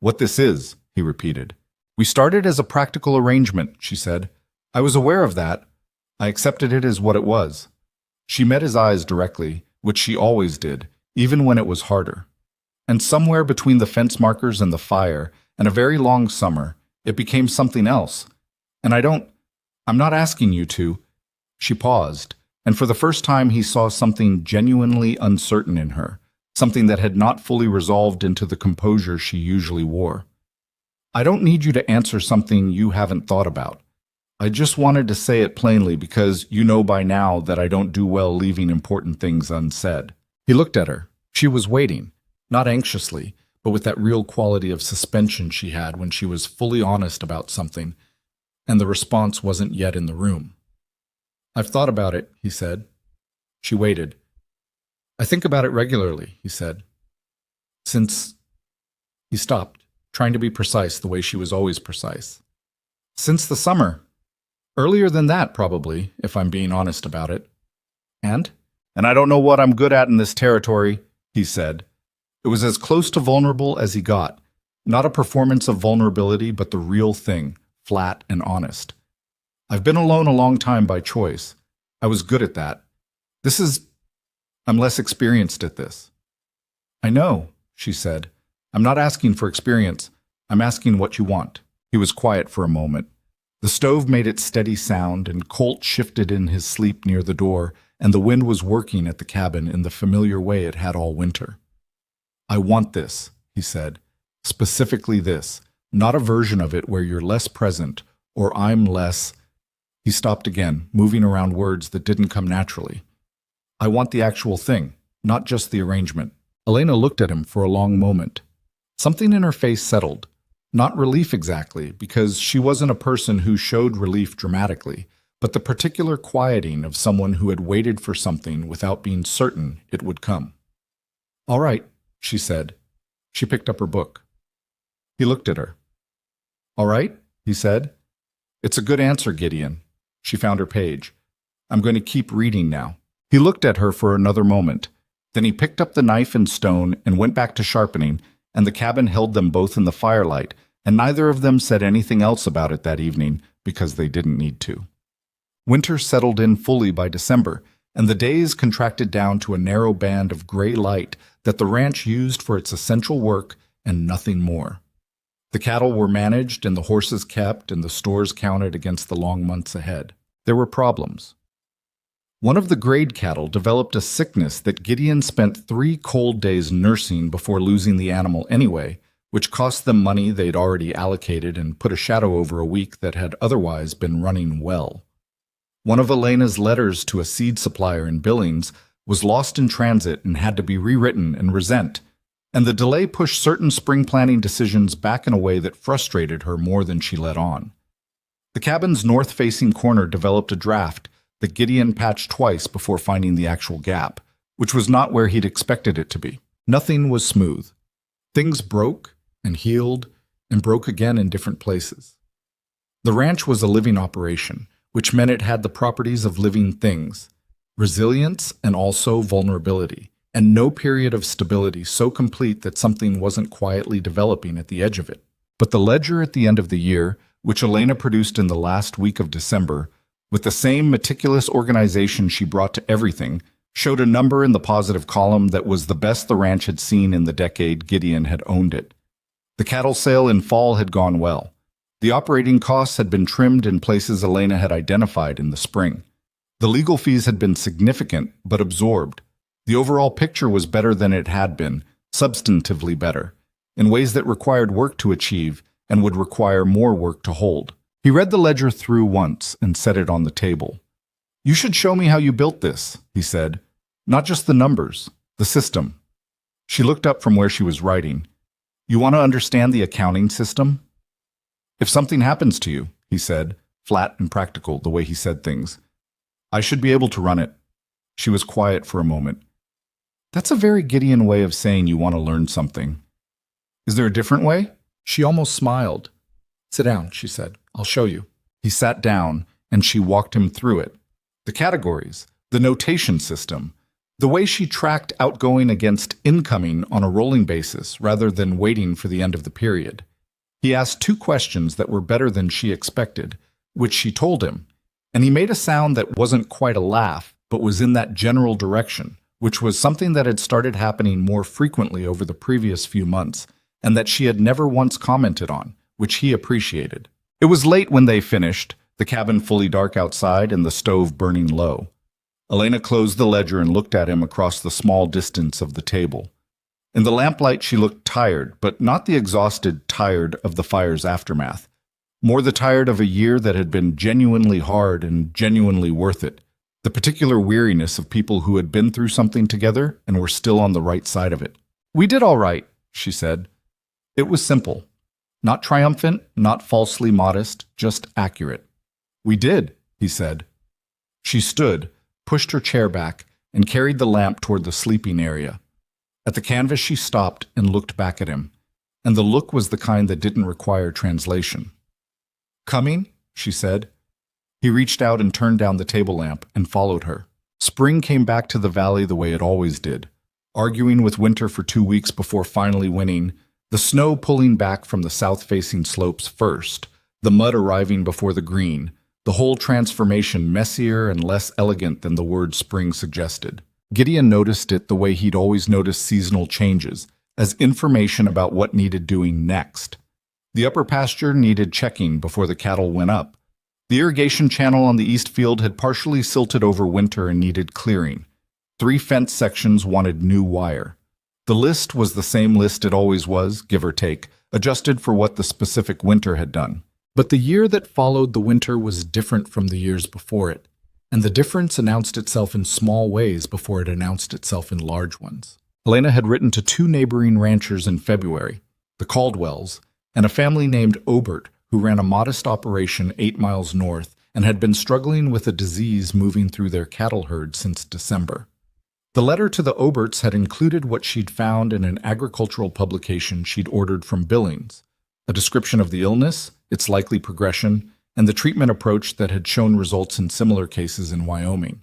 What this is, he repeated. We started as a practical arrangement, she said. I was aware of that. I accepted it as what it was. She met his eyes directly, which she always did, even when it was harder. And somewhere between the fence markers and the fire, and a very long summer, it became something else. And I'm not asking you to. She paused, and for the first time he saw something genuinely uncertain in her, something that had not fully resolved into the composure she usually wore. I don't need you to answer something you haven't thought about. I just wanted to say it plainly because you know by now that I don't do well leaving important things unsaid. He looked at her. She was waiting, not anxiously, but with that real quality of suspension she had when she was fully honest about something, and the response wasn't yet in the room. I've thought about it, he said. She waited. I think about it regularly, he said. Since... He stopped, trying to be precise the way she was always precise. Since the summer. Earlier than that, probably, if I'm being honest about it. And I don't know what I'm good at in this territory, he said. It was as close to vulnerable as he got. Not a performance of vulnerability, but the real thing, flat and honest. I've been alone a long time by choice. I was good at that. I'm less experienced at this. I know, she said. I'm not asking for experience. I'm asking what you want. He was quiet for a moment. The stove made its steady sound, and Colt shifted in his sleep near the door, and the wind was working at the cabin in the familiar way it had all winter. I want this, he said. Specifically this, not a version of it where you're less present, or I'm less... He stopped again, moving around words that didn't come naturally. I want the actual thing, not just the arrangement. Elena looked at him for a long moment. Something in her face settled. Not relief exactly, because she wasn't a person who showed relief dramatically, but the particular quieting of someone who had waited for something without being certain it would come. All right, she said. She picked up her book. He looked at her. All right, he said. It's a good answer, Gideon. She found her page. I'm going to keep reading now. He looked at her for another moment. Then he picked up the knife and stone and went back to sharpening, and the cabin held them both in the firelight, and neither of them said anything else about it that evening because they didn't need to. Winter settled in fully by December, and the days contracted down to a narrow band of gray light that the ranch used for its essential work and nothing more. The cattle were managed and the horses kept and the stores counted against the long months ahead. There were problems. One of the grade cattle developed a sickness that Gideon spent 3 cold days nursing before losing the animal anyway, which cost them money they'd already allocated and put a shadow over a week that had otherwise been running well. One of Elena's letters to a seed supplier in Billings was lost in transit and had to be rewritten and resent, and the delay pushed certain spring planting decisions back in a way that frustrated her more than she let on. The cabin's north-facing corner developed a draft that Gideon patched twice before finding the actual gap, which was not where he'd expected it to be. Nothing was smooth. Things broke and healed and broke again in different places. The ranch was a living operation, which meant it had the properties of living things, resilience and also vulnerability, and no period of stability so complete that something wasn't quietly developing at the edge of it. But the ledger at the end of the year, which Elena produced in the last week of December, with the same meticulous organization she brought to everything, showed a number in the positive column that was the best the ranch had seen in the decade Gideon had owned it. The cattle sale in fall had gone well. The operating costs had been trimmed in places Elena had identified in the spring. The legal fees had been significant, but absorbed. The overall picture was better than it had been, substantively better, in ways that required work to achieve and would require more work to hold. He read the ledger through once and set it on the table. You should show me how you built this, he said. Not just the numbers, the system. She looked up from where she was writing. You want to understand the accounting system? If something happens to you, he said, flat and practical the way he said things, I should be able to run it. She was quiet for a moment. That's a very Gideon way of saying you want to learn something. Is there a different way? She almost smiled. Sit down, she said. I'll show you. He sat down, and she walked him through it. The categories, the notation system, the way she tracked outgoing against incoming on a rolling basis rather than waiting for the end of the period. He asked 2 questions that were better than she expected, which she told him, and he made a sound that wasn't quite a laugh, but was in that general direction, which was something that had started happening more frequently over the previous few months, and that she had never once commented on, which he appreciated. It was late when they finished, the cabin fully dark outside and the stove burning low. Elena closed the ledger and looked at him across the small distance of the table. In the lamplight she looked tired, but not the exhausted tired of the fire's aftermath. More the tired of a year that had been genuinely hard and genuinely worth it. The particular weariness of people who had been through something together and were still on the right side of it. "We did all right," she said. It was simple. Not triumphant, not falsely modest, just accurate. "We did," he said. She stood, pushed her chair back, and carried the lamp toward the sleeping area. At the canvas she stopped and looked back at him, and the look was the kind that didn't require translation. "Coming?" she said. He reached out and turned down the table lamp and followed her. Spring came back to the valley the way it always did, arguing with winter for 2 weeks before finally winning, the snow pulling back from the south-facing slopes first, the mud arriving before the green, the whole transformation messier and less elegant than the word spring suggested. Gideon noticed it the way he'd always noticed seasonal changes, as information about what needed doing next. The upper pasture needed checking before the cattle went up. The irrigation channel on the east field had partially silted over winter and needed clearing. 3 fence sections wanted new wire. The list was the same list it always was, give or take, adjusted for what the specific winter had done. But the year that followed the winter was different from the years before it, and the difference announced itself in small ways before it announced itself in large ones. Elena had written to 2 neighboring ranchers in February, the Caldwells, and a family named Obert, who ran a modest operation 8 miles north and had been struggling with a disease moving through their cattle herd since December. The letter to the Oberts had included what she'd found in an agricultural publication she'd ordered from Billings, a description of the illness, its likely progression, and the treatment approach that had shown results in similar cases in Wyoming.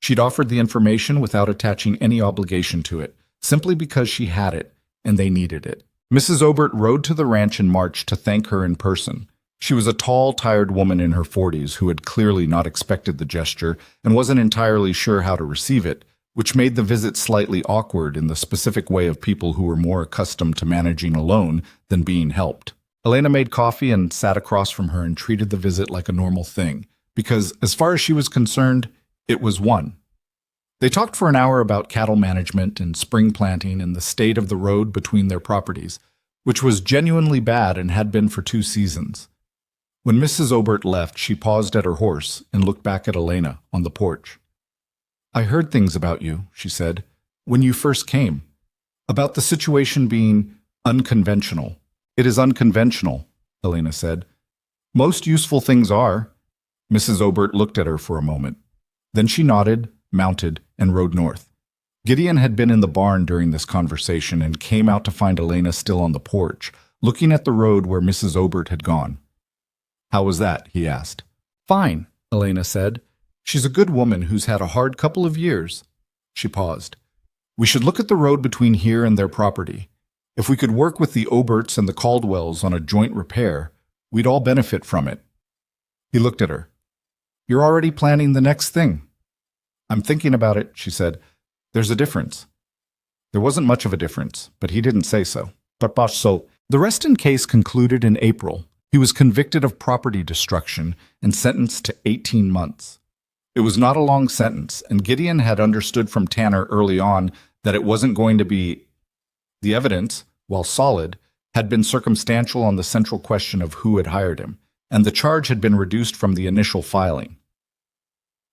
She'd offered the information without attaching any obligation to it, simply because she had it, and they needed it. Mrs. Obert rode to the ranch in March to thank her in person. She was a tall, tired woman in her 40s who had clearly not expected the gesture and wasn't entirely sure how to receive it, which made the visit slightly awkward in the specific way of people who were more accustomed to managing alone than being helped. Elena made coffee and sat across from her and treated the visit like a normal thing, because, as far as she was concerned, it was one. They talked for an hour about cattle management and spring planting and the state of the road between their properties, which was genuinely bad and had been for 2 seasons. When Mrs. Obert left, she paused at her horse and looked back at Elena on the porch. "I heard things about you," she said, "when you first came. About the situation being unconventional." "It is unconventional," Elena said. "Most useful things are." Mrs. Obert looked at her for a moment. Then she nodded, mounted, and rode north. Gideon had been in the barn during this conversation and came out to find Elena still on the porch, looking at the road where Mrs. Obert had gone. "How was that?" he asked. "Fine," Elena said. "She's a good woman who's had a hard couple of years." She paused. "We should look at the road between here and their property. If we could work with the Oberts and the Caldwells on a joint repair, we'd all benefit from it." He looked at her. "You're already planning the next thing." "I'm thinking about it," she said. "There's a difference." There wasn't much of a difference, but he didn't say so. So, the Reston case concluded in April. He was convicted of property destruction and sentenced to 18 months. It was not a long sentence, and Gideon had understood from Tanner early on that it wasn't going to be. The evidence, while solid, had been circumstantial on the central question of who had hired him, and the charge had been reduced from the initial filing.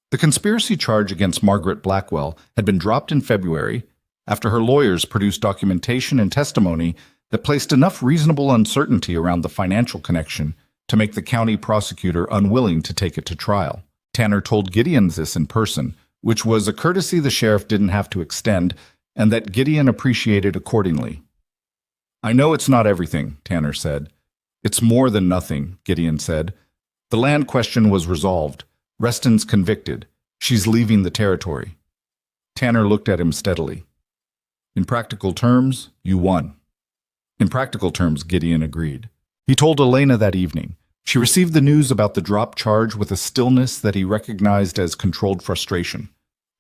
The conspiracy charge against Margaret Blackwell had been dropped in February after her lawyers produced documentation and testimony that placed enough reasonable uncertainty around the financial connection to make the county prosecutor unwilling to take it to trial. Tanner told Gideon this in person, which was a courtesy the sheriff didn't have to extend, and that Gideon appreciated accordingly. "I know it's not everything," Tanner said. "It's more than nothing," Gideon said. "The land question was resolved. Reston's convicted. She's leaving the territory." Tanner looked at him steadily. "In practical terms, you won." "In practical terms," Gideon agreed. He told Elena that evening. She received the news about the dropped charge with a stillness that he recognized as controlled frustration.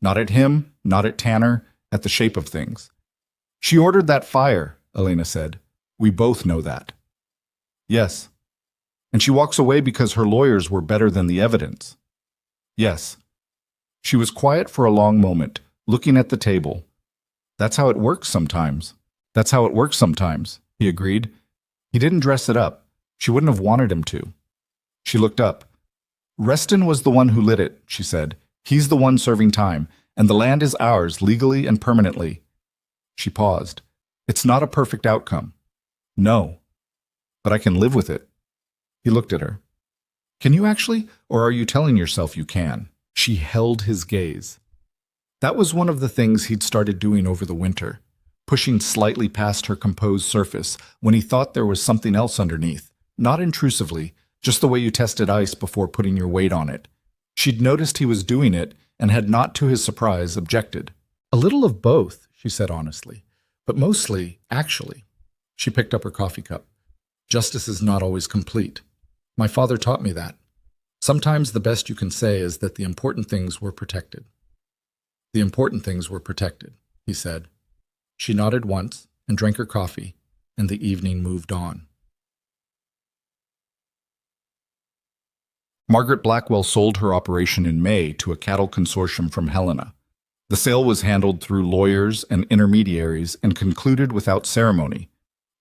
Not at him, not at Tanner, at the shape of things. "She ordered that fire," Elena said. "We both know that." "Yes." "And she walks away because her lawyers were better than the evidence." "Yes." She was quiet for a long moment, looking at the table. "That's how it works sometimes." "That's how it works sometimes," he agreed. He didn't dress it up. She wouldn't have wanted him to. She looked up. "Reston was the one who lit it," she said. "He's the one serving time, and the land is ours legally and permanently." She paused. "It's not a perfect outcome." "No. But I can live with it." He looked at her. "Can you actually, or are you telling yourself you can?" She held his gaze. That was one of the things he'd started doing over the winter, pushing slightly past her composed surface when he thought there was something else underneath, not intrusively, just the way you tested ice before putting your weight on it. She'd noticed he was doing it and had not, to his surprise, objected. "A little of both," she said honestly, "but mostly, actually." She picked up her coffee cup. "Justice is not always complete. My father taught me that. Sometimes the best you can say is that the important things were protected." "The important things were protected," he said. She nodded once and drank her coffee, and the evening moved on. Margaret Blackwell sold her operation in May to a cattle consortium from Helena. The sale was handled through lawyers and intermediaries and concluded without ceremony.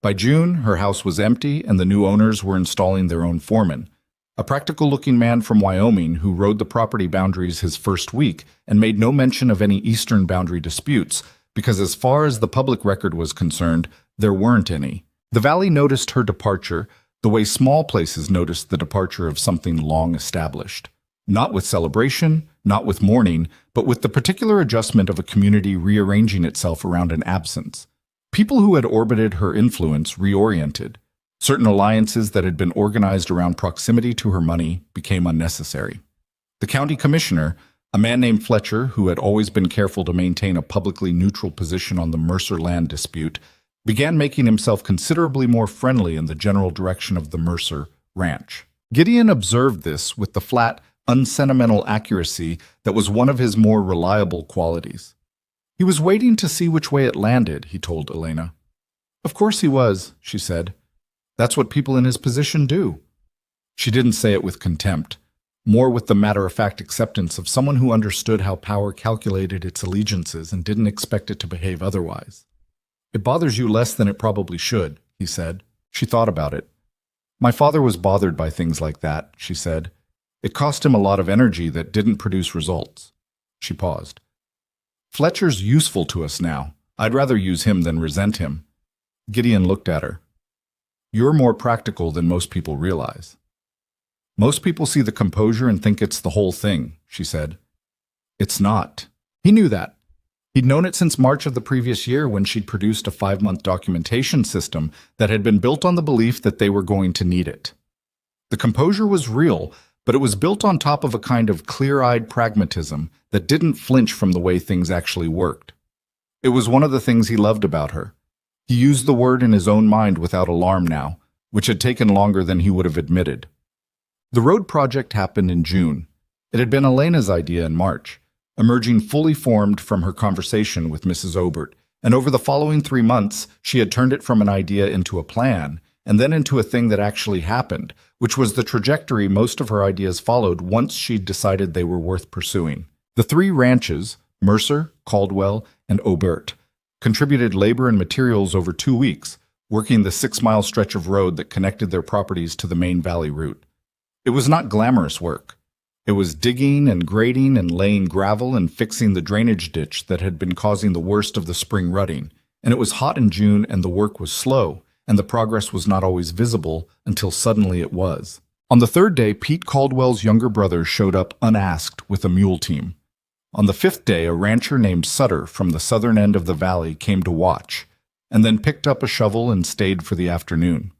By June, her house was empty and the new owners were installing their own foreman, a practical-looking man from Wyoming who rode the property boundaries his first week and made no mention of any eastern boundary disputes, because as far as the public record was concerned, there weren't any. The valley noticed her departure the way small places noticed the departure of something long established. Not with celebration, not with mourning, but with the particular adjustment of a community rearranging itself around an absence. People who had orbited her influence reoriented. Certain alliances that had been organized around proximity to her money became unnecessary. The county commissioner, a man named Fletcher, who had always been careful to maintain a publicly neutral position on the Mercer land dispute, began making himself considerably more friendly in the general direction of the Mercer ranch. Gideon observed this with the flat, unsentimental accuracy that was one of his more reliable qualities. He was waiting to see which way it landed, he told Elena. "Of course he was," she said. "That's what people in his position do." She didn't say it with contempt, more with the matter-of-fact acceptance of someone who understood how power calculated its allegiances and didn't expect it to behave otherwise. "It bothers you less than it probably should," he said. She thought about it. "My father was bothered by things like that," she said. "It cost him a lot of energy that didn't produce results." She paused. "Fletcher's useful to us now. I'd rather use him than resent him." Gideon looked at her. "You're more practical than most people realize." "Most people see the composure and think it's the whole thing," she said. "It's not." He knew that. He'd known it since March of the previous year when she'd produced a 5-month documentation system that had been built on the belief that they were going to need it. The composure was real, but it was built on top of a kind of clear-eyed pragmatism that didn't flinch from the way things actually worked. It was one of the things he loved about her. He used the word in his own mind without alarm now, which had taken longer than he would have admitted. The road project happened in June. It had been Elena's idea in March, emerging fully formed from her conversation with Mrs. Obert, and over the following 3 months, she had turned it from an idea into a plan, and then into a thing that actually happened, which was the trajectory most of her ideas followed once she'd decided they were worth pursuing. The 3 ranches, Mercer, Caldwell, and Obert, contributed labor and materials over 2 weeks, working the 6-mile stretch of road that connected their properties to the main valley route. It was not glamorous work. It was digging and grading and laying gravel and fixing the drainage ditch that had been causing the worst of the spring rutting, and it was hot in June and the work was slow, and the progress was not always visible until suddenly it was. On the 3rd day, Pete Caldwell's younger brother showed up unasked with a mule team. On the fifth day, a rancher named Sutter from the southern end of the valley came to watch, and then picked up a shovel and stayed for the afternoon.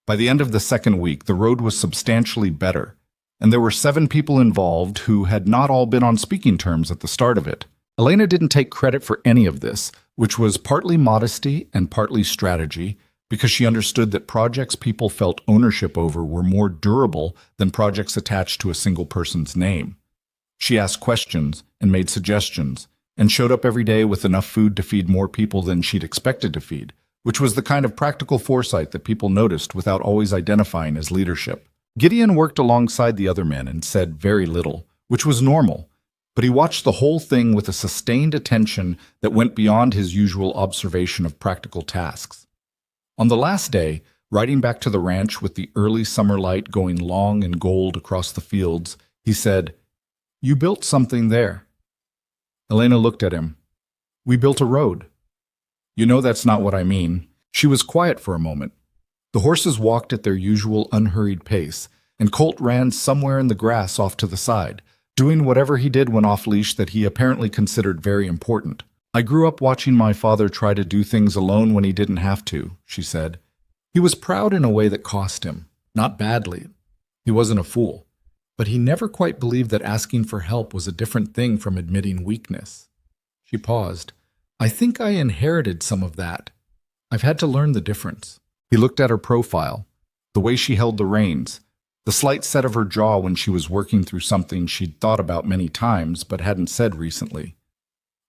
By the end of the second week, the road was substantially better, and there were 7 people involved who had not all been on speaking terms at the start of it. Elena didn't take credit for any of this, which was partly modesty and partly strategy, because she understood that projects people felt ownership over were more durable than projects attached to a single person's name. She asked questions and made suggestions, and showed up every day with enough food to feed more people than she'd expected to feed, which was the kind of practical foresight that people noticed without always identifying as leadership. Gideon worked alongside the other men and said very little, which was normal, but he watched the whole thing with a sustained attention that went beyond his usual observation of practical tasks. On the last day, riding back to the ranch with the early summer light going long and gold across the fields, he said, "You built something there." Elena looked at him. "We built a road." "You know that's not what I mean." She was quiet for a moment. The horses walked at their usual unhurried pace, and Colt ran somewhere in the grass off to the side, doing whatever he did when off-leash that he apparently considered very important. "I grew up watching my father try to do things alone when he didn't have to," she said. "He was proud in a way that cost him, not badly. He wasn't a fool. But he never quite believed that asking for help was a different thing from admitting weakness." She paused. "I think I inherited some of that. I've had to learn the difference." He looked at her profile, the way she held the reins, the slight set of her jaw when she was working through something she'd thought about many times but hadn't said recently.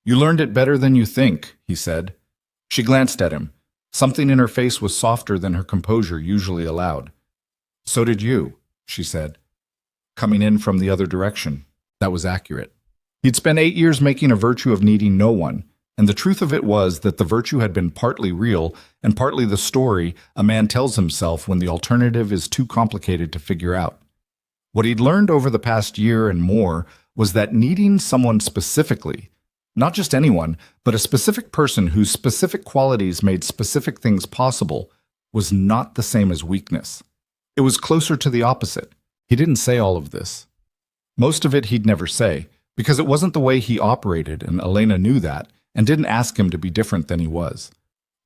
"You learned it better than you think," he said. She glanced at him. Something in her face was softer than her composure usually allowed. "So did you," she said. Coming in from the other direction. That was accurate. He'd spent 8 years making a virtue of needing no one, and the truth of it was that the virtue had been partly real and partly the story a man tells himself when the alternative is too complicated to figure out. What he'd learned over the past year and more was that needing someone specifically, not just anyone, but a specific person whose specific qualities made specific things possible, was not the same as weakness. It was closer to the opposite. He didn't say all of this. Most of it he'd never say, because it wasn't the way he operated, and Elena knew that, and didn't ask him to be different than he was.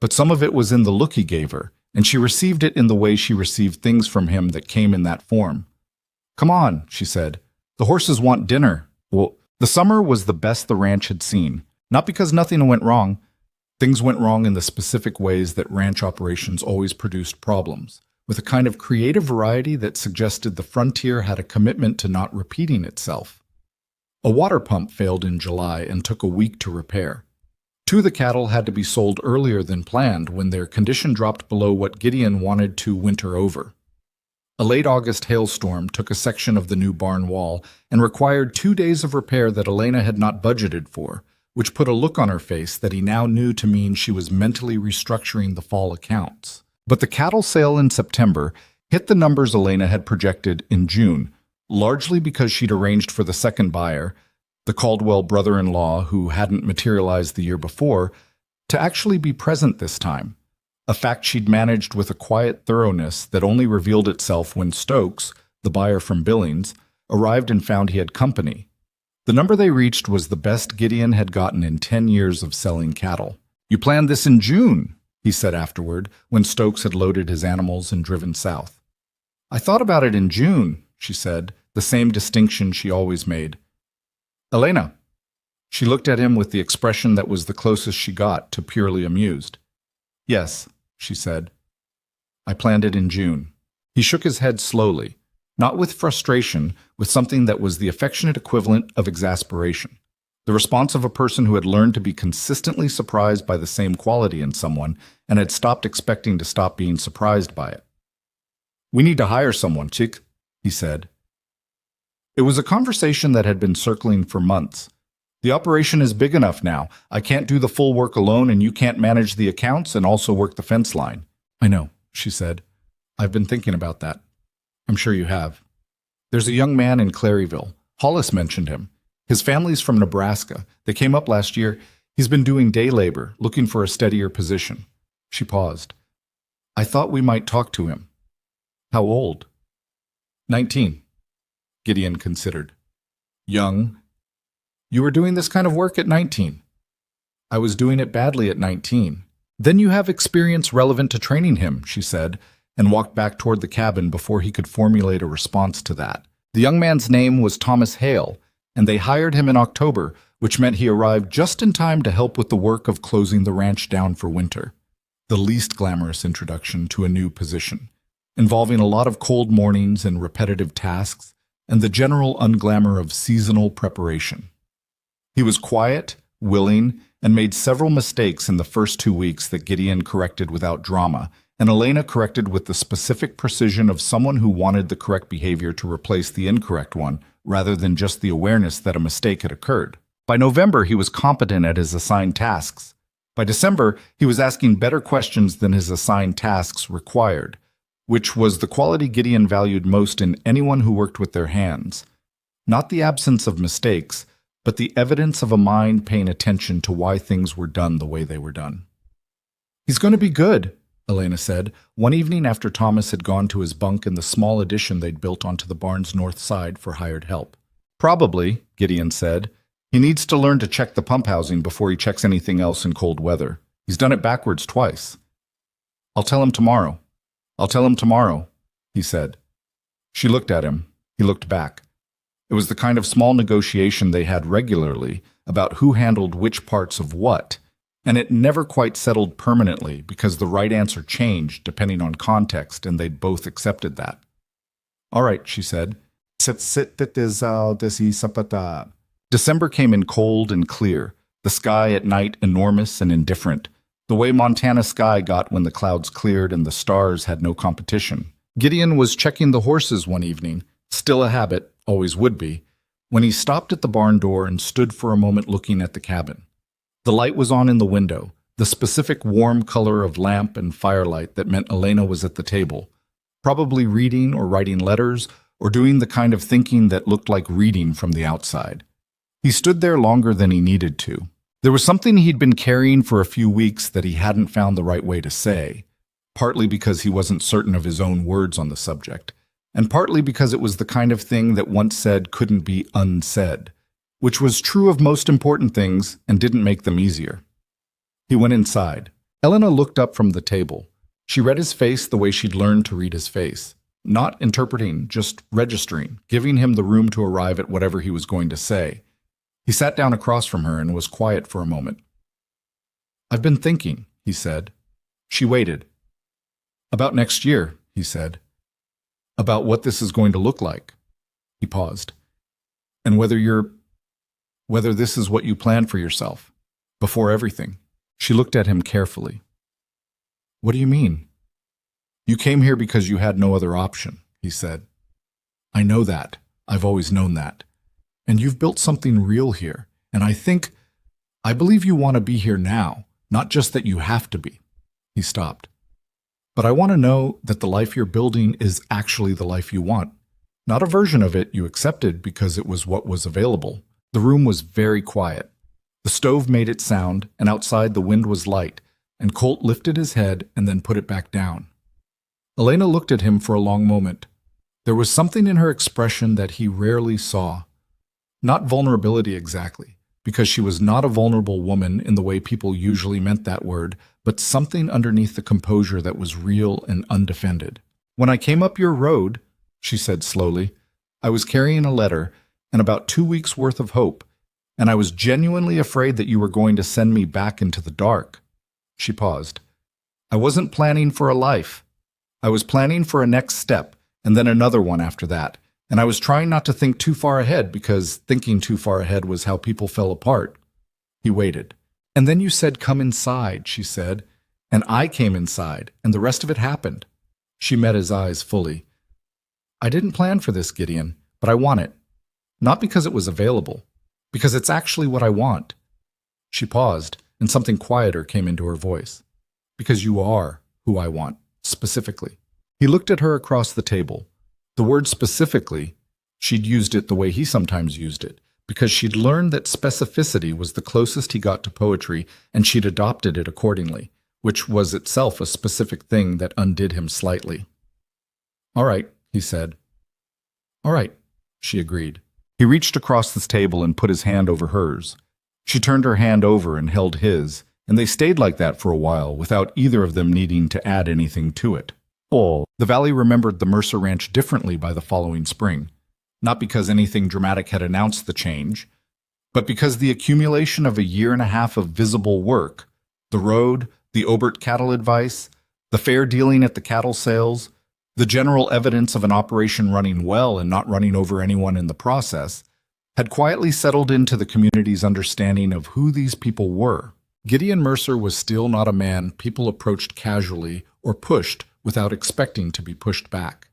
But some of it was in the look he gave her, and she received it in the way she received things from him that came in that form. "Come on," she said. "The horses want dinner." Well, the summer was the best the ranch had seen, not because nothing went wrong. Things went wrong in the specific ways that ranch operations always produced problems, with a kind of creative variety that suggested the frontier had a commitment to not repeating itself. A water pump failed in July and took a week to repair. 2 of the cattle had to be sold earlier than planned when their condition dropped below what Gideon wanted to winter over. A late August hailstorm took a section of the new barn wall and required 2 days of repair that Elena had not budgeted for, which put a look on her face that he now knew to mean she was mentally restructuring the fall accounts. But the cattle sale in September hit the numbers Elena had projected in June, largely because she'd arranged for the second buyer, the Caldwell brother-in-law who hadn't materialized the year before, to actually be present this time, a fact she'd managed with a quiet thoroughness that only revealed itself when Stokes, the buyer from Billings, arrived and found he had company. The number they reached was the best Gideon had gotten in 10 years of selling cattle. "You planned this in June," he said afterward, when Stokes had loaded his animals and driven south. "I thought about it in June," she said, the same distinction she always made. "Elena." She looked at him with the expression that was the closest she got to purely amused. "Yes," she said. "I planned it in June." He shook his head slowly, not with frustration, with something that was the affectionate equivalent of exasperation. The response of a person who had learned to be consistently surprised by the same quality in someone and had stopped expecting to stop being surprised by it. "We need to hire someone, chick," he said. It was a conversation that had been circling for months. "The operation is big enough now. I can't do the full work alone, and you can't manage the accounts and also work the fence line." "I know," she said. "I've been thinking about that." "I'm sure you have. There's a young man in Claryville. Hollis mentioned him. His family's from Nebraska. They came up last year. He's been doing day labor, looking for a steadier position." She paused. "I thought we might talk to him." "How old?" 19. Gideon considered. "Young." You were doing this kind of work at 19. I was doing it badly at 19. Then you have experience relevant to training him, she said, and walked back toward the cabin before he could formulate a response to that. The young man's name was Thomas Hale, and they hired him in October, which meant he arrived just in time to help with the work of closing the ranch down for winter. The least glamorous introduction to a new position, involving a lot of cold mornings and repetitive tasks, and the general unglamour of seasonal preparation. He was quiet, willing, and made several mistakes in the first 2 weeks that Gideon corrected without drama, and Elena corrected with the specific precision of someone who wanted the correct behavior to replace the incorrect one, rather than just the awareness that a mistake had occurred. By November, he was competent at his assigned tasks. By December, he was asking better questions than his assigned tasks required, which was the quality Gideon valued most in anyone who worked with their hands. Not the absence of mistakes, but the evidence of a mind paying attention to why things were done the way they were done. "He's going to be good," Elena said, one evening after Thomas had gone to his bunk in the small addition they'd built onto the barn's north side for hired help. "Probably," Gideon said. "He needs to learn to check the pump housing before he checks anything else in cold weather. He's done it backwards twice." "I'll tell him tomorrow. I'll tell him tomorrow," he said. She looked at him. He looked back. It was the kind of small negotiation they had regularly about who handled which parts of what, and it never quite settled permanently because the right answer changed depending on context, and they'd both accepted that. "All right," she said. December came in cold and clear, the sky at night enormous and indifferent, the way Montana sky got when the clouds cleared and the stars had no competition. Gideon was checking the horses one evening, still a habit, always would be, when he stopped at the barn door and stood for a moment looking at the cabin. The light was on in the window, the specific warm color of lamp and firelight that meant Elena was at the table, probably reading or writing letters or doing the kind of thinking that looked like reading from the outside. He stood there longer than he needed to. There was something he'd been carrying for a few weeks that he hadn't found the right way to say, partly because he wasn't certain of his own words on the subject, and partly because it was the kind of thing that once said couldn't be unsaid, which was true of most important things and didn't make them easier. He went inside. Elena looked up from the table. She read his face the way she'd learned to read his face, not interpreting, just registering, giving him the room to arrive at whatever he was going to say. He sat down across from her and was quiet for a moment. "I've been thinking," he said. She waited. "About next year," he said. "About what this is going to look like." He paused. "And whether this is what you plan for yourself, before everything." She looked at him carefully. "What do you mean?" "You came here because you had no other option," he said. "I know that. I've always known that. And you've built something real here, and I believe you want to be here now, not just that you have to be." He stopped. "But I want to know that the life you're building is actually the life you want, not a version of it you accepted because it was what was available." The room was very quiet. The stove made it sound, and outside the wind was light, and Colt lifted his head and then put it back down. Elena looked at him for a long moment. There was something in her expression that he rarely saw. Not vulnerability exactly, because she was not a vulnerable woman in the way people usually meant that word, but something underneath the composure that was real and undefended. "When I came up your road," she said slowly, "I was carrying a letter and about 2 weeks' worth of hope, and I was genuinely afraid that you were going to send me back into the dark." She paused. "I wasn't planning for a life. I was planning for a next step, and then another one after that, and I was trying not to think too far ahead because thinking too far ahead was how people fell apart." He waited. "And then you said, 'Come inside,'" she said, "and I came inside, and the rest of it happened." She met his eyes fully. "I didn't plan for this, Gideon, but I want it. Not because it was available, because it's actually what I want." She paused, and something quieter came into her voice. "Because you are who I want, specifically." He looked at her across the table. The word specifically, she'd used it the way he sometimes used it, because she'd learned that specificity was the closest he got to poetry, and she'd adopted it accordingly, which was itself a specific thing that undid him slightly. "All right," he said. "All right," she agreed. He reached across the table and put his hand over hers. She turned her hand over and held his, and they stayed like that for a while without either of them needing to add anything to it. The valley remembered the Mercer Ranch differently by the following spring, not because anything dramatic had announced the change, but because the accumulation of a year and a half of visible work, the road, the Obert cattle advice, the fair dealing at the cattle sales, the general evidence of an operation running well and not running over anyone in the process, had quietly settled into the community's understanding of who these people were. Gideon Mercer was still not a man people approached casually or pushed without expecting to be pushed back.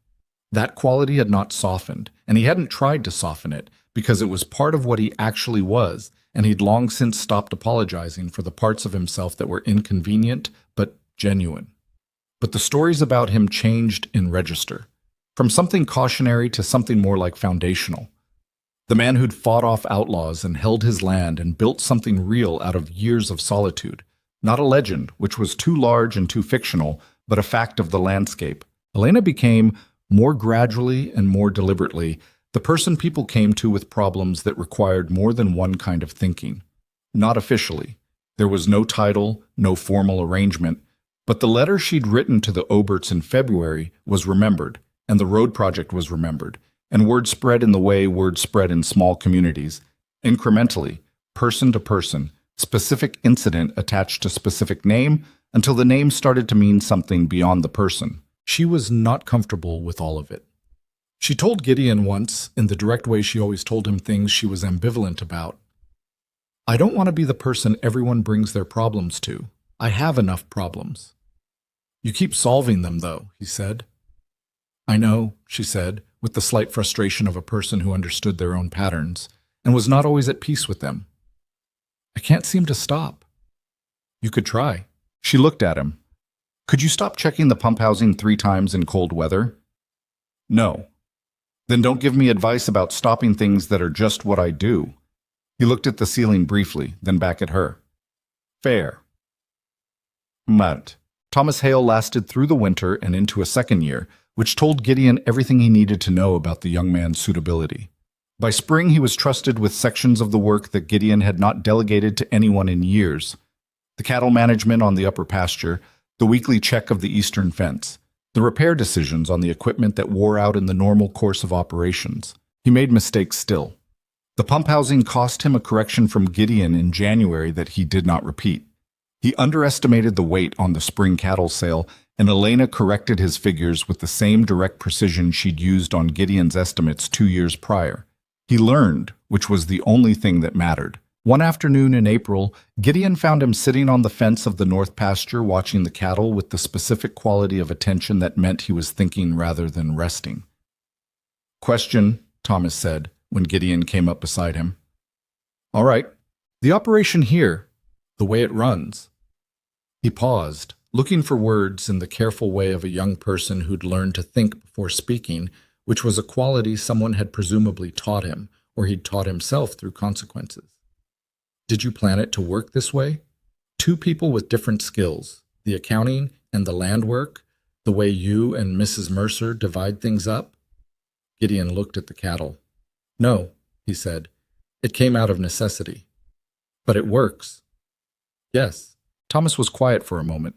That quality had not softened, and he hadn't tried to soften it because it was part of what he actually was, and he'd long since stopped apologizing for the parts of himself that were inconvenient but genuine. But the stories about him changed in register, from something cautionary to something more like foundational. The man who'd fought off outlaws and held his land and built something real out of years of solitude, not a legend, which was too large and too fictional, but a fact of the landscape. Elena became, more gradually and more deliberately, the person people came to with problems that required more than one kind of thinking. Not officially. There was no title, no formal arrangement, but the letter she'd written to the Oberts in February was remembered, and the road project was remembered, and word spread in the way word spread in small communities, incrementally, person to person, specific incident attached to specific name, until the name started to mean something beyond the person. She was not comfortable with all of it. She told Gideon once, in the direct way she always told him things she was ambivalent about, "I don't want to be the person everyone brings their problems to. I have enough problems." "You keep solving them, though," he said. "I know," she said, with the slight frustration of a person who understood their own patterns and was not always at peace with them. "I can't seem to stop." "You could try." She looked at him. "Could you stop checking the pump housing 3 times in cold weather?" "No." "Then don't give me advice about stopping things that are just what I do." He looked at the ceiling briefly, then back at her. "Fair." But Thomas Hale lasted through the winter and into a second year, which told Gideon everything he needed to know about the young man's suitability. By spring, he was trusted with sections of the work that Gideon had not delegated to anyone in years. The cattle management on the upper pasture, the weekly check of the eastern fence, the repair decisions on the equipment that wore out in the normal course of operations. He made mistakes still. The pump housing cost him a correction from Gideon in January that he did not repeat. He underestimated the weight on the spring cattle sale, and Elena corrected his figures with the same direct precision she'd used on Gideon's estimates 2 years prior. He learned, which was the only thing that mattered. One afternoon in April, Gideon found him sitting on the fence of the north pasture watching the cattle with the specific quality of attention that meant he was thinking rather than resting. "Question," Thomas said, when Gideon came up beside him. "All right. The operation here, the way it runs." He paused, looking for words in the careful way of a young person who'd learned to think before speaking, which was a quality someone had presumably taught him, or he'd taught himself through consequences. "Did you plan it to work this way? 2 people with different skills, the accounting and the land work, the way you and Mrs. Mercer divide things up?" Gideon looked at the cattle. "No," he said. "It came out of necessity." "But it works." "Yes." Thomas was quiet for a moment.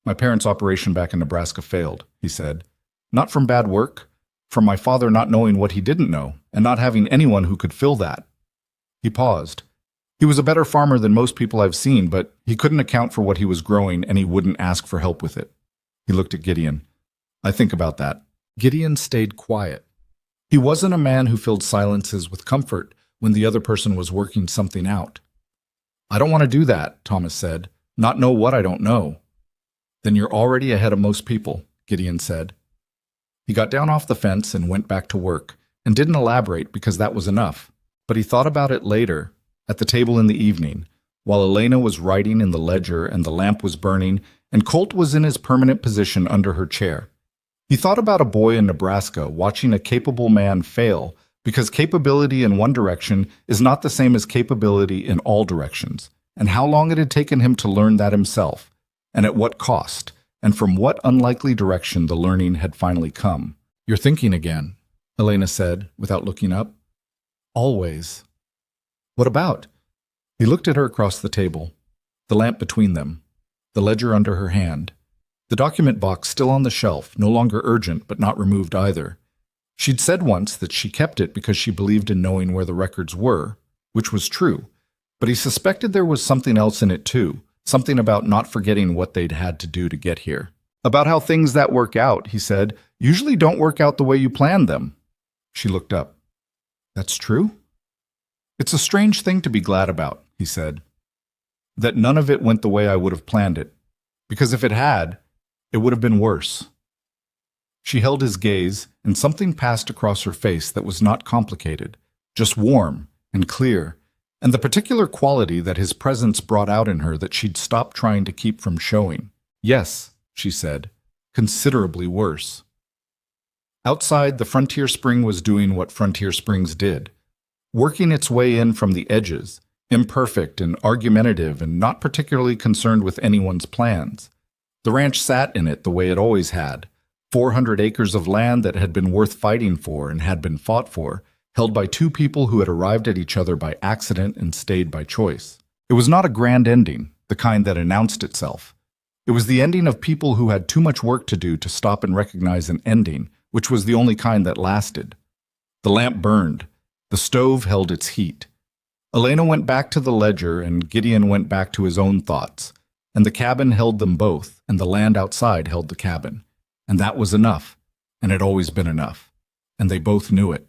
"My parents' operation back in Nebraska failed," he said. "Not from bad work, from my father not knowing what he didn't know, and not having anyone who could fill that." He paused. He was a better farmer than most people I've seen, but he couldn't account for what he was growing, and he wouldn't ask for help with it. He looked at Gideon. "I think about that." Gideon stayed quiet. He wasn't a man who filled silences with comfort when the other person was working something out. "I don't want to do that," Thomas said. "Not know what I don't know." "Then you're already ahead of most people," Gideon said. He got down off the fence and went back to work, and didn't elaborate because that was enough. But he thought about it later, at the table in the evening, while Elena was writing in the ledger and the lamp was burning, and Colt was in his permanent position under her chair. He thought about a boy in Nebraska watching a capable man fail, because capability in one direction is not the same as capability in all directions, and how long it had taken him to learn that himself, and at what cost, and from what unlikely direction the learning had finally come. "You're thinking again," Elena said, without looking up. Always. What about? He looked at her across the table, the lamp between them, the ledger under her hand, the document box still on the shelf, no longer urgent but not removed either. She'd said once that she kept it because she believed in knowing where the records were, which was true, but he suspected there was something else in it too, something about not forgetting what they'd had to do to get here. About how things that work out, he said, usually don't work out the way you planned them. She looked up. That's true? It's a strange thing to be glad about, he said. That none of it went the way I would have planned it, because if it had, it would have been worse. She held his gaze, and something passed across her face that was not complicated, just warm and clear, and the particular quality that his presence brought out in her that she'd stopped trying to keep from showing. Yes, she said, considerably worse. Outside, the Frontier Spring was doing what Frontier Springs did, working its way in from the edges, imperfect and argumentative and not particularly concerned with anyone's plans. The ranch sat in it the way it always had, 400 acres of land that had been worth fighting for and had been fought for, held by two people who had arrived at each other by accident and stayed by choice. It was not a grand ending, the kind that announced itself. It was the ending of people who had too much work to do to stop and recognize an ending, which was the only kind that lasted. The lamp burned. The stove held its heat. Elena went back to the ledger, and Gideon went back to his own thoughts, and the cabin held them both, and the land outside held the cabin. And that was enough, and had always been enough, and they both knew it.